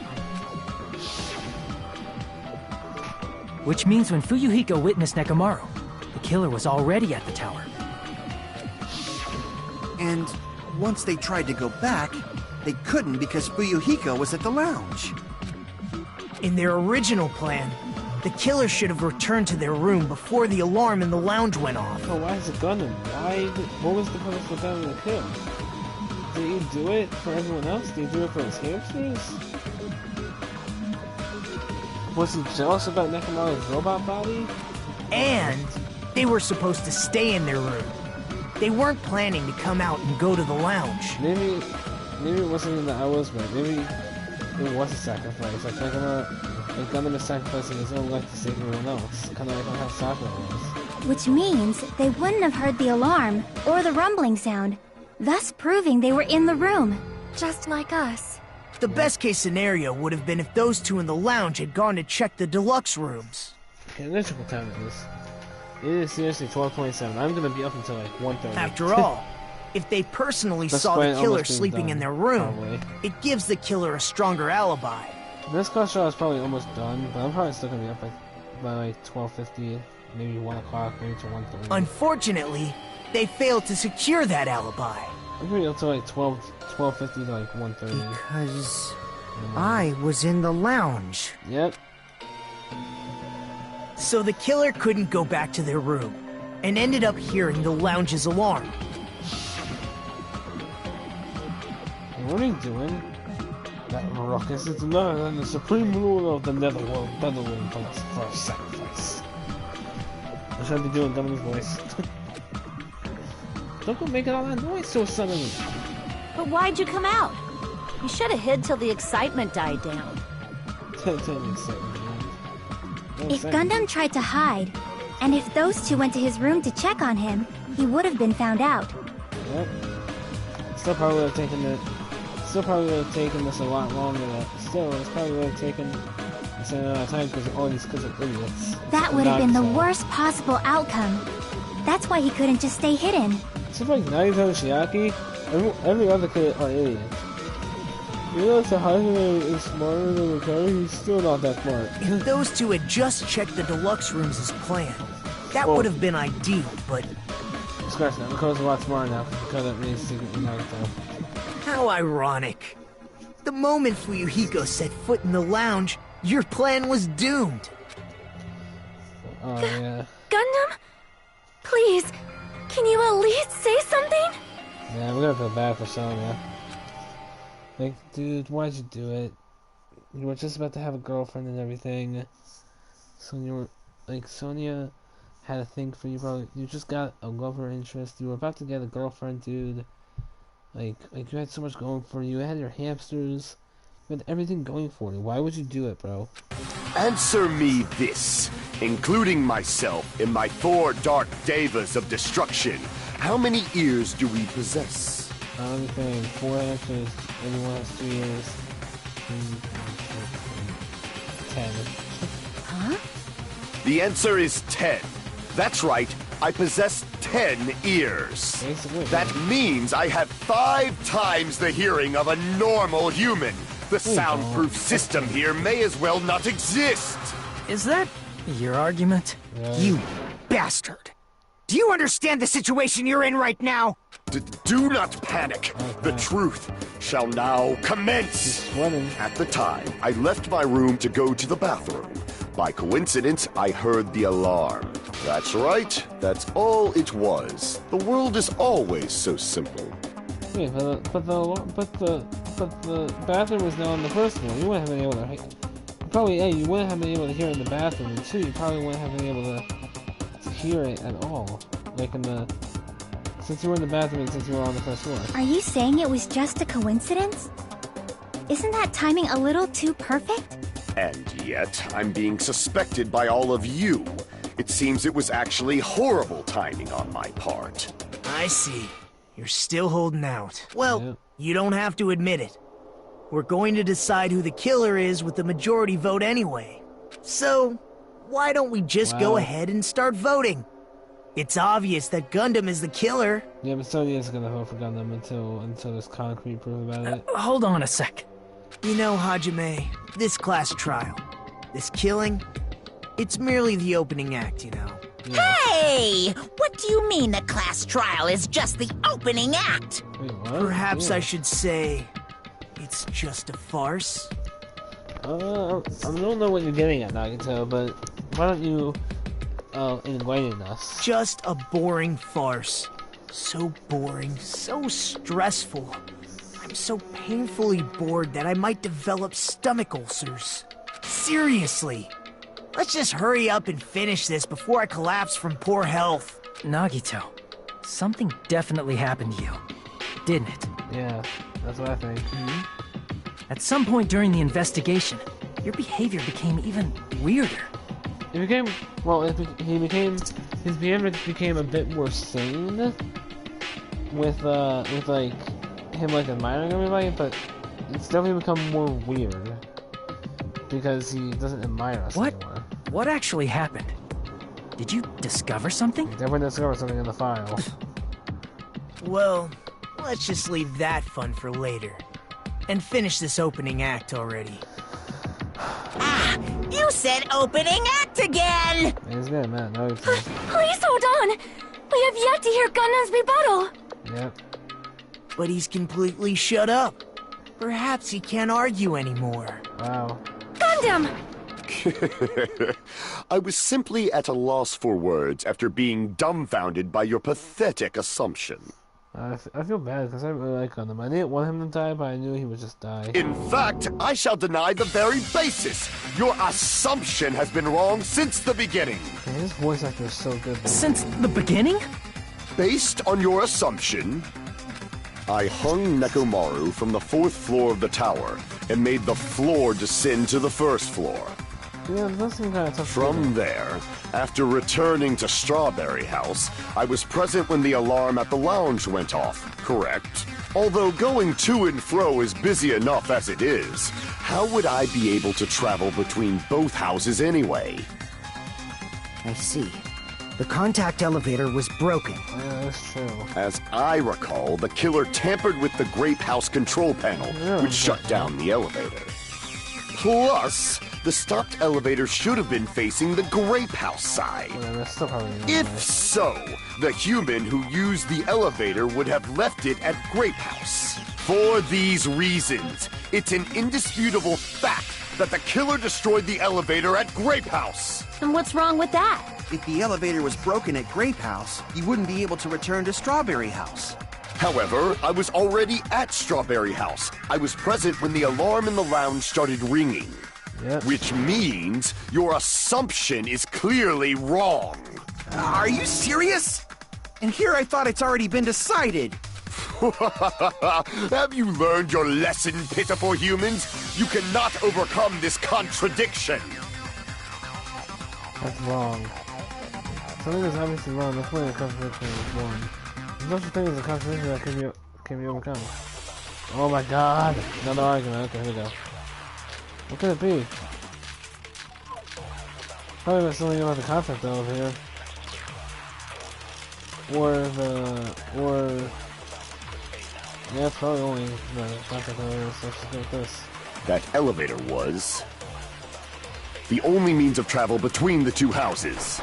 [SPEAKER 8] Which means when Fuyuhiko witnessed Nekomaru, the killer was already at the tower.
[SPEAKER 2] And once they tried to go back, they couldn't because Fuyuhiko was at the lounge.
[SPEAKER 5] In their original plan, the killer should have returned to their room before the alarm in the lounge went off.
[SPEAKER 1] Oh, why is it Gundam? What was the purpose of Gundam to kill? Did he do it for everyone else? Did he do it for his hamsters? Was he jealous about Nekomaru's robot body?
[SPEAKER 5] And they were supposed to stay in their room. They weren't planning to come out and go to the lounge.
[SPEAKER 1] Maybe it wasn't even the hours, but maybe it was a sacrifice. Like Gundam is sacrificing his own life to save everyone else. Kind of like how Sakura was.
[SPEAKER 4] Which means they wouldn't have heard the alarm or the rumbling sound, thus proving they were in the room.
[SPEAKER 10] Just like us.
[SPEAKER 5] The best case scenario would have been if those two in the lounge had gone to check the deluxe rooms.
[SPEAKER 1] Okay, let's check what time it is. It is seriously 12:27. I'm gonna be up until like 1:30.
[SPEAKER 5] After all, if they personally saw the killer sleeping in their room,
[SPEAKER 1] probably.
[SPEAKER 5] It gives the killer a stronger alibi.
[SPEAKER 1] This quest shot is probably almost done, but I'm probably still gonna be up by like 12:50, maybe 1 o'clock, maybe to 1:30.
[SPEAKER 5] Unfortunately, they failed to secure that alibi.
[SPEAKER 1] I'm gonna be up to like 12:50 to like 1:30.
[SPEAKER 7] Because I was in the lounge.
[SPEAKER 1] Yep.
[SPEAKER 5] So the killer couldn't go back to their room, and ended up hearing the lounge's alarm.
[SPEAKER 1] What are you doing? That ruckus is none than the supreme ruler of the netherworld, Netherworld for a sacrifice. I should be doing Gundam's voice. Don't go making all that noise so suddenly.
[SPEAKER 11] But why'd you come out? You should have hid till the excitement died down.
[SPEAKER 1] Tell the excitement.
[SPEAKER 4] If Gundam tried to hide, and if those two went to his room to check on him, he would have been found out.
[SPEAKER 1] Yep. Still probably would have taken this a lot longer. Still, it's probably would have taken the same amount of time because all these kids are idiots.
[SPEAKER 4] That would have been the worst possible outcome. That's why he couldn't just stay hidden.
[SPEAKER 1] Stuff like Naruto and Shiaki, Every other kid are idiots. You know, so Hajime is smarter than Ricardo, he's still not that smart.
[SPEAKER 5] If those two had just checked the deluxe rooms as planned, that would have been ideal, but...
[SPEAKER 1] Scratch that, Ricardo's a lot smarter now, because that means secretly Nagito.
[SPEAKER 5] How ironic. The moment Fuyuhiko set foot in the lounge, your plan was doomed.
[SPEAKER 1] Oh, yeah.
[SPEAKER 10] Gundam? Please, can you at least say something?
[SPEAKER 1] Yeah, we're gonna feel bad for Sonya. Like, dude, why'd you do it? You were just about to have a girlfriend and everything. Sonya had a thing for you, bro. You just got a lover interest. You were about to get a girlfriend, dude. Like you had so much going for you. You had your hamsters. You had everything going for you. Why would you do it, bro?
[SPEAKER 9] Answer me this, including myself in my 4 dark devas of destruction. How many ears do we possess?
[SPEAKER 1] I'm saying 4 answers. Everyone has 2 ears. 10.
[SPEAKER 10] Huh?
[SPEAKER 9] The answer is 10. That's right, I possess 10 ears.
[SPEAKER 1] Basically.
[SPEAKER 9] That means I have 5 times the hearing of a normal human. The soundproof system here may as well not exist.
[SPEAKER 8] Is that your argument?
[SPEAKER 1] Yeah.
[SPEAKER 7] You bastard! Do you understand the situation you're in right now?
[SPEAKER 9] Do not panic. The truth shall now commence. At the time, I left my room to go to the bathroom. By coincidence, I heard the alarm. That's right. That's all it was. The world is always so simple.
[SPEAKER 1] Yeah, but the bathroom was now on the first floor. You wouldn't have been able to. Probably, A, you wouldn't have been able to hear it in the bathroom, and 2, you probably wouldn't have been able to hear it at all. Like since you were in the bathroom and since you were on the first floor.
[SPEAKER 4] Are you saying it was just a coincidence? Isn't that timing a little too perfect?
[SPEAKER 9] And yet, I'm being suspected by all of you. It seems it was actually horrible timing on my part.
[SPEAKER 5] I see. You're still holding out. Well, you don't have to admit it. We're going to decide who the killer is with the majority vote anyway. So, why don't we just go ahead and start voting? It's obvious that Gundam is the killer.
[SPEAKER 1] Yeah, but Sonya is gonna vote for Gundam until there's concrete proof about it.
[SPEAKER 8] Hold on a sec.
[SPEAKER 5] You know, Hajime, this class trial, this killing, it's merely the opening act, you know.
[SPEAKER 1] Yeah.
[SPEAKER 3] Hey! What do you mean the class trial is just the opening act?
[SPEAKER 1] Wait, what?
[SPEAKER 5] Perhaps I should say, it's just a farce?
[SPEAKER 1] I don't know what you're getting at, Nagito, but why don't you enlighten us?
[SPEAKER 5] Just a boring farce. So boring, so stressful. I'm so painfully bored that I might develop stomach ulcers. Seriously. Let's just hurry up and finish this before I collapse from poor health.
[SPEAKER 8] Nagito, something definitely happened to you, didn't it?
[SPEAKER 1] Yeah, that's what I think.
[SPEAKER 8] At some point during the investigation, your behavior became even weirder.
[SPEAKER 1] It became, his behavior became a bit more sane with like him like admiring everybody, but it's definitely become more weird because he doesn't admire us anymore.
[SPEAKER 8] What actually happened? Did you discover something?
[SPEAKER 1] Definitely discovered something in the file.
[SPEAKER 5] Well, let's just leave that fun for later. And finish this opening act already.
[SPEAKER 3] Ah, you said opening act again!
[SPEAKER 1] He's good, man. No, he's
[SPEAKER 10] Please hold on! We have yet to hear Gundam's rebuttal!
[SPEAKER 1] Yep.
[SPEAKER 5] But he's completely shut up. Perhaps he can't argue anymore.
[SPEAKER 1] Wow.
[SPEAKER 10] Gundam!
[SPEAKER 9] I was simply at a loss for words after being dumbfounded by your pathetic assumption.
[SPEAKER 1] I feel bad because I really like Gundam. I didn't want him to die, but I knew he would just die.
[SPEAKER 9] In fact, I shall deny the very basis. Your assumption has been wrong since the beginning.
[SPEAKER 1] Man, his voice actor is so good.
[SPEAKER 8] Since the beginning?
[SPEAKER 9] Based on your assumption, I hung Nekomaru from the 4th floor of the tower and made the floor descend to the 1st floor.
[SPEAKER 1] Yeah, it does seem kind of tough.
[SPEAKER 9] From there, after returning to Strawberry House, I was present when the alarm at the lounge went off, correct? Although going to and fro is busy enough as it is, how would I be able to travel between both houses anyway?
[SPEAKER 7] I see. The contact elevator was broken.
[SPEAKER 1] Yeah, that's true.
[SPEAKER 9] As I recall, the killer tampered with the Grape House control panel, which shut down the elevator. Plus, the stopped elevator should have been facing the Grape House side.
[SPEAKER 1] Yeah, that's still probably
[SPEAKER 9] If so, the human who used the elevator would have left it at Grape House. For these reasons, it's an indisputable fact that the killer destroyed the elevator at Grape House.
[SPEAKER 11] And what's wrong with that?
[SPEAKER 2] If the elevator was broken at Grape House, he wouldn't be able to return to Strawberry House.
[SPEAKER 9] However, I was already at Strawberry House. I was present when the alarm in the lounge started ringing.
[SPEAKER 1] Yep.
[SPEAKER 9] Which means your assumption is clearly wrong.
[SPEAKER 2] Are you serious? And here I thought it's already been decided.
[SPEAKER 9] Have you learned your lesson, pitiful humans? You cannot overcome this contradiction.
[SPEAKER 1] That's wrong. Something is obviously wrong. That's why the contradiction is wrong. There's no such thing as a contradiction that can be overcome. Oh my god! Another argument. Okay, here we go. What could it be? Probably there's something about the concept elevator. Yeah, it's probably only the concept elevator, so let's just go with this.
[SPEAKER 9] That elevator was the only means of travel between the two houses.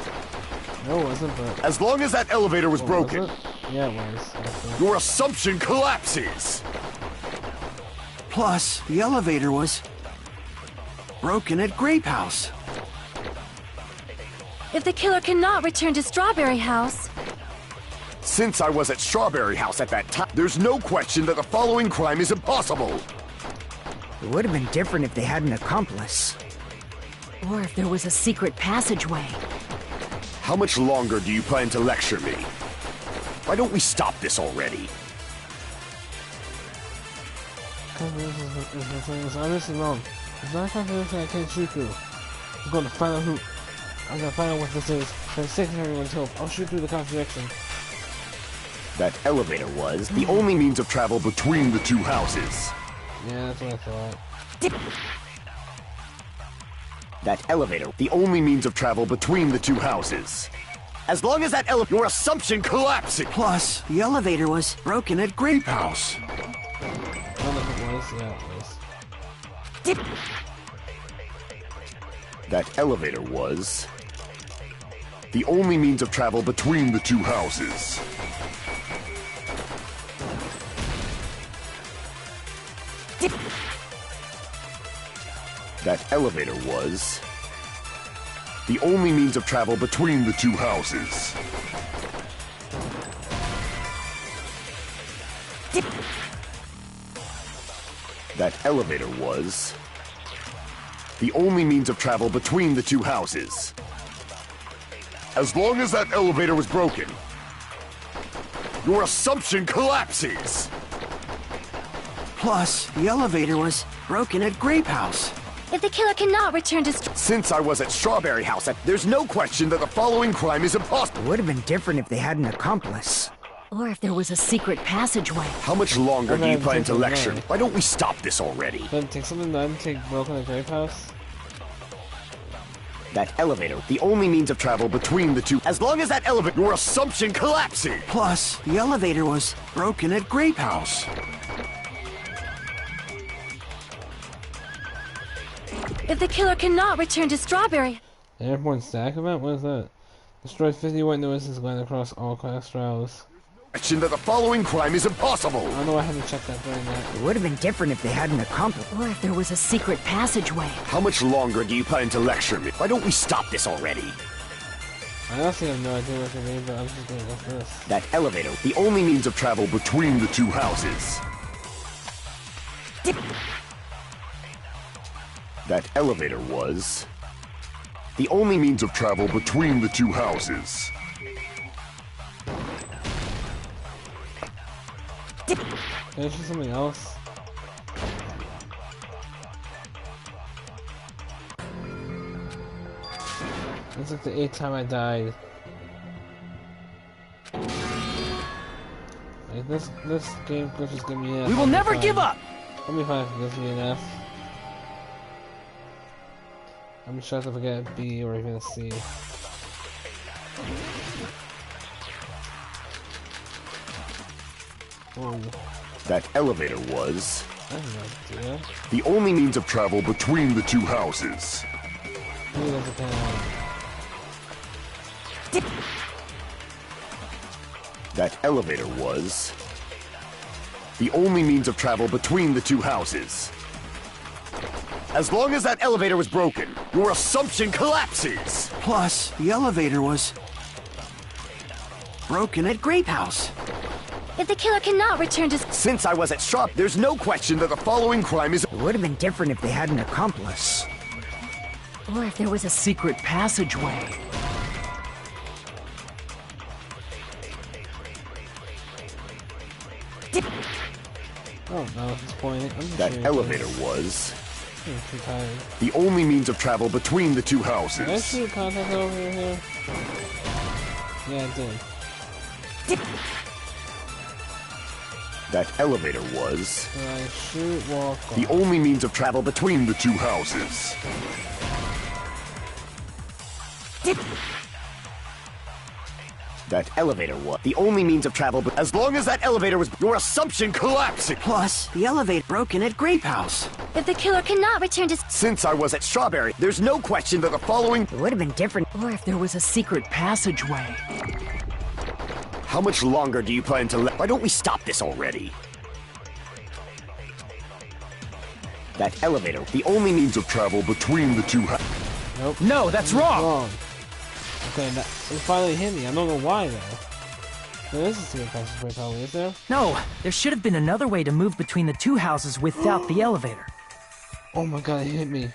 [SPEAKER 1] No, it wasn't, but...
[SPEAKER 9] As long as that elevator was broken,
[SPEAKER 1] was it? Yeah, it was. Okay.
[SPEAKER 9] your assumption collapses.
[SPEAKER 2] Plus, the elevator was broken at Grape House.
[SPEAKER 10] If the killer cannot return to Strawberry House,
[SPEAKER 9] Since I was at Strawberry House at that time, there's no question that the following crime is impossible.
[SPEAKER 7] It would have been different if they had an accomplice.
[SPEAKER 11] Or if there was a secret passageway.
[SPEAKER 9] How much longer do you plan to lecture me? Why don't we stop this already?
[SPEAKER 1] It's obviously wrong. It's not a contradiction I can't shoot through. I'm gonna find out I'm gonna find out what this is. For the sake of everyone's hope, I'll shoot through the contradiction.
[SPEAKER 9] That elevator was the only means of travel between the two houses.
[SPEAKER 1] Yeah, that's what I thought.
[SPEAKER 9] That elevator, the only means of travel between the two houses. As long as that your assumption collapses.
[SPEAKER 2] Plus, the elevator was broken at Grape House.
[SPEAKER 1] I don't know if it was. Yeah, it was.
[SPEAKER 9] That elevator was the only means of travel between the two houses. That elevator was the only means of travel between the two houses. That elevator was the only means of travel between the two houses. As long as that elevator was broken, your assumption collapses.
[SPEAKER 2] Plus, the elevator was broken at Grape House.
[SPEAKER 10] if the killer cannot return to
[SPEAKER 9] Since I was at Strawberry House, there's no question that the following crime is impossible.
[SPEAKER 7] It would have been different if they had an accomplice.
[SPEAKER 11] Or if there was a secret passageway.
[SPEAKER 9] How much longer do you plan to lecture
[SPEAKER 1] away.
[SPEAKER 9] me? Why don't we stop this already?
[SPEAKER 1] Then take something that take broken at Grape House.
[SPEAKER 9] That elevator, the only means of travel between the two. As long as that elevator, your assumption collapses.
[SPEAKER 2] Plus, the elevator was broken at Grape House.
[SPEAKER 10] if the killer cannot return to Strawberry.
[SPEAKER 1] The airborne stack event? What is that? Destroy 50 white notices going across all class trials.
[SPEAKER 9] Question that the following crime is impossible.
[SPEAKER 1] I know I had to check that during that.
[SPEAKER 7] It would have been different if they had an accomplice.
[SPEAKER 11] Or if there was a secret passageway.
[SPEAKER 9] How much longer do you plan to lecture me? Why don't we stop this already?
[SPEAKER 1] I honestly have no idea what you mean, but I'm just gonna go for this.
[SPEAKER 9] That elevator, the only means of travel between the two houses. That elevator was the only means of travel between the two houses.
[SPEAKER 1] Can I shoot something else? It's like the 8th time I died. Like this game could just give me an F.
[SPEAKER 5] We will never give up!
[SPEAKER 1] Let me find if it gives me an F. I'm sure if I get a B or even a C. Oh,
[SPEAKER 9] That elevator was
[SPEAKER 1] I have no idea.
[SPEAKER 9] the only means of travel between the two houses.
[SPEAKER 1] Maybe that's a kind
[SPEAKER 9] That elevator was the only means of travel between the two houses. As long as that elevator was broken, your assumption collapses.
[SPEAKER 2] Plus, the elevator was broken at Grape House.
[SPEAKER 10] If the killer cannot return to...
[SPEAKER 9] Since I was at Straw, there's no question that the following crime is...
[SPEAKER 7] It would have been different if they had an accomplice.
[SPEAKER 11] Or if there was a secret passageway.
[SPEAKER 1] Oh no, at this point. I'm just
[SPEAKER 9] That
[SPEAKER 1] sure
[SPEAKER 9] elevator was
[SPEAKER 1] I'm too tired.
[SPEAKER 9] the only means of travel between the two
[SPEAKER 1] Did I
[SPEAKER 9] houses.
[SPEAKER 1] shoot a contact over here? Yeah, I did.
[SPEAKER 9] That elevator was
[SPEAKER 1] Did I shoot walk
[SPEAKER 9] the only means of travel between the two houses. That elevator was the only means of travel, but as long as that elevator was, your assumption collapses.
[SPEAKER 2] Plus, the elevator broken at Grape House.
[SPEAKER 10] If the killer cannot return to...
[SPEAKER 9] Since I was at Strawberry, there's no question that the following...
[SPEAKER 7] It would have been different.
[SPEAKER 11] Or if there was a secret passageway.
[SPEAKER 9] How much longer do you plan to let... Why don't we stop this already? That elevator, the only means of travel between the two houses.
[SPEAKER 1] Nope.
[SPEAKER 8] No, that's wrong.
[SPEAKER 1] Okay, it finally hit me. I don't know why though. There is a secret passageway, probably, is there?
[SPEAKER 8] No, there should have been another way to move between the two houses without the elevator.
[SPEAKER 1] Oh my god, it hit me.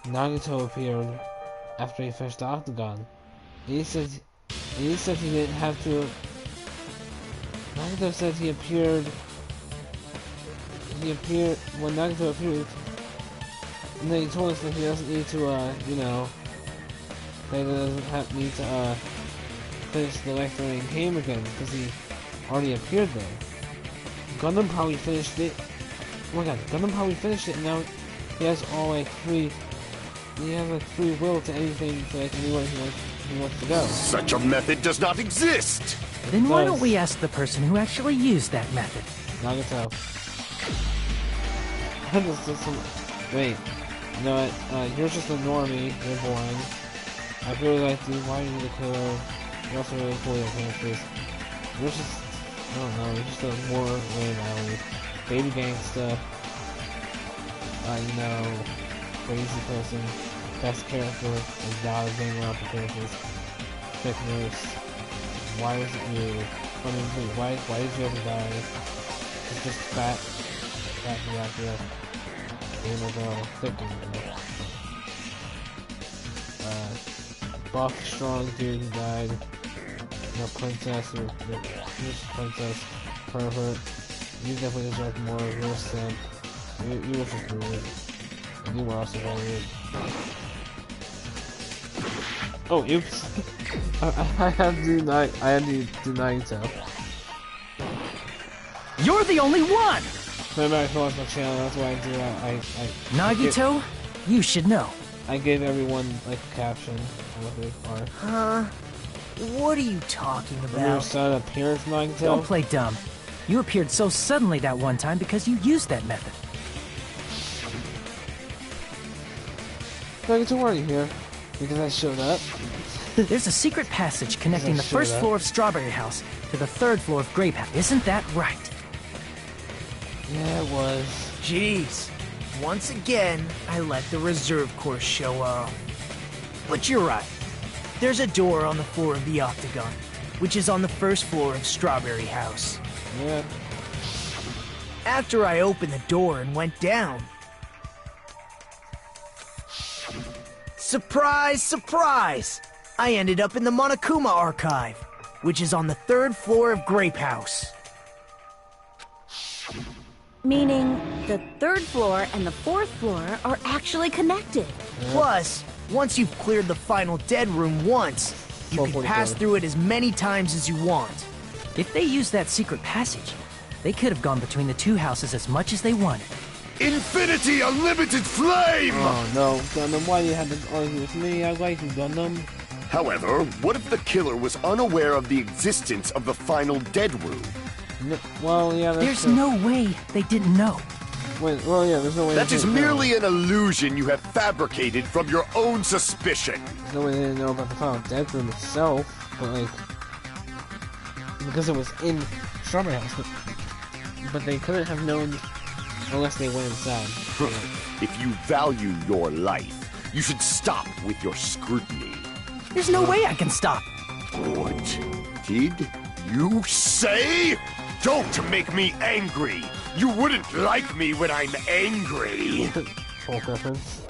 [SPEAKER 1] Nagito appeared after he finished the octagon. He said he didn't have to. Nagito said he appeared when Nagito appeared, and then he told us that he doesn't need to you know, that he doesn't need to finish the lecturing game again because he already appeared there. Gundam probably finished it. Oh my god, Gundam probably finished it, and now he has all like free. He has like free will to anything, to like anywhere he wants to go.
[SPEAKER 9] Such a method does not exist.
[SPEAKER 8] Then why don't we ask the person who actually used that method?
[SPEAKER 1] Nagato. Wait, you know what? You're just a normie. You're boring. I really like you. Why are you the killer? You're also really cool. Your characters. You're just, I don't know. You're just a more lame alley. Baby gangsta. You know, crazy person. Best character. Like not a Danganronpa characters. Thick nurse. Why was it you? I mean, wait, why did you ever die? It's just fat. Yeah. Gamer girl, thick gamer. Buff, strong dude who died. No princess, you're just princess, pervert. You definitely deserve more. You're a simp. You were just weird. And you were also very weird. Oh, oops. I had to do Nagito.
[SPEAKER 8] You're the only one!
[SPEAKER 1] Remember, I closed my channel, that's why I do
[SPEAKER 8] Nagito, you should know.
[SPEAKER 1] I gave everyone, like, a caption of what they are.
[SPEAKER 5] What are you talking
[SPEAKER 1] Your
[SPEAKER 5] about?
[SPEAKER 1] sudden appearance, Nagito?
[SPEAKER 8] Don't play dumb. You appeared so suddenly that one time because you used that method.
[SPEAKER 1] Nagito, why are you here? Because I showed up?
[SPEAKER 8] There's a secret passage connecting the first floor of Strawberry House to the third floor of Grape House. Isn't that right?
[SPEAKER 1] Yeah, it was.
[SPEAKER 5] Jeez. Once again, I let the reserve course show up. But you're right. There's a door on the floor of the octagon, which is on the first floor of Strawberry House.
[SPEAKER 1] Yeah.
[SPEAKER 5] After I opened the door and went down... Surprise, surprise! I ended up in the Monokuma Archive, which is on the third floor of Grape House.
[SPEAKER 11] Meaning, the third floor and the fourth floor are actually connected.
[SPEAKER 5] Plus, once you've cleared the final dead room once, you can pass through it as many times as you want.
[SPEAKER 8] If they used that secret passage, they could have gone between the two houses as much as they wanted.
[SPEAKER 9] Infinity Unlimited Flame!
[SPEAKER 1] Oh no, Gundam, why do you have to argue with me? I like you, Gundam.
[SPEAKER 9] However, what if the killer was unaware of the existence of the final dead room?
[SPEAKER 1] No, well, yeah,
[SPEAKER 8] There's no way they didn't know.
[SPEAKER 1] Wait, well, yeah, there's no way.
[SPEAKER 9] That is merely an illusion you have fabricated from your own suspicion.
[SPEAKER 1] There's no way they didn't know about the final death room itself, but like, because it was in Strawberry House, but they couldn't have known unless they went inside.
[SPEAKER 9] If you value your life, you should stop with your scrutiny.
[SPEAKER 8] There's no way I can stop.
[SPEAKER 9] What did you say? Don't make me angry. You wouldn't like me when I'm angry.
[SPEAKER 1] Folk reference.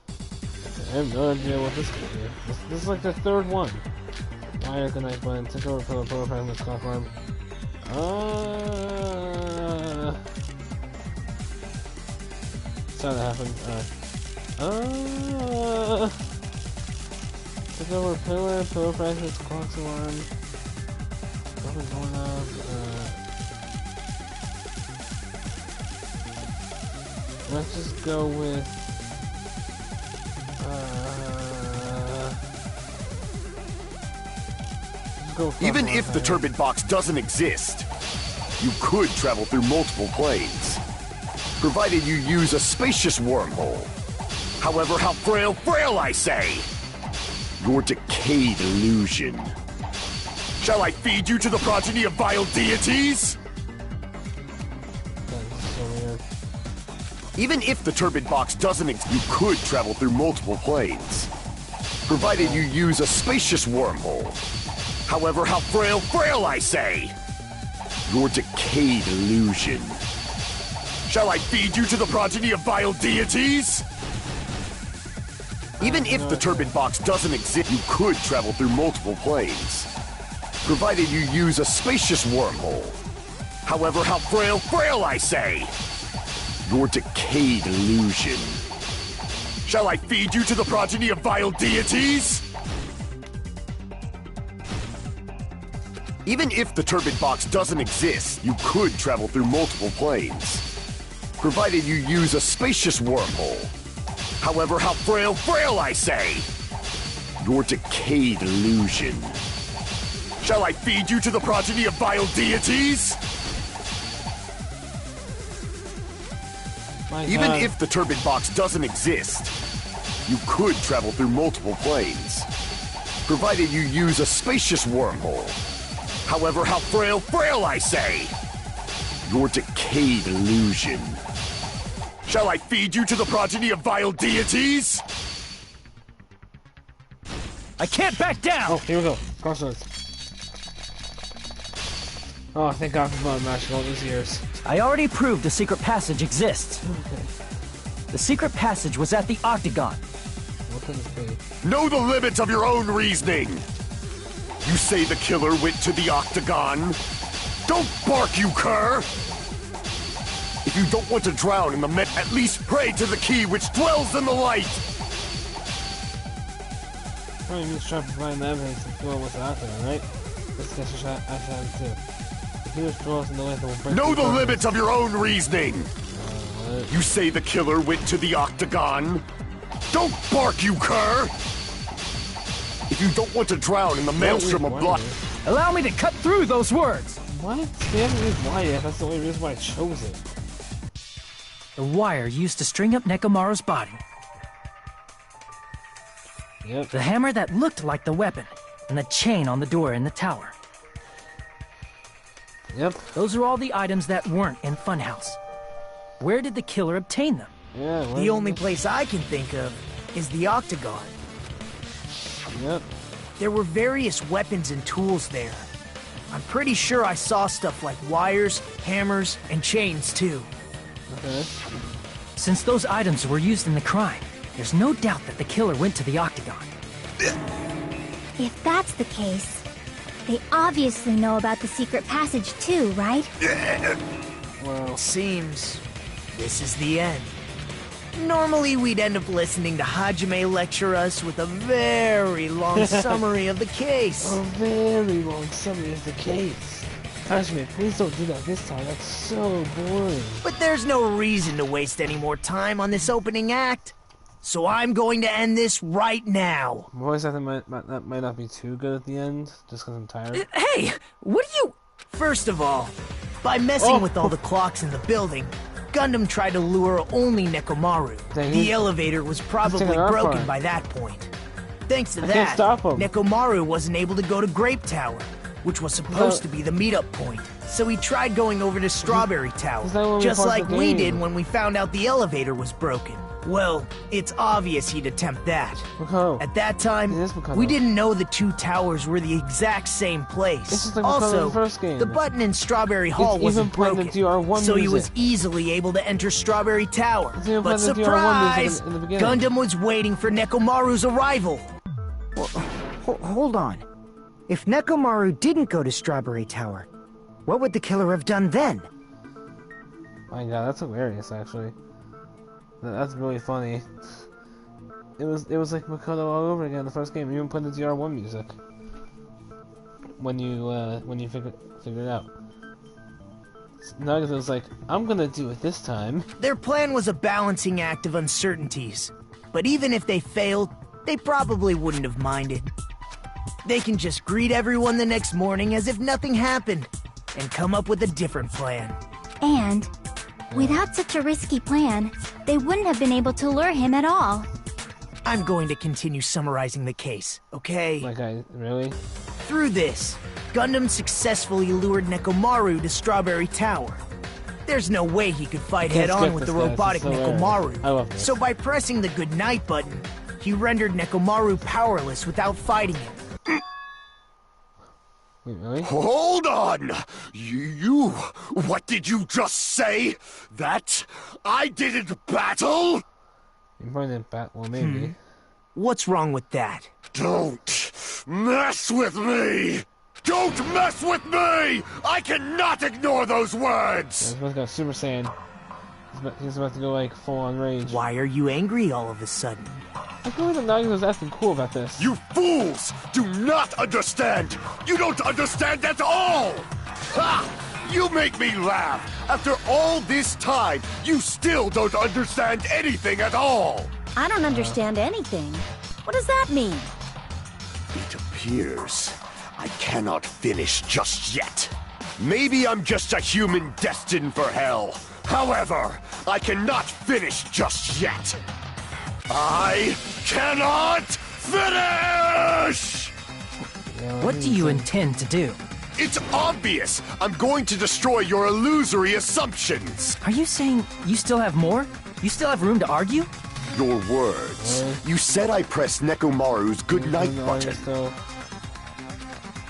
[SPEAKER 1] I have no idea what this could be. This is like the third one. Wire the knife button, take over pillow, pillow fragments, clock alarm. Sorry that happened. Take over pillar, pillow fragments, clock alarm. Nothing going on. Let's just go with
[SPEAKER 9] even if the turbid box doesn't exist, you could travel through multiple planes, provided you use a spacious wormhole. However, how frail I say! Your decayed illusion. Shall I feed you to the progeny of vile deities? Even if the turbid box doesn't exist, you could travel through multiple planes, provided you use a spacious wormhole. However, how frail I say! Your decayed illusion. Shall I feed you to the progeny of vile deities? Even if the turbid box doesn't exist, you could travel through multiple planes, provided you use a spacious wormhole. However, how frail I say! Your decayed illusion. Shall I feed you to the progeny of vile deities? Even if the turbid box doesn't exist, you could travel through multiple planes, provided you use a spacious wormhole. However, how frail I say! Your decayed illusion. Shall I feed you to the progeny of vile deities? Even if the turbid box doesn't exist, you could travel through multiple planes, provided you use a spacious wormhole. However, how frail I say! Your decayed illusion. Shall I feed you to the progeny of vile deities?
[SPEAKER 8] I can't back down!
[SPEAKER 1] Oh, here we go. Crossroads. Oh, thank God for Blood Match all these years.
[SPEAKER 8] I already proved a secret passage exists.
[SPEAKER 1] Okay.
[SPEAKER 8] The secret passage was at the Octagon.
[SPEAKER 1] What could this be?
[SPEAKER 9] Know the limits of your own reasoning! You say the killer went to the Octagon? Don't bark, you cur! If you don't want to drown in the at least pray to the key which dwells in the light!
[SPEAKER 1] Probably means trying to find the evidence and figure out what's out there, right? This guy should have too. If he was dwells in the light that will break.
[SPEAKER 9] Know the limits of your own reasoning! You say the killer went to the Octagon? Don't bark, you cur! If you don't want to drown in the maelstrom of blood...
[SPEAKER 8] Allow me to cut through those words!
[SPEAKER 1] What? They haven't used why yet. That's the only reason why I chose it.
[SPEAKER 8] The wire used to string up Nekomaru's body.
[SPEAKER 1] Yep.
[SPEAKER 8] The hammer that looked like the weapon, and the chain on the door in the tower.
[SPEAKER 1] Yep.
[SPEAKER 8] Those are all the items that weren't in Funhouse. Where did the killer obtain them?
[SPEAKER 1] Yeah.
[SPEAKER 5] The only place I can think of is the Octagon.
[SPEAKER 1] Yep.
[SPEAKER 5] There were various weapons and tools there. I'm pretty sure I saw stuff like wires, hammers, and chains too.
[SPEAKER 1] Okay.
[SPEAKER 8] Since those items were used in the crime, there's no doubt that the killer went to the Octagon.
[SPEAKER 4] If that's the case, they obviously know about the secret passage too, right?
[SPEAKER 5] Well, seems this is the end. Normally we'd end up listening to Hajime lecture us with a very long summary of the case.
[SPEAKER 1] A very long summary of the case. Hajime, please don't do that this time. That's so boring.
[SPEAKER 5] But there's no reason to waste any more time on this opening act. So I'm going to end this right now.
[SPEAKER 1] Voice acting that might not be too good at the end, just because I'm tired.
[SPEAKER 5] Hey, what are you... First of all, by messing with all the clocks in the building, Gundam tried to lure only Nekomaru. The elevator was probably broken by that point. Thanks to that, Nekomaru wasn't able to go to Grape Tower, which was supposed to be the meetup point. So he tried going over to Strawberry Tower, just like we did when we found out the elevator was broken. Well, it's obvious he'd attempt that. At that time, we didn't know the two towers were the exact same place. Also, the button in Strawberry Hall wasn't broken, so he was easily able to enter Strawberry Tower. But surprise! Gundam was waiting for Nekomaru's arrival.
[SPEAKER 7] Hold on. If Nekomaru didn't go to Strawberry Tower, what would the killer have done then?
[SPEAKER 1] My god, that's hilarious, actually. That's really funny. It was like Makoto all over again in the first game. You even put the DR1 music when you figure it out. Nagito was like, I'm gonna do it this time.
[SPEAKER 5] Their plan was a balancing act of uncertainties, but even if they failed, they probably wouldn't have minded. They can just greet everyone the next morning as if nothing happened, and come up with a different plan.
[SPEAKER 4] And without such a risky plan, they wouldn't have been able to lure him at all.
[SPEAKER 5] I'm going to continue summarizing the case, okay?
[SPEAKER 1] Like really?
[SPEAKER 5] Through this, Gundam successfully lured Nekomaru to Strawberry Tower. There's no way he could fight head-on with the robotic Nekomaru. So by pressing the goodnight button, he rendered Nekomaru powerless without fighting him.
[SPEAKER 1] Wait, really?
[SPEAKER 9] Hold on! You... What did you just say? That I didn't battle?
[SPEAKER 1] You probably didn't battle, well, maybe.
[SPEAKER 5] What's wrong with that?
[SPEAKER 9] Don't mess with me! Don't mess with me! I cannot ignore those words!
[SPEAKER 1] He's about to go Super Saiyan. He's about to go, like, full-on rage.
[SPEAKER 5] Why are you angry all of a sudden?
[SPEAKER 1] I feel like the Nagito's acting cool about this.
[SPEAKER 9] You fools do not understand! You don't understand at all! Ha! You make me laugh! After all this time, you still don't understand anything at all!
[SPEAKER 11] I don't understand anything. What does that mean?
[SPEAKER 9] It appears I cannot finish just yet. Maybe I'm just a human destined for hell. However, I cannot finish just yet. I cannot finish!
[SPEAKER 8] What do you intend to do?
[SPEAKER 9] It's obvious! I'm going to destroy your illusory assumptions!
[SPEAKER 8] Are you saying you still have more? You still have room to argue?
[SPEAKER 9] Your words. You said I pressed Nekomaru's goodnight button.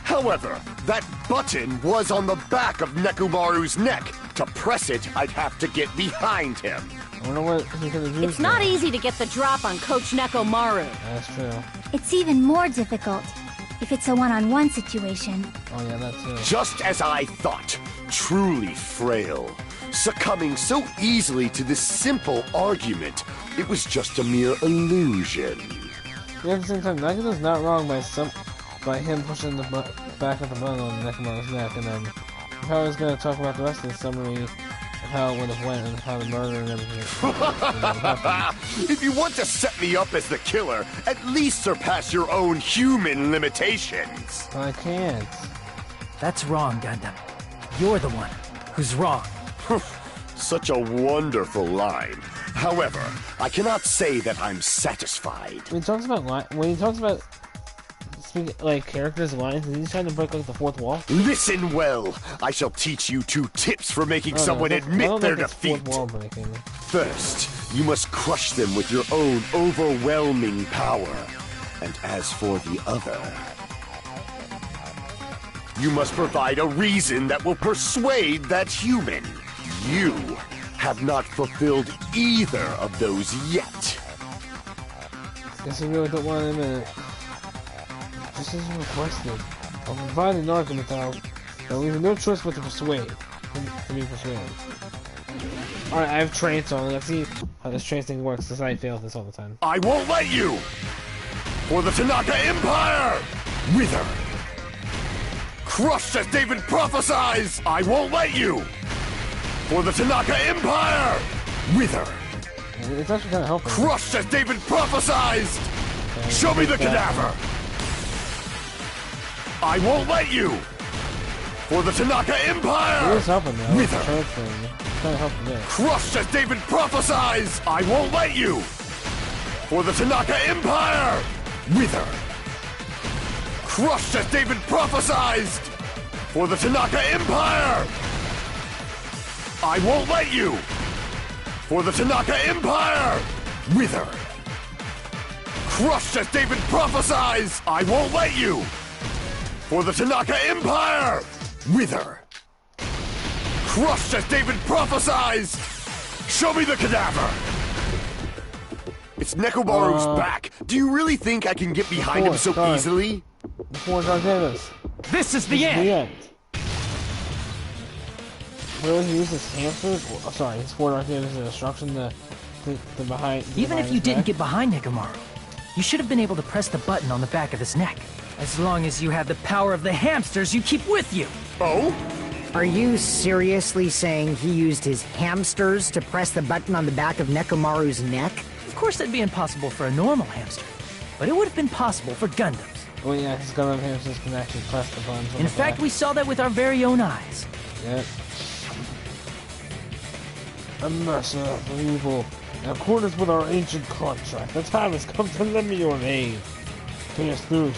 [SPEAKER 9] However, that button was on the back of Nekomaru's neck. To press it, I'd have to get behind him.
[SPEAKER 1] I wonder what he's gonna do.
[SPEAKER 11] It's not easy to get the drop on Coach Nekomaru.
[SPEAKER 1] That's true.
[SPEAKER 4] It's even more difficult if it's a one-on-one situation.
[SPEAKER 1] Oh yeah, that too.
[SPEAKER 9] Just as I thought. Truly frail. Succumbing so easily to this simple argument. It was just a mere illusion.
[SPEAKER 1] Yeah, at the same time, Nagito's not wrong by him pushing the back of the button on Nekomaru's neck, and then if I was gonna talk about the rest of the summary of how it would have went and how the murder and everything.
[SPEAKER 9] If you want to set me up as the killer, at least surpass your own human limitations.
[SPEAKER 1] I can't.
[SPEAKER 8] That's wrong, Gundam. You're the one who's wrong.
[SPEAKER 9] Such a wonderful line. However, I cannot say that I'm satisfied.
[SPEAKER 1] When he talks about speaking like characters' lines, is he trying to break like the fourth wall?
[SPEAKER 9] Listen well. I shall teach you 2 tips for making someone admit their defeat. First, you must crush them with your own overwhelming power. And as for the other, you must provide a reason that will persuade that human. You have not fulfilled either of those yet.
[SPEAKER 1] Guess I really don't want him in. Just as requested. I'll provide an argument that I'll leave no choice but to persuade. To be persuaded. Alright, I have trains on. Let's see how this train thing works, because I fail this all the time.
[SPEAKER 9] I won't let you! For the Tanaka Empire! Wither! Crushed as David prophesies! I won't let you! For the Tanaka Empire! Wither!
[SPEAKER 1] It's actually kind of helpful.
[SPEAKER 9] Crushed as David prophesied! Show me the cadaver! I won't let you! For the Tanaka Empire!
[SPEAKER 1] It is helping though.
[SPEAKER 9] Wither!
[SPEAKER 1] Kind of helping there.
[SPEAKER 9] Crushed as David prophesied! I won't let you! For the Tanaka Empire! Wither! Crushed as David prophesied! For the Tanaka Empire! I won't let you! For the Tanaka Empire! Wither! Crushed as David prophesied! I won't let you! For the Tanaka Empire! Wither! Crushed as David prophesied! Show me the cadaver! It's Nekomaru's back. Do you really think I can get behind him so easily?
[SPEAKER 1] Before Darkness.
[SPEAKER 8] This is the end!
[SPEAKER 1] Will he use his hamsters? Oh, sorry, his 4 Dark Davis instruction to behind.
[SPEAKER 8] Even if you didn't get behind Nekomaru, you should have been able to press the button on the back of his neck. As long as you have the power of the hamsters you keep with you.
[SPEAKER 9] Oh?
[SPEAKER 7] Are you seriously saying he used his hamsters to press the button on the back of Nekomaru's neck?
[SPEAKER 8] Of course that'd be impossible for a normal hamster, but it would have been possible for Gundams.
[SPEAKER 1] Oh yeah, his Gundam hamsters can actually press the buttons.
[SPEAKER 8] In fact, we saw that with our very own eyes.
[SPEAKER 1] Yep. A mercer of evil. In accordance with our ancient contract, the time has come to lend me your aid. Pierce through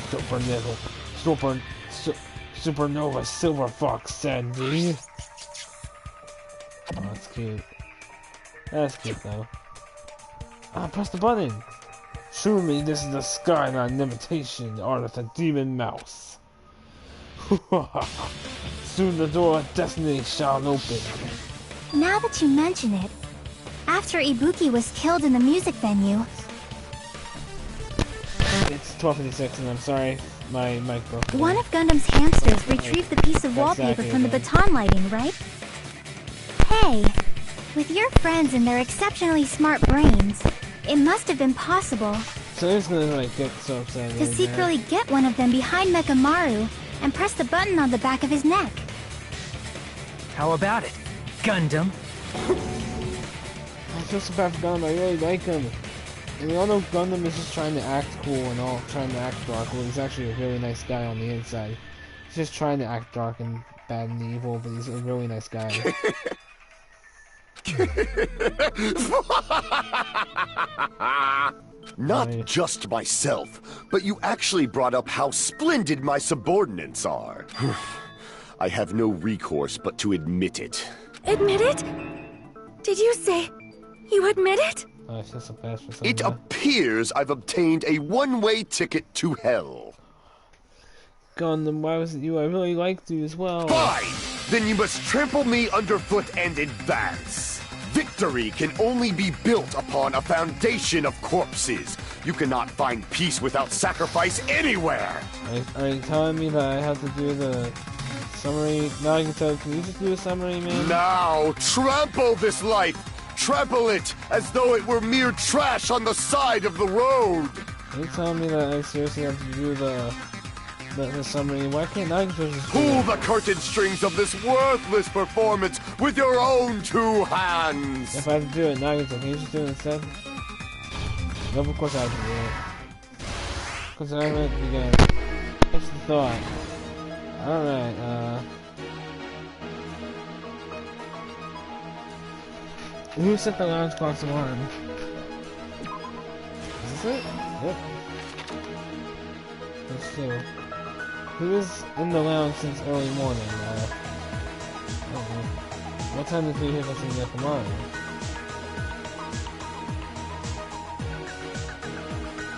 [SPEAKER 1] Supernova Silver Fox Sandy. Oh, that's cute. That's cute though. Ah, press the button. Show me this is the sky, not an imitation, the art of the demon mouse. Soon the door of destiny shall open.
[SPEAKER 4] Now that you mention it, after Ibuki was killed in the music venue...
[SPEAKER 1] It's 12:56 and I'm sorry, my mic broke.
[SPEAKER 4] One of Gundam's hamsters retrieved the piece of wallpaper from the baton lighting, right? Hey, with your friends and their exceptionally smart brains, it must have been possible
[SPEAKER 1] so he's gonna like get so upset
[SPEAKER 4] to secretly get one of them behind Mekamaru and press the button on the back of his neck.
[SPEAKER 8] How about it, Gundam?
[SPEAKER 1] I feel so bad for Gundam, I really like him. And we all know Gundam is just trying to act cool and all, trying to act dark. Well, he's actually a really nice guy on the inside. He's just trying to act dark and bad and evil, but he's a really nice guy.
[SPEAKER 9] Not just myself, but you actually brought up how splendid my subordinates are. I have no recourse but to admit it.
[SPEAKER 10] Admit it? Did you say you admit it?
[SPEAKER 1] Oh, it's just a pass for
[SPEAKER 9] It appears I've obtained a one-way ticket to hell.
[SPEAKER 1] Gundam, why was it you? I really liked you as well.
[SPEAKER 9] Fine! Then you must trample me underfoot and advance. Victory can only be built upon a foundation of corpses. You cannot find peace without sacrifice anywhere!
[SPEAKER 1] Are you telling me that I have to do the summary? Nagito, can you just do a summary, man?
[SPEAKER 9] Now, trample this life! Trample it as though it were mere trash on the side of the road!
[SPEAKER 1] Are you telling me that I seriously have to do the summary? Why can't Nagito just
[SPEAKER 9] pull the curtain strings of this worthless performance with your own 2 hands?
[SPEAKER 1] If I have to do it, Nagito, can you just do it instead? Nope, of course I have to do it. Because I haven't began. What's the thought? Alright, who set the lounge clock's alarm? Is this it? Yep. Let's see. Who is in the lounge since early morning? What time did we hear this in Yakamaru?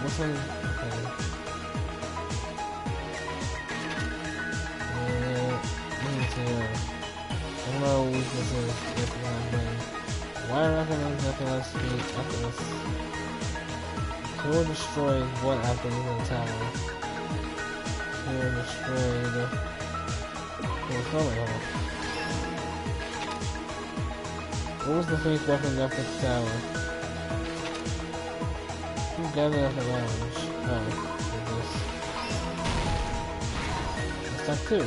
[SPEAKER 1] What time? Okay. Let me see. I don't know weaknesses with my brain. Why recognize nothing less speed after this? Who will destroy what after leaving the tower? Who will destroy the hole? What was the fake weapon left at the tower? Who gathered at the lounge? Oh, this. It's that too.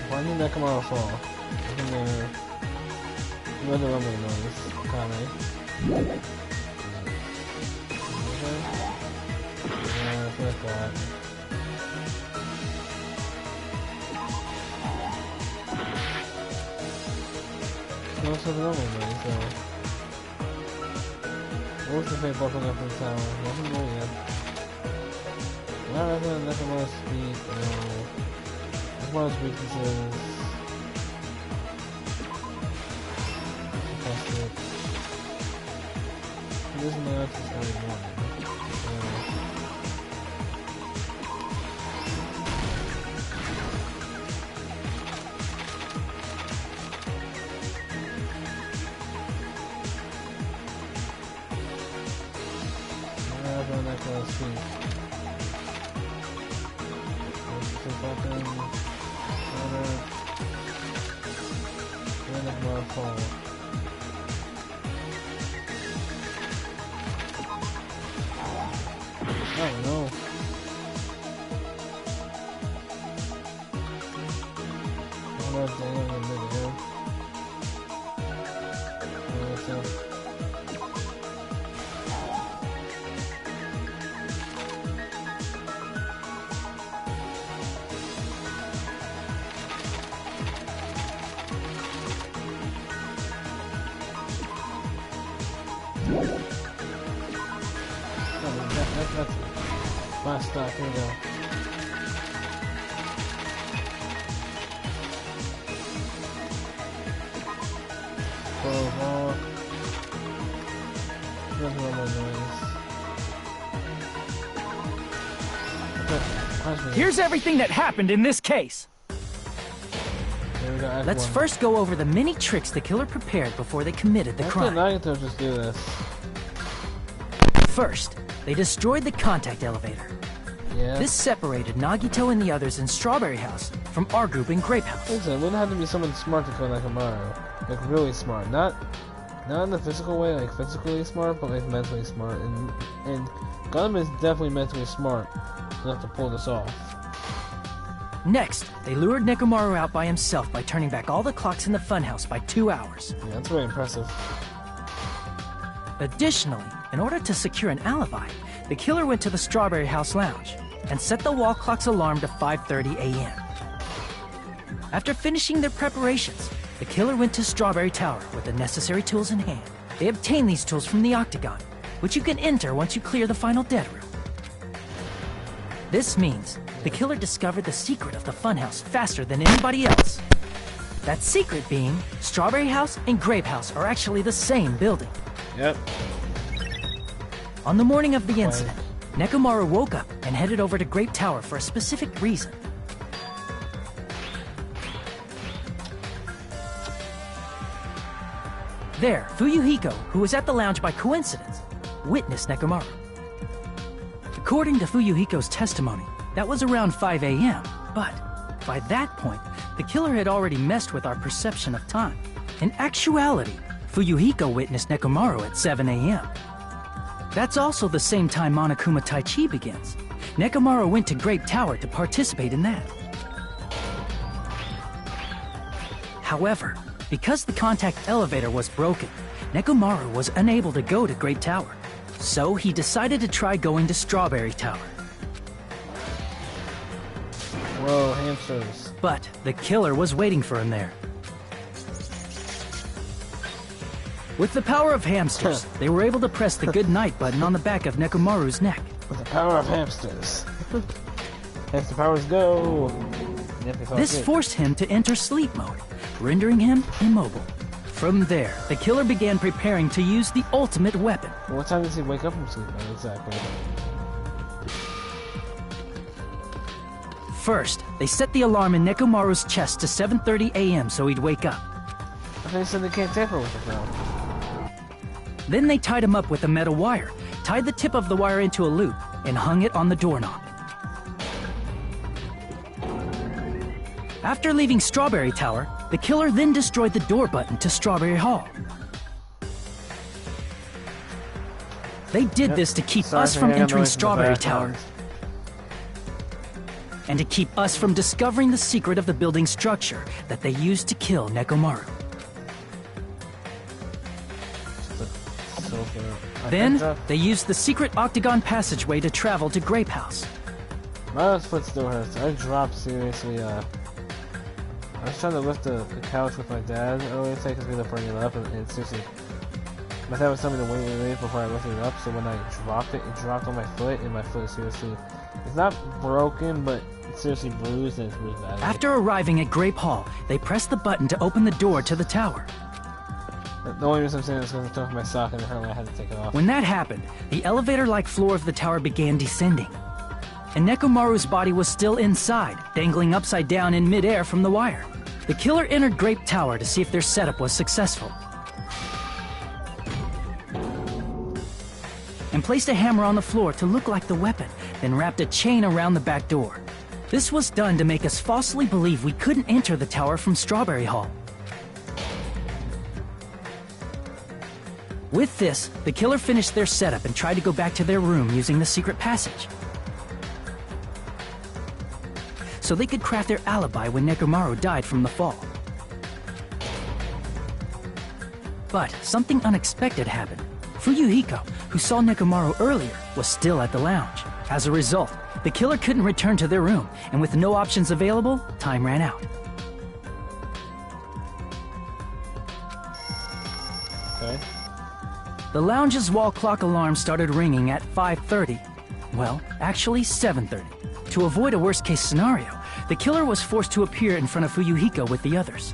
[SPEAKER 1] Why did Nekomaru fall? Where the rumbling noise? Kinda. Yeah, I feel like that. No, so the rumbling noise, so. What was the fate buffing up in the tower? Nothing more yet. Not rather Nekomaru's speed, Nekomaru's weaknesses. It doesn't matter if it's very morning. I'm not gonna speak. So fucking Nekomaru fall. Oh no. Oh damn, I'm in here. What's up? That's last stop, here we go. Ball. Nothing wrong with noise.
[SPEAKER 8] Here's everything that happened in this case. Let's first go over the many tricks the killer prepared before they committed the crime.
[SPEAKER 1] Nagito just do this.
[SPEAKER 8] First, they destroyed the contact elevator.
[SPEAKER 1] Yeah.
[SPEAKER 8] This separated Nagito and the others in Strawberry House from our group in Grape House.
[SPEAKER 1] Listen, it wouldn't have to be someone smart to kill Nekomaru. Like, really smart. Not in the physical way, like physically smart, but like mentally smart. And Gundam is definitely mentally smart enough to pull this off.
[SPEAKER 8] Next, they lured Nekomaru out by himself by turning back all the clocks in the funhouse by 2 hours.
[SPEAKER 1] Yeah, that's really impressive.
[SPEAKER 8] Additionally, in order to secure an alibi, the killer went to the Strawberry House lounge and set the wall clock's alarm to 5:30 a.m. After finishing their preparations, the killer went to Strawberry Tower with the necessary tools in hand. They obtained these tools from the Octagon, which you can enter once you clear the final dead room. This means the killer discovered the secret of the funhouse faster than anybody else. That secret being, Strawberry House and Grape House are actually the same building.
[SPEAKER 1] Yep.
[SPEAKER 8] On the morning of the incident, Nekomaru woke up and headed over to Grape Tower for a specific reason. There, Fuyuhiko, who was at the lounge by coincidence, witnessed Nekomaru. According to Fuyuhiko's testimony, that was around 5 a.m., but by that point, the killer had already messed with our perception of time. In actuality, Fuyuhiko witnessed Nekomaru at 7 a.m. That's also the same time Monokuma Taichi begins. Nekomaru went to Grape Tower to participate in that. However, because the contact elevator was broken, Nekomaru was unable to go to Grape Tower. So he decided to try going to Strawberry Tower.
[SPEAKER 1] Whoa, hamsters.
[SPEAKER 8] But the killer was waiting for him there. With the power of hamsters, they were able to press the good night button on the back of Nekomaru's neck.
[SPEAKER 1] With the power of hamsters. Hamster powers go!
[SPEAKER 8] This forced him to enter sleep mode, rendering him immobile. From there, the killer began preparing to use the ultimate weapon.
[SPEAKER 1] What time does he wake up from sleep mode exactly?
[SPEAKER 8] First, they set the alarm in Nekomaru's chest to 7:30 a.m. so he'd wake up.
[SPEAKER 1] I think they said they can't tamper with it now.
[SPEAKER 8] Then they tied him up with a metal wire, tied the tip of the wire into a loop, and hung it on the doorknob. After leaving Strawberry Tower, the killer then destroyed the door button to Strawberry Hall. They did this to keep us from entering Strawberry Tower. and to keep us from discovering the secret of the building's structure that they used to kill Nekomaru. Then, they used the secret octagon passageway to travel to Grape House.
[SPEAKER 1] My left foot still hurts. I dropped seriously, I was trying to lift the couch with my dad earlier today because we were bringing it up, and seriously, my dad was telling me to wait before I lifted it up, so when I dropped it dropped on my foot, and my foot is seriously, it's not broken, but it's seriously bruised, and it's really bad.
[SPEAKER 8] After arriving at Grape Hall, they pressed the button to open the door to the tower.
[SPEAKER 1] The only reason I'm saying this is because I took my sock and it hurt when I had to take it off.
[SPEAKER 8] When that happened, the elevator-like floor of the tower began descending. And Nekomaru's body was still inside, dangling upside down in midair from the wire. The killer entered Grape Tower to see if their setup was successful, and placed a hammer on the floor to look like the weapon, then wrapped a chain around the back door. This was done to make us falsely believe we couldn't enter the tower from Strawberry Hall. With this, the killer finished their setup and tried to go back to their room using the secret passage, so they could craft their alibi when Nekomaru died from the fall. But something unexpected happened. Fuyuhiko, who saw Nekomaru earlier, was still at the lounge. As a result, the killer couldn't return to their room, and with no options available, time ran out.
[SPEAKER 1] Okay.
[SPEAKER 8] The lounge's wall clock alarm started ringing at 5:30. Well, actually 7:30. To avoid a worst-case scenario, the killer was forced to appear in front of Fuyuhiko with the others.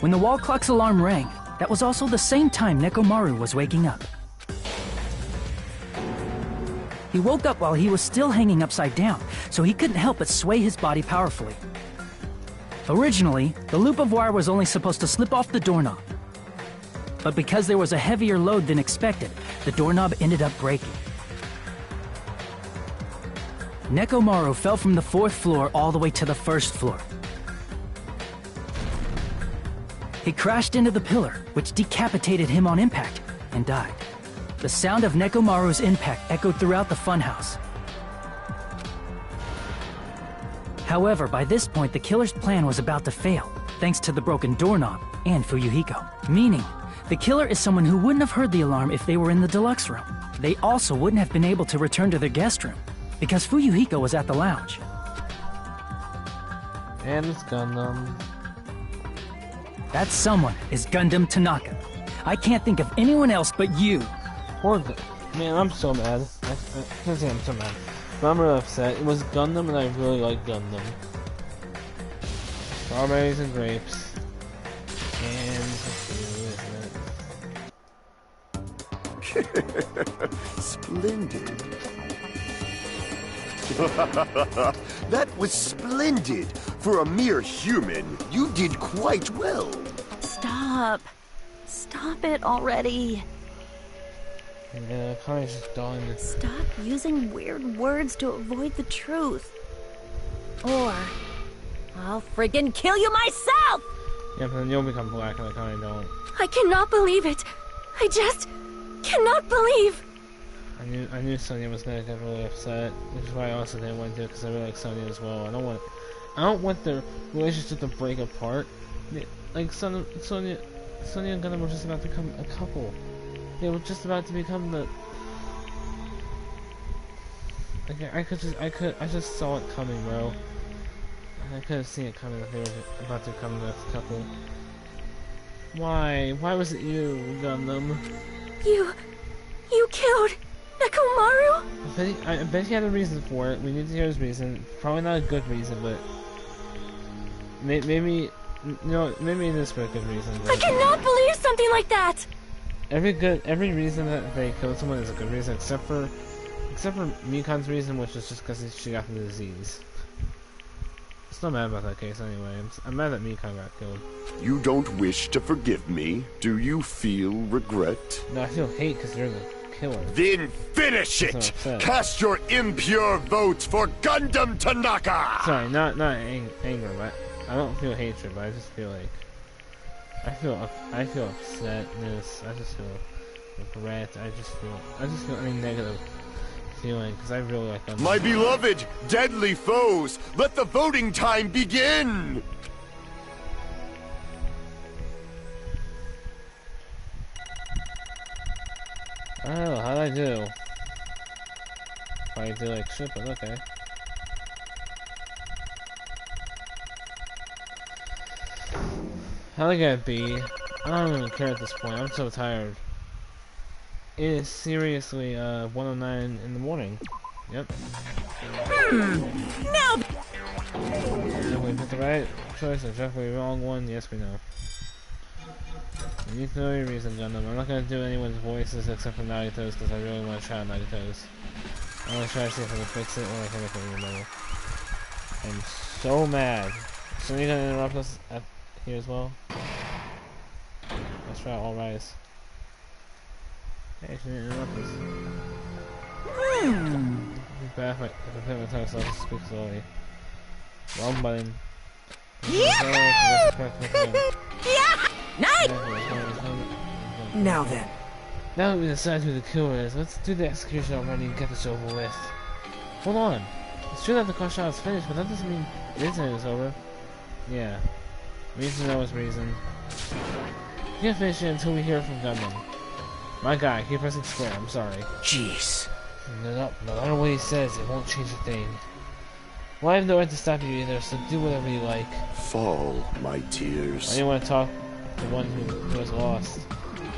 [SPEAKER 8] When the wall clock's alarm rang, that was also the same time Nekomaru was waking up. He woke up while he was still hanging upside down, so he couldn't help but sway his body powerfully. Originally, the loop of wire was only supposed to slip off the doorknob. But because there was a heavier load than expected, the doorknob ended up breaking. Nekomaru fell from the 4th floor all the way to the 1st floor. He crashed into the pillar, which decapitated him on impact, and died. The sound of Nekomaru's impact echoed throughout the funhouse. However, by this point, the killer's plan was about to fail, thanks to the broken doorknob and Fuyuhiko. Meaning, the killer is someone who wouldn't have heard the alarm if they were in the deluxe room. They also wouldn't have been able to return to their guest room, because Fuyuhiko was at the lounge.
[SPEAKER 1] And it's Gundam.
[SPEAKER 8] That someone is Gundam Tanaka. I can't think of anyone else but you.
[SPEAKER 1] Poor man, I'm so mad. I can't say I'm so mad. But I'm really upset. It was Gundam and I really like Gundam. Strawberries and grapes. And
[SPEAKER 9] Splendid. That was splendid. For a mere human, you did quite well.
[SPEAKER 11] Stop. Stop it already.
[SPEAKER 1] yeah, Kai's just done.
[SPEAKER 11] Stop using weird words to avoid the truth. Or I'll friggin' kill you myself!
[SPEAKER 1] Yeah, but then you'll become black and I kinda don't.
[SPEAKER 10] I cannot believe it. I just cannot believe.
[SPEAKER 1] I knew Sonya was gonna get really upset, which is why I also didn't want to, because I really like Sonya as well. I don't want their relationship to break apart. Like Sonya and Gundam were just about to become a couple. They were just about to become the. Like I just saw it coming, bro. I could have seen it coming if they were about to become this couple. Why? Why was it you, Gundam?
[SPEAKER 10] You killed Nekomaru?
[SPEAKER 1] I bet he had a reason for it. We need to hear his reason. Probably not a good reason, but maybe maybe it is for a good reason.
[SPEAKER 10] I cannot believe something like that.
[SPEAKER 1] Every reason that they killed someone is a good reason, except for Mikan's reason, which is just because she got the disease. I'm still mad about that case anyway. I'm mad that Mikan got killed.
[SPEAKER 9] You don't wish to forgive me? Do you feel regret?
[SPEAKER 1] No, I feel hate because you're the killer.
[SPEAKER 9] Then finish it! Cast your impure votes for Gundam Tanaka!
[SPEAKER 1] Sorry, not anger, but I don't feel hatred, but I just feel like I feel upsetness. I just feel regret. I just feel any negative feeling, because I really like them.
[SPEAKER 9] My beloved, deadly foes, let the voting time begin!
[SPEAKER 1] I don't know, how'd I do? Probably do like shit, but okay. How'd I get B? I don't even care at this point, I'm so tired. It is seriously 1:09 in the morning. Yep.
[SPEAKER 3] Now.
[SPEAKER 1] Have we picked the right choice or definitely the wrong one? Yes, we know. You need to know your reason, Gundam. I'm not gonna do anyone's voices except for Nagito's because I really want to try out Nagito's. I'm gonna try to see if I can fix it or I can make it even better. I'm so mad. So you're gonna interrupt us at here as well? Let's try All Rise. Hey, she didn't interrupt us. Bad if I prepare my time so I can speak slowly. Wrong button.
[SPEAKER 5] Now then.
[SPEAKER 1] Now that we decide who the killer is, let's do the execution already and get this over with. Hold on. It's true that the car shot is finished, but that doesn't mean the incident is over. Yeah. Reason knows reason. We can't finish it until we hear from Gundam. My guy, keep pressing square, I'm sorry.
[SPEAKER 5] Jeez.
[SPEAKER 1] No matter what he says, it won't change a thing. Well, I have no right to stop you either, so do whatever you like.
[SPEAKER 9] Fall, my tears.
[SPEAKER 1] I didn't want to talk to the one who was lost.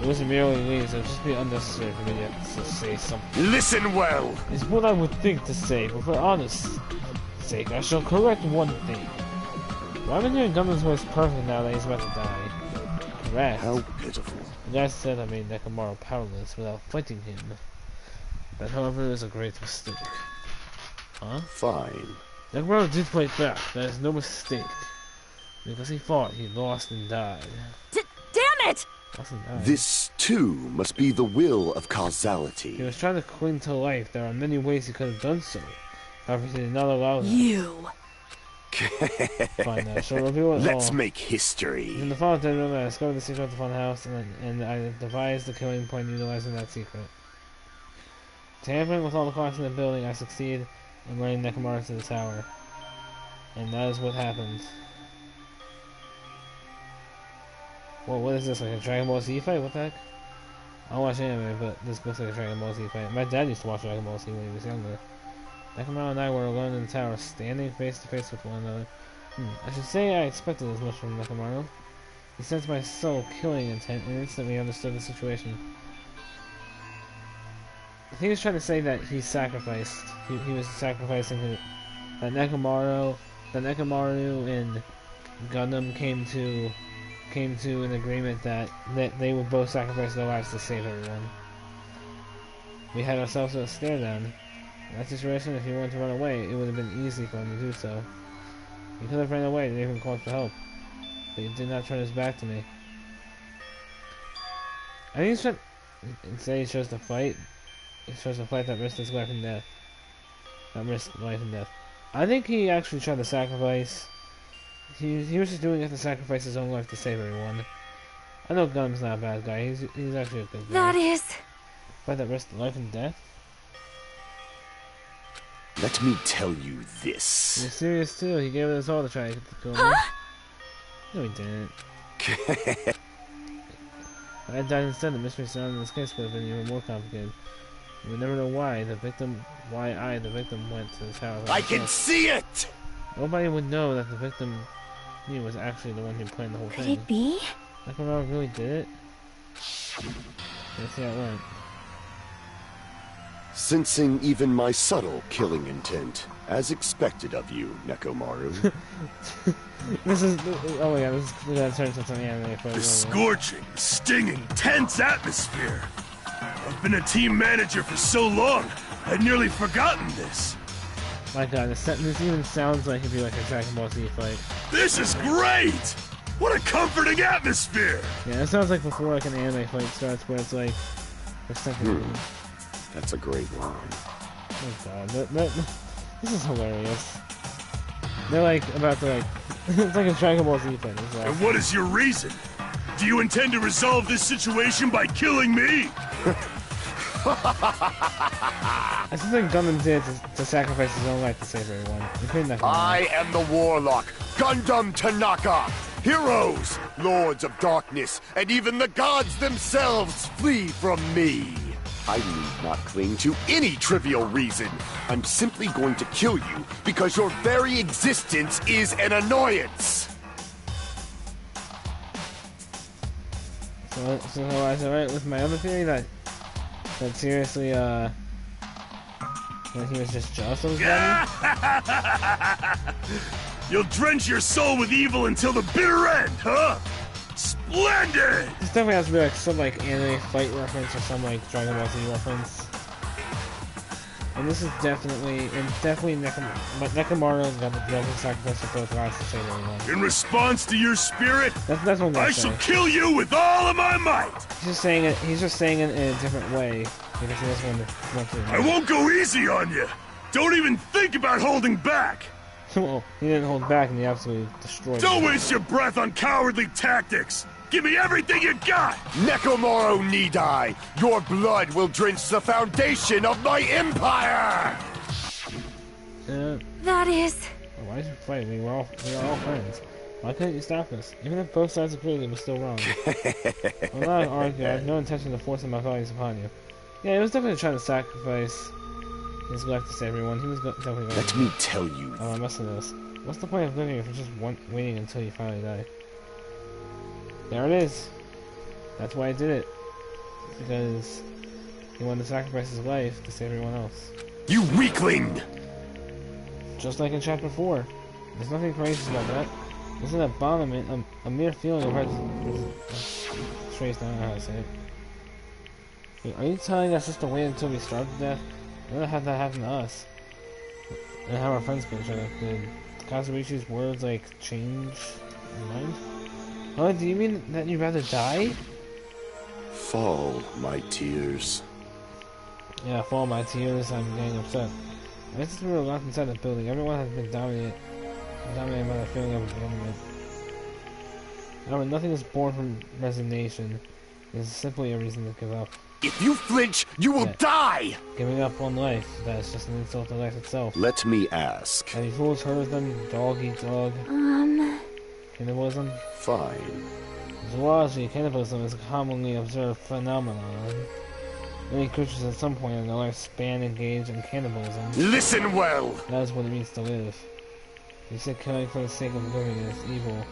[SPEAKER 1] It wasn't merely leaves, it would just be unnecessary for me to say something.
[SPEAKER 9] Listen well!
[SPEAKER 1] It's what I would think to say, but for honest sake, I shall correct one thing. Well, I've been hearing Gundam's voice perfect now that he's about to die. Correct.
[SPEAKER 9] How pitiful.
[SPEAKER 1] The guy said I made Nekomaru powerless without fighting him. That, however, is a great mistake. Huh?
[SPEAKER 9] Fine.
[SPEAKER 1] Nekomaru did fight back, that is no mistake. Because he fought, he lost and died.
[SPEAKER 3] Damn it!
[SPEAKER 1] Lost and died.
[SPEAKER 9] This, too, must be the will of causality.
[SPEAKER 1] He was trying to cling to life. There are many ways he could have done so. However, he did not allow that.
[SPEAKER 3] You!
[SPEAKER 1] Fine, now, so reveal it
[SPEAKER 9] Let's
[SPEAKER 1] all.
[SPEAKER 9] make history.
[SPEAKER 1] In the fall of Danganronpa, I discovered the secret of the fun house, and I devised the killing point utilizing that secret. Tampering with all the clocks in the building, I succeed in running Nekomaru to the tower. And that is what happens. Well, what is this, like a Dragon Ball Z fight? What the heck? I don't watch anime, but this looks like a Dragon Ball Z fight. My dad used to watch Dragon Ball Z when he was younger. Nekomaru and I were alone in the tower, standing face to face with one another. I should say I expected as much from Nekomaru. He sensed my soul killing intent and instantly understood the situation. I think he was trying to say that he sacrificed. He was sacrificing his, that Nekomaru and Gundam came to an agreement that they would both sacrifice their lives to save everyone. We had ourselves a stare down. In that situation, if he wanted to run away, it would have been easy for him to do so. He could have ran away and even called for help, but he did not turn his back to me. I think he's trying. Instead, he chose to fight. He chose to fight that risked his life and death. That risked life and death. I think he actually tried to sacrifice. He was just doing it to sacrifice his own life to save everyone. I know Gundam's not a bad guy. He's actually a good guy.
[SPEAKER 10] That is...
[SPEAKER 1] Fight that risked life and death?
[SPEAKER 9] Let me tell you this.
[SPEAKER 1] You're serious too. He gave it his all to try to kill me. No, he didn't. If I had died instead, the mystery surrounding this case would have been even more complicated. You would never know why I, the victim, went to the tower.
[SPEAKER 9] I can see it!
[SPEAKER 1] Nobody would know that the victim, he was actually the one who planned the whole thing.
[SPEAKER 10] Could it be?
[SPEAKER 1] Nekomaru really did it? Let's see how it went.
[SPEAKER 9] Sensing even my subtle killing intent, as expected of you, Nekomaru.
[SPEAKER 1] This is... Oh yeah, this is gonna turn into some anime for
[SPEAKER 13] The scorching, stinging, tense atmosphere. I've been a team manager for so long, I'd nearly forgotten this.
[SPEAKER 1] My god, this even sounds like it'd be like a Dragon Ball Z fight.
[SPEAKER 13] This is great! What a comforting atmosphere!
[SPEAKER 1] Yeah, it sounds like before like an anime fight starts where it's like...
[SPEAKER 9] That's a great line.
[SPEAKER 1] Oh god, this is hilarious. They're like about to like... it's like a Dragon Ball Z fight.
[SPEAKER 13] And what is your reason? Do you intend to resolve this situation by killing me?
[SPEAKER 1] I still think Gundam did to sacrifice his own life to save everyone.
[SPEAKER 9] I am the Warlock, Gundam Tanaka. Heroes, Lords of Darkness, and even the gods themselves flee from me. I need not cling to any trivial reason. I'm simply going to kill you because your very existence is an annoyance.
[SPEAKER 1] So I was alright with my other theory that seriously, that he was just jealous of his body?
[SPEAKER 13] You'll drench your soul with evil until the bitter end, huh? Splendid!
[SPEAKER 1] This definitely has to be like some like anime fight reference or some like Dragon Ball Z reference. And this is definitely Nekomaru got the broken sacrifice for both lives to save everyone.
[SPEAKER 13] In response to your spirit,
[SPEAKER 1] that's what
[SPEAKER 13] I shall kill you with all of my might!
[SPEAKER 1] He's just saying it in a different way because he doesn't want to.
[SPEAKER 13] I won't go easy on you! Don't even think about holding back!
[SPEAKER 1] Well, he didn't hold back and he absolutely destroyed
[SPEAKER 13] Don't waste your breath on cowardly tactics! Give me everything you got!
[SPEAKER 9] Nekomaru Nidai, your blood will drench the foundation of my empire!
[SPEAKER 10] That is...
[SPEAKER 1] Why did you fight? We were all friends. Why couldn't you stop us? Even if both sides agreed, it was still wrong. I'm not arguing. I have no intention of forcing my values upon you. Yeah, he was definitely trying to sacrifice his life to save everyone. He was definitely going
[SPEAKER 9] Let me tell you.
[SPEAKER 1] Oh, I must have this. What's the point of living if you're just waiting until you finally die? There it is. That's why I did it. Because he wanted to sacrifice his life to save everyone else.
[SPEAKER 9] You weakling!
[SPEAKER 1] Just like in chapter 4. There's nothing courageous about that. This is an abomination, a mere feeling of Trace, I don't know how to say it. Wait, are you telling us just to wait until we starve to death? We're gonna have that happen to us. And have our friends kill each other. Did Kazuichi's words, like, change your mind? Oh, do you mean that you'd rather die?
[SPEAKER 9] Fall, my tears.
[SPEAKER 1] Yeah, fall my tears, I'm getting upset. I guess we were locked inside the building. Everyone has been dominated by the feeling of abandonment. However, nothing is born from resignation. It is simply a reason to give up.
[SPEAKER 9] If you flinch, you will die!
[SPEAKER 1] Giving up on life, that is just an insult to life itself.
[SPEAKER 9] Let me ask.
[SPEAKER 1] Have you fools heard of them? Dog eat dog? Cannibalism?
[SPEAKER 9] Fine.
[SPEAKER 1] Zoology, cannibalism is a commonly observed phenomenon. Many creatures at some point in their lifespan engage in cannibalism.
[SPEAKER 9] Listen well!
[SPEAKER 1] That is what it means to live. You said killing for the sake of living is evil.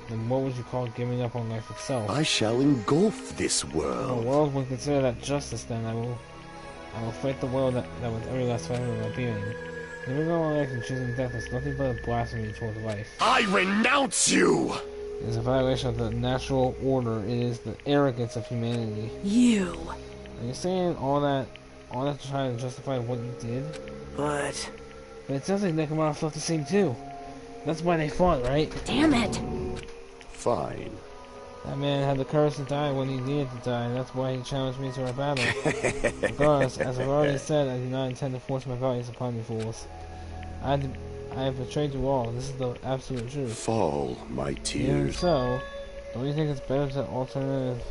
[SPEAKER 1] Then what would you call giving up on life itself?
[SPEAKER 9] I shall engulf this world.
[SPEAKER 1] The world would consider that justice, then I will fight the world that with every last fiber of my being. Giving up on life and choosing death is nothing but a blasphemy towards life.
[SPEAKER 9] I renounce you!
[SPEAKER 1] It is a violation of the natural order. It is the arrogance of humanity.
[SPEAKER 11] You.
[SPEAKER 1] Are you saying all that to try to justify what you did?
[SPEAKER 5] But
[SPEAKER 1] it sounds like Nekomaru felt the same too. That's why they fought, right?
[SPEAKER 11] Damn it.
[SPEAKER 9] Fine.
[SPEAKER 1] That man had the courage to die when he needed to die, and that's why he challenged me to our battle. Regardless, as I've already said, I do not intend to force my values upon you fools. I have betrayed you all. This is the absolute truth.
[SPEAKER 9] Fall, my tears.
[SPEAKER 1] Even so, don't you think it's better to alternative?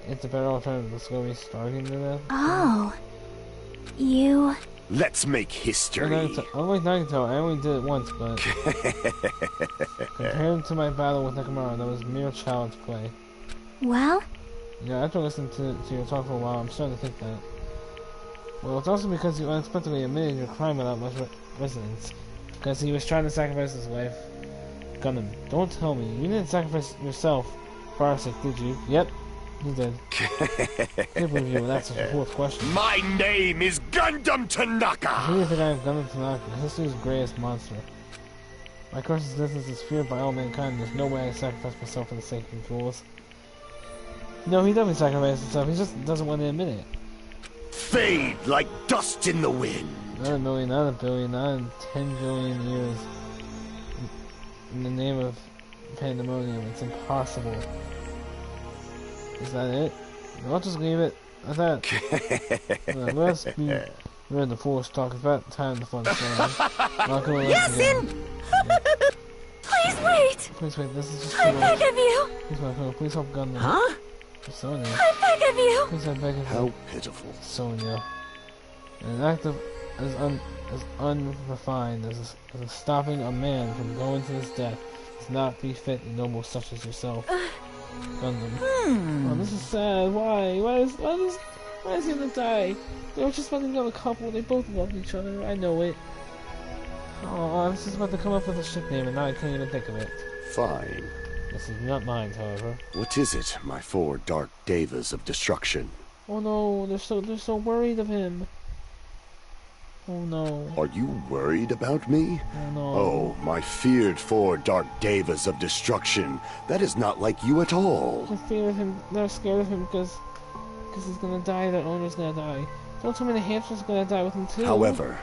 [SPEAKER 1] It's a better alternative to slowly starving to death.
[SPEAKER 10] Oh, you.
[SPEAKER 9] Let's make history.
[SPEAKER 1] Unlike Nagito, I only did it once, but compared to my battle with Nekomaru, that was mere child's play.
[SPEAKER 10] Well?
[SPEAKER 1] Yeah, after listening to your talk for a while, I'm starting to think that. Well, it's also because you unexpectedly admitted your crime without much resonance. Because he was trying to sacrifice his life. Gundam, don't tell me. You didn't sacrifice yourself for our sake, did you? Yep, you did. Can't believe you would ask such a fourth question.
[SPEAKER 9] My name is Gundam Tanaka!
[SPEAKER 1] Who do you think I am, Gundam Tanaka, history's greatest monster? My curse existence is feared by all mankind. There's no way I sacrifice myself for the sake of you fools. No, he definitely sacrificed himself. He just doesn't want to admit it.
[SPEAKER 9] Fade like dust in the wind.
[SPEAKER 1] Not a million, not a billion, not in 10 billion years. In the name of pandemonium, it's impossible. Is that it? I'll just leave it at that. Let's be rid of the foolish talk. It's about time to fun story.
[SPEAKER 10] Yasin! Please wait!
[SPEAKER 1] Please wait, this is just
[SPEAKER 10] I beg of you!
[SPEAKER 1] Please help Gundam.
[SPEAKER 11] Huh?
[SPEAKER 1] Sonia.
[SPEAKER 10] I beg of you!
[SPEAKER 1] Please, I beg of you.
[SPEAKER 9] How pitiful.
[SPEAKER 1] Sonia. An act of as unrefined as stopping a man from going to his death does not befit a noble such as yourself. Gundam. Oh, this is sad. Why? Why is he gonna die? They were just about to become a couple. They both loved each other. I know it. Oh, I was just about to come up with a ship name, and now I can't even think of it.
[SPEAKER 9] Fine.
[SPEAKER 1] This is not mine, however.
[SPEAKER 9] What is it, my four dark devas of destruction?
[SPEAKER 1] Oh no, they're so worried of him. Oh no.
[SPEAKER 9] Are you worried about me?
[SPEAKER 1] Oh no.
[SPEAKER 9] Oh, my feared four dark devas of destruction. That is not like you at all.
[SPEAKER 1] I fear of him. They're scared of him because he's gonna die. Their owner's gonna die. Don't tell me the hamster's gonna die with him too.
[SPEAKER 9] However,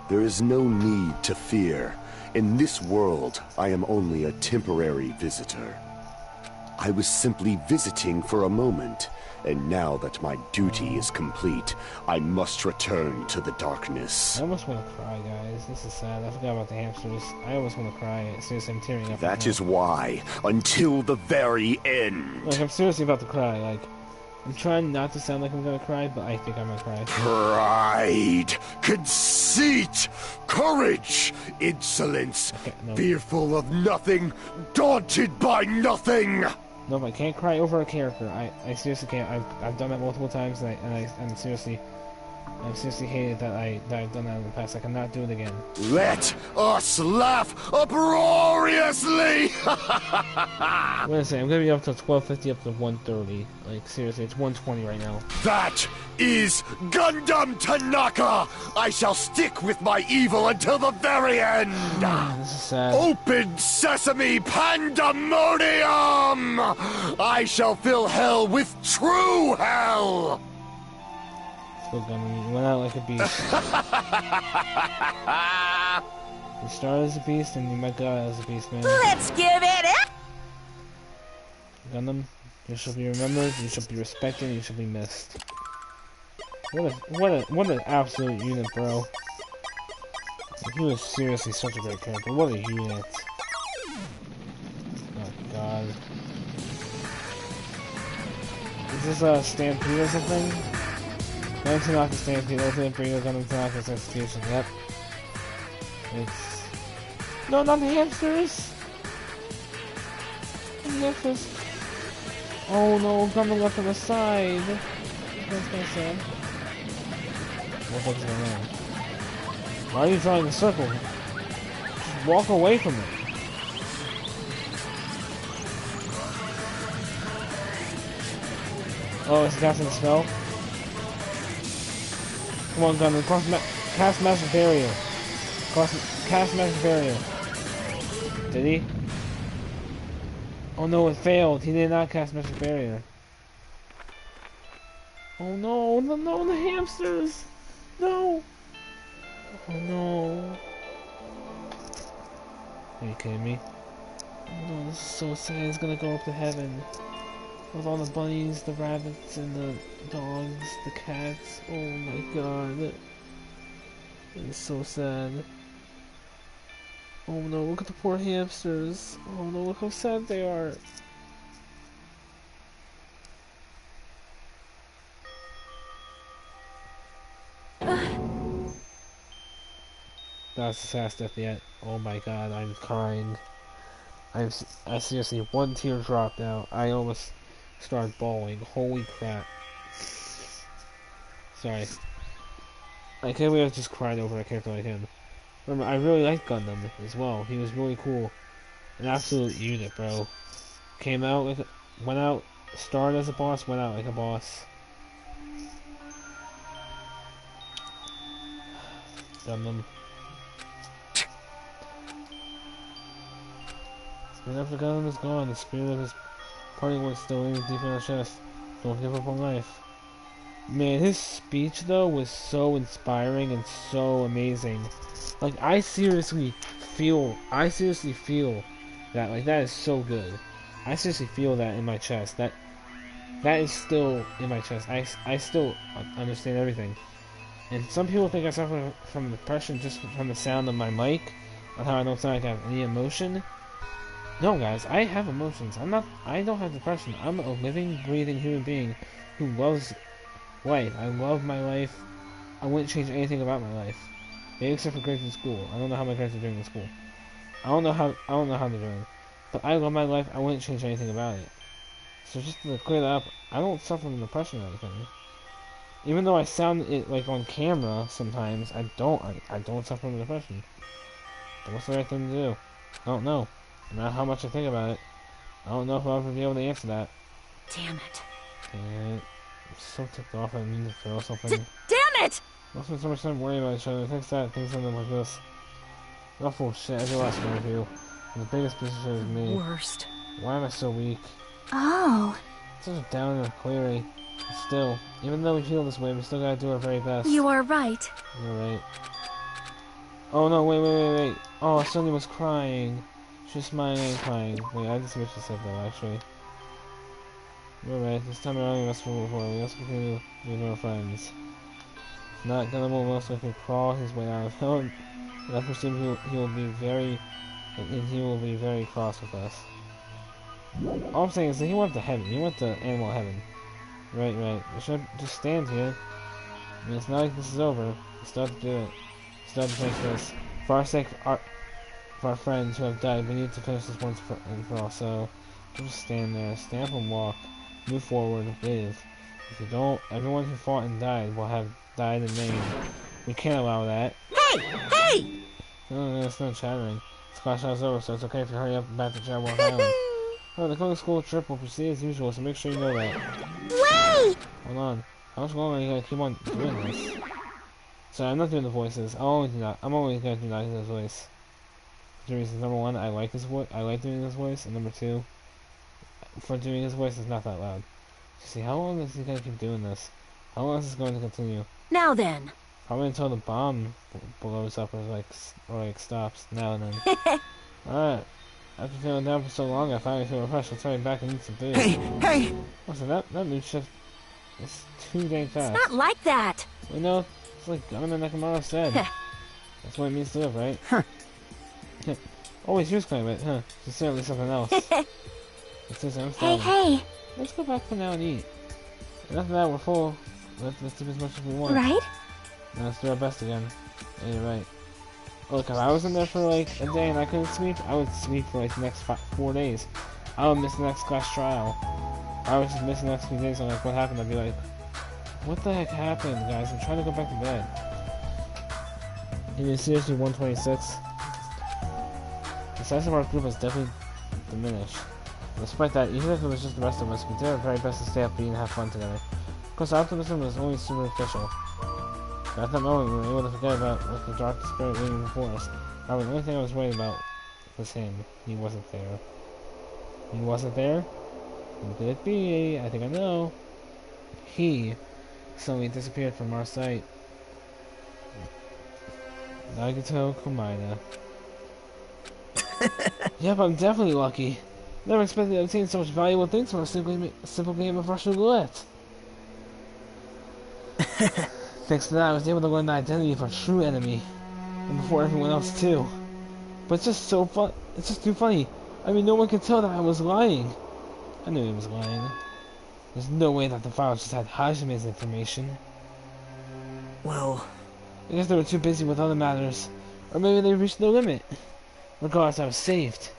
[SPEAKER 9] there is no need to fear. In this world, I am only a temporary visitor. I was simply visiting for a moment, and now that my duty is complete, I must return to the darkness.
[SPEAKER 1] I almost want to cry, guys. This is sad. I forgot about the hamsters. I almost want to cry. Seriously, I'm tearing up.
[SPEAKER 9] That is why, until the very end.
[SPEAKER 1] Like, I'm seriously about to cry. Like, I'm trying not to sound like I'm gonna cry, but I think I'm gonna cry.
[SPEAKER 9] Pride, conceit, courage, insolence, fearful of nothing, daunted by nothing.
[SPEAKER 1] Nope, I can't cry over a character. I seriously can't. I've done that multiple times, and I'm seriously hated that I've done that in the past. I cannot do it again.
[SPEAKER 9] Let us laugh uproariously.
[SPEAKER 1] Wait a second, I'm gonna be up to 1250, up to 130. Like seriously, it's 120 right now.
[SPEAKER 9] That is Gundam Tanaka. I shall stick with my evil until the very end.
[SPEAKER 1] This is sad.
[SPEAKER 9] Open sesame pandemonium. I shall fill hell with true hell.
[SPEAKER 1] Let's go, Gundam. You went out like a beast. You started as a beast, and you might go out as a beast, man.
[SPEAKER 3] Let's give it up!
[SPEAKER 1] Gundam, you shall be remembered, you shall be respected, you shall be missed. What an absolute unit, bro. Like, he was seriously such a great character. What a unit. Oh god. Is this Stampede or something? Gundam Tanaka Stampede, Ultimate Breeder, Gundam Tanaka's Execution, yep. It's... No, not the hamsters! The hamsters! Oh no, Gundam left on the side! That's kind of sad. What's going on? Why are you drawing a circle? Just walk away from it. Oh, it's casting a spell? Come on, Gundam, cast Massive Barrier. Cast Massive Barrier. Did he? Oh no, it failed. He did not cast Massive Barrier. Oh no, no, the hamsters! No! Oh no. Are you kidding me? Oh no, this is so sad. He's gonna go up to heaven. With all the bunnies, the rabbits, and the dogs, the cats. Oh my god. It's so sad. Oh no, look at the poor hamsters. Oh no, look how sad they are. That's the saddest death yet. Oh my god, I'm crying. I seriously, one tear dropped out. I almost started bawling. Holy crap. Sorry. I can't believe I just cried over a character like him. Remember, I really liked Gundam as well. He was really cool. An absolute unit, bro. Came out like went out, started as a boss, went out like a boss. Gundam. Spirit after Gundam is gone. The spirit of his parting words still lingers deep in our chest. Don't give up on life. Man, his speech though was so inspiring and so amazing. Like I seriously feel that like that is so good. I seriously feel that in my chest. That is still in my chest. I still understand everything. And some people think I suffer from depression just from the sound of my mic, or how I don't sound like I have any emotion. No, guys, I have emotions. I don't have depression. I'm a living, breathing human being who loves life. I love my life. I wouldn't change anything about my life. Maybe except for grades in school. I don't know how my grades are doing in school. I don't know how they're doing. But I love my life. I wouldn't change anything about it. So just to clear that up, I don't suffer from depression or anything. Even though I sound it like on camera sometimes, I don't suffer from depression. But what's the right thing to do? I don't know. No matter how much I think about it, I don't know if I'll ever be able to answer that.
[SPEAKER 11] Damn it.
[SPEAKER 1] And I'm so ticked off. I mean to throw something.
[SPEAKER 11] Damn it!
[SPEAKER 1] Don't spend so much time worrying about each other. Things end up like this. Awful shit. I do last interview. And the biggest piece of shit is me.
[SPEAKER 11] Worst.
[SPEAKER 1] Why am I so weak?
[SPEAKER 4] Oh.
[SPEAKER 1] Such a down and cleary. Still, even though we feel this way, we still gotta do our very best.
[SPEAKER 4] You are right.
[SPEAKER 1] You're right. Oh no, wait. Oh, Sonia was crying. She was smiling and crying. Wait, I just wish she said that, actually. You're right. This time around, we must move forward. We must continue being our friends. If not, Gunnar will most likely crawl his way out of hell. And I presume he will be very cross with us. All I'm saying is that he went to heaven. He went to animal heaven. Right. We should just stand here. I mean, it's not like this is over. We still have to do it. We still have to finish this. For our sake, for our friends who have died, we need to finish this once and for all. So, just stand there, stand up and walk, move forward, live. If you don't, everyone who fought and died will have died in vain. We can't allow that.
[SPEAKER 3] Hey!
[SPEAKER 1] No, it's not chattering. This class is over, so it's okay if you hurry up and back to Jabberwock Island. Oh, the coming school trip will proceed as usual, so make sure you know that.
[SPEAKER 6] Wait!
[SPEAKER 1] Hold on. How much longer are you gonna keep on doing this? Sorry, I'm not doing the voices. I'm always gonna do Nagito's voice. Two reasons. Number one, I like his voice. I like doing his voice, and number two, for doing his voice, it's not that loud. See, how long is he gonna keep doing this? How long is this going to continue?
[SPEAKER 11] Now then.
[SPEAKER 1] Probably until the bomb blows up or stops. Now and then. Alright. After feeling down for so long, I finally feel refreshed. Let's hurry back and eat some food.
[SPEAKER 5] Hey!
[SPEAKER 1] Listen, that mood shift is too dang fast.
[SPEAKER 11] It's not like that.
[SPEAKER 1] You know, it's like Gunman Nakamura said. That's what it means to live, right? Always use claim it, huh? It's certainly something else.
[SPEAKER 4] Hey!
[SPEAKER 1] Let's go back for now and eat. And after that, we're full. Let's do as much as we want.
[SPEAKER 4] Right?
[SPEAKER 1] Now let's do our best again. Yeah, you're right. Look, if I was in there for like a day and I couldn't sleep, I would sleep for like the next 4 days. I would miss the next class trial. I was just missing the next few days. I'm like, what happened? I'd be like, what the heck happened, guys? I'm trying to go back to bed. It is seriously 126. The size of our group has definitely diminished. Despite that, even if it was just the rest of us, we did our very best to stay upbeat and have fun together. Of course, optimism was only superficial. But at that moment, we were able to forget about what the dark spirit waiting before us. However, the only thing I was worried about was him. He wasn't there. He wasn't there? Who could it be? I think I know. He suddenly disappeared from our sight. Nagito Komaeda. Yep, I'm definitely lucky. Never expected to obtain so much valuable things from a simple game of Russian roulette. Thanks to that, I was able to learn the identity of our true enemy, and before everyone else too. But it's just so fun. It's just too funny. I mean, no one could tell that I was lying. I knew he was lying. There's no way that the files just had Hajime's information.
[SPEAKER 5] Well,
[SPEAKER 1] I guess they were too busy with other matters, or maybe they reached their limit. Regardless, I was saved.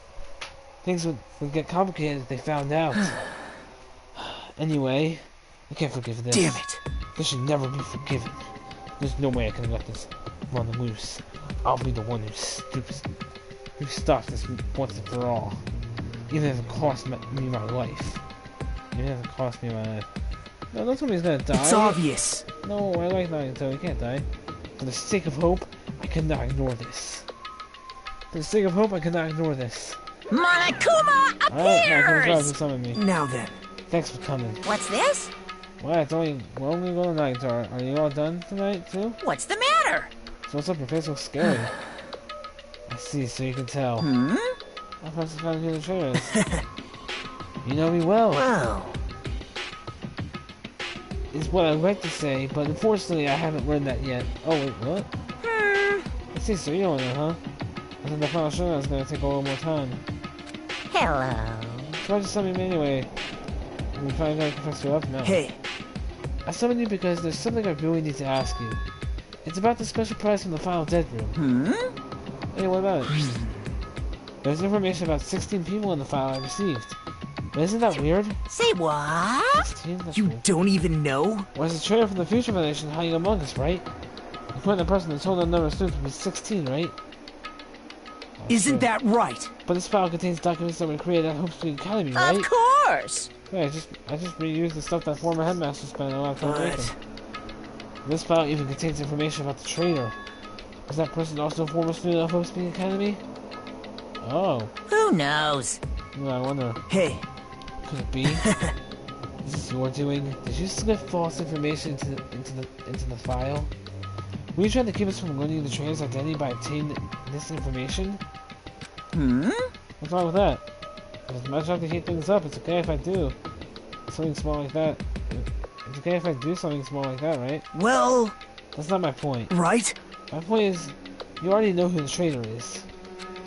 [SPEAKER 1] Things would get complicated if they found out. Anyway, I can't forgive this.
[SPEAKER 5] Damn it!
[SPEAKER 1] This should never be forgiven. There's no way I can let this run loose. I'll be the one who stops this once and for all. Even if it costs me my life. Even if it costs me my life. No, don't tell me he's gonna die.
[SPEAKER 5] It's obvious.
[SPEAKER 1] No, I like Nagito. He can't die. For the sake of hope, I cannot ignore this. For the sake of hope, I cannot ignore this.
[SPEAKER 3] Monokuma appears!
[SPEAKER 1] Summon me.
[SPEAKER 5] Now then.
[SPEAKER 1] Thanks for coming.
[SPEAKER 3] What's this?
[SPEAKER 1] Well, it's only going to Nagito. Are you all done tonight, too?
[SPEAKER 3] What's the matter?
[SPEAKER 1] So what's up? Your face looks scary. I see, so you can tell. I thought I found you the trailers. You know me well.
[SPEAKER 5] Wow.
[SPEAKER 1] Is what I'd like to say, but unfortunately I haven't learned that yet. Oh, wait, what? I see, so you don't know, huh? I think the final showdown is going to take a little more time.
[SPEAKER 3] Hello.
[SPEAKER 1] So why'd you summon me anyway? You finally gotta confess you up now.
[SPEAKER 5] Hey.
[SPEAKER 1] I summoned you because there's something I really need to ask you. It's about the special prize from the final dead room. Hey, what about it? There's information about 16 people in the file I received. But isn't that weird?
[SPEAKER 3] Say what?
[SPEAKER 1] 16? That's
[SPEAKER 5] You
[SPEAKER 1] weird.
[SPEAKER 5] don't even know?
[SPEAKER 1] Well, as a traitor from the Future Foundation hiding among us, right? According to the person that told the number of students to be 16, right? Oh,
[SPEAKER 5] Isn't
[SPEAKER 1] sure.
[SPEAKER 5] that right?
[SPEAKER 1] But this file contains documents that were created at Hope Street Academy, right?
[SPEAKER 3] Of course.
[SPEAKER 1] Yeah, I just reused the stuff that former headmaster spent a lot of time making. This file even contains information about the traitor. Is that person also a former student of Hope Street Academy? Oh.
[SPEAKER 3] Who knows?
[SPEAKER 1] Well, I wonder.
[SPEAKER 5] Hey.
[SPEAKER 1] Could it be? Is this your doing? Did you slip false information into the file? Were you trying to keep us from learning the traitor's identity by obtaining this information? What's wrong with that? As much as I have to heat things up, it's okay if I do. Something small like that. It's okay if I do something small like that, right?
[SPEAKER 5] Well...
[SPEAKER 1] That's not my point.
[SPEAKER 5] Right?
[SPEAKER 1] My point is, you already know who the traitor is.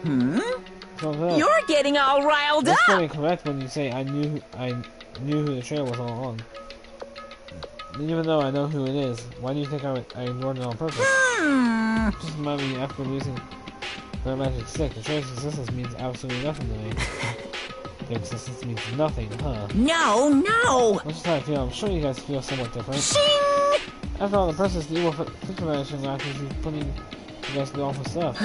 [SPEAKER 1] What's wrong with that?
[SPEAKER 3] You're getting all riled
[SPEAKER 1] That's
[SPEAKER 3] up.
[SPEAKER 1] probably correct when you say I knew who the traitor was all along. Even though I know who it is, why do you think I ignored it on purpose? Just remind me after losing the magic stick, the traitor's existence means absolutely nothing to me. Their existence means nothing, huh?
[SPEAKER 3] No.
[SPEAKER 1] That's just how I feel. I'm sure you guys feel somewhat different.
[SPEAKER 3] Shing!
[SPEAKER 1] After all, the person's the evil situation after she's putting you guys through awful stuff.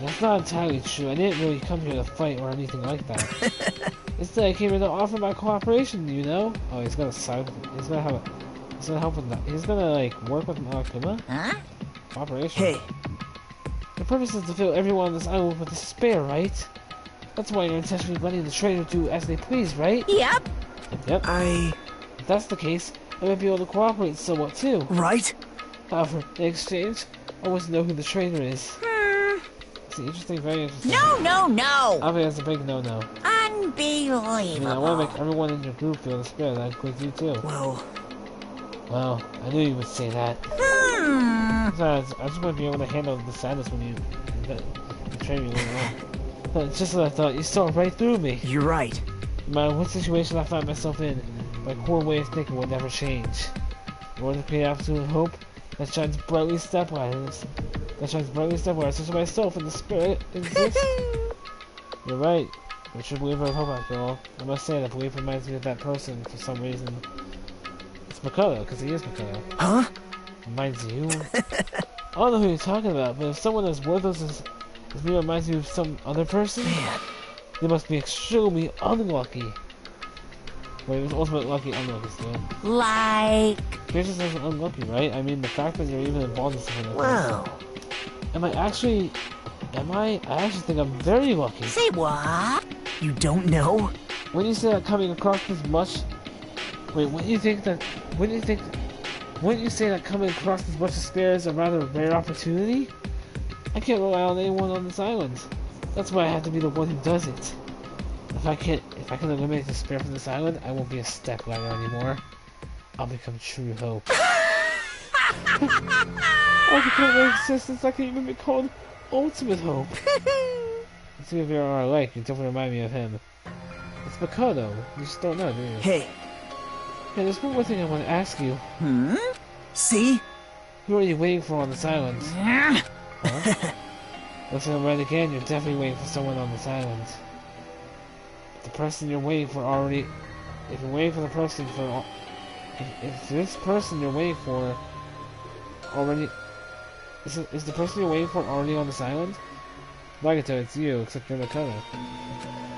[SPEAKER 1] That's not entirely true. I didn't really come here to fight or anything like that. Instead, I came here to offer my cooperation, you know? Oh, he's gonna side. He's gonna help with that. He's gonna, like, work with Akuma?
[SPEAKER 3] Huh?
[SPEAKER 1] Cooperation?
[SPEAKER 5] Hey.
[SPEAKER 1] The purpose is to fill everyone on this island with despair, right? That's why you're intentionally letting the traitor do as they please, right?
[SPEAKER 3] Yep.
[SPEAKER 1] Yep.
[SPEAKER 5] If
[SPEAKER 1] that's the case, I might be able to cooperate somewhat, too.
[SPEAKER 5] Right?
[SPEAKER 1] However, in exchange, I want to know who the traitor is. It's interesting, very interesting.
[SPEAKER 3] No.
[SPEAKER 1] I think that's a big no-no.
[SPEAKER 3] Unbelievable.
[SPEAKER 1] Yeah, I want to make everyone in your group feel despair. That includes you, too. Well, I knew you would say that. Besides, I just want to be able to handle the sadness when you betray me later on. But it's just what I thought. You saw right through me.
[SPEAKER 5] You're right.
[SPEAKER 1] No matter what situation I find myself in, my core way of thinking will never change. In order to create absolute hope that shines brightly stepwise, such as myself and the spirit exists. You're right. I should believe in hope after all. I must say that belief reminds me of that person for some reason. It's Makoto, because he is Makoto.
[SPEAKER 5] Huh?
[SPEAKER 1] Reminds you? I don't know who you're talking about, but if someone as worthless as me reminds you of some other person, they must be extremely unlucky. Wait, it was ultimate lucky, unlucky still.
[SPEAKER 3] Like...
[SPEAKER 1] Yours just isn't unlucky, right? I mean, the fact that you're even involved in something like
[SPEAKER 3] Whoa.
[SPEAKER 1] this. I actually think I'm very lucky.
[SPEAKER 3] Say what?
[SPEAKER 5] You don't know?
[SPEAKER 1] When you say that coming across this much... Wait, wouldn't you say that coming across this much despair is a rather rare opportunity? I can't rely on anyone on this island. That's why I have to be the one who does it. If I can eliminate despair from this island, I won't be a stepladder anymore. I'll become true hope. I become my existence, I can even be called ultimate hope. Let's see if you are alike, you definitely remind me of him. It's Makoto. You just don't know, do you?
[SPEAKER 5] Hey,
[SPEAKER 1] there's one more thing I want to ask you.
[SPEAKER 5] See?
[SPEAKER 1] Who are you waiting for on this island? Huh? Looks like I'm right again, you're definitely waiting for someone on this island. The person you're waiting for already... If you're waiting for the person for... If this person you're waiting for already... Is the person you're waiting for already on this island? Nagato, it's you, except you're Makoto.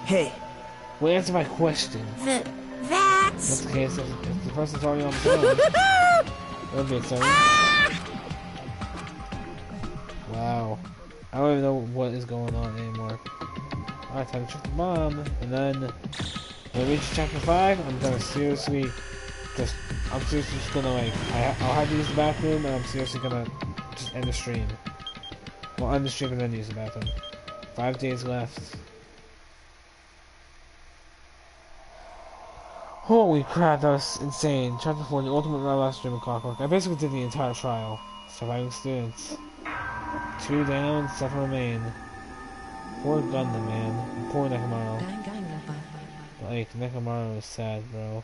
[SPEAKER 5] Hey.
[SPEAKER 1] Well, answer my question.
[SPEAKER 3] That's...
[SPEAKER 1] That's the case, if the person's already on this island. That'd be exciting. Wow. I don't even know what is going on anymore. Alright, time to check the bomb. And then, when we reach chapter 5, I'm gonna seriously just gonna, like, I'll have to use the bathroom, and I'm seriously gonna just end the stream. Well, end the stream and then use the bathroom. 5 days left. Holy crap, that was insane. Chapter 4, the ultimate last stream of Clockwork. I basically did the entire trial. Surviving students. 2 down, 7 remain. Poor Gundam, man. Poor Nekomaru. Like, Nekomaru was sad, bro.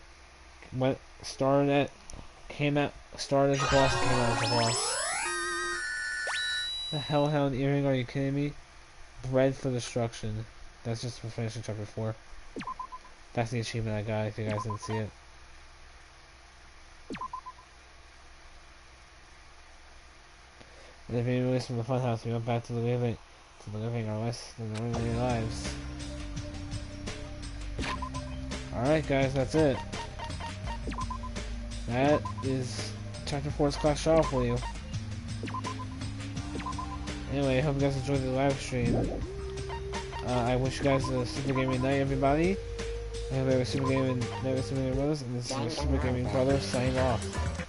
[SPEAKER 1] Started as a boss and came out as a boss. The Hellhound earring, are you kidding me? Bred for destruction. That's just for finishing chapter 4. That's the achievement I got if you guys didn't see it. And if you released from the funhouse, we went back to the living our less than ordinary lives. Alright guys, that's it. That is chapter 4's class show for you. Anyway, I hope you guys enjoyed the live stream. I wish you guys a super gaming night, everybody. I hope you have a super gaming night with Super Gaming Brothers, and this is your Super Gaming Brother signing off.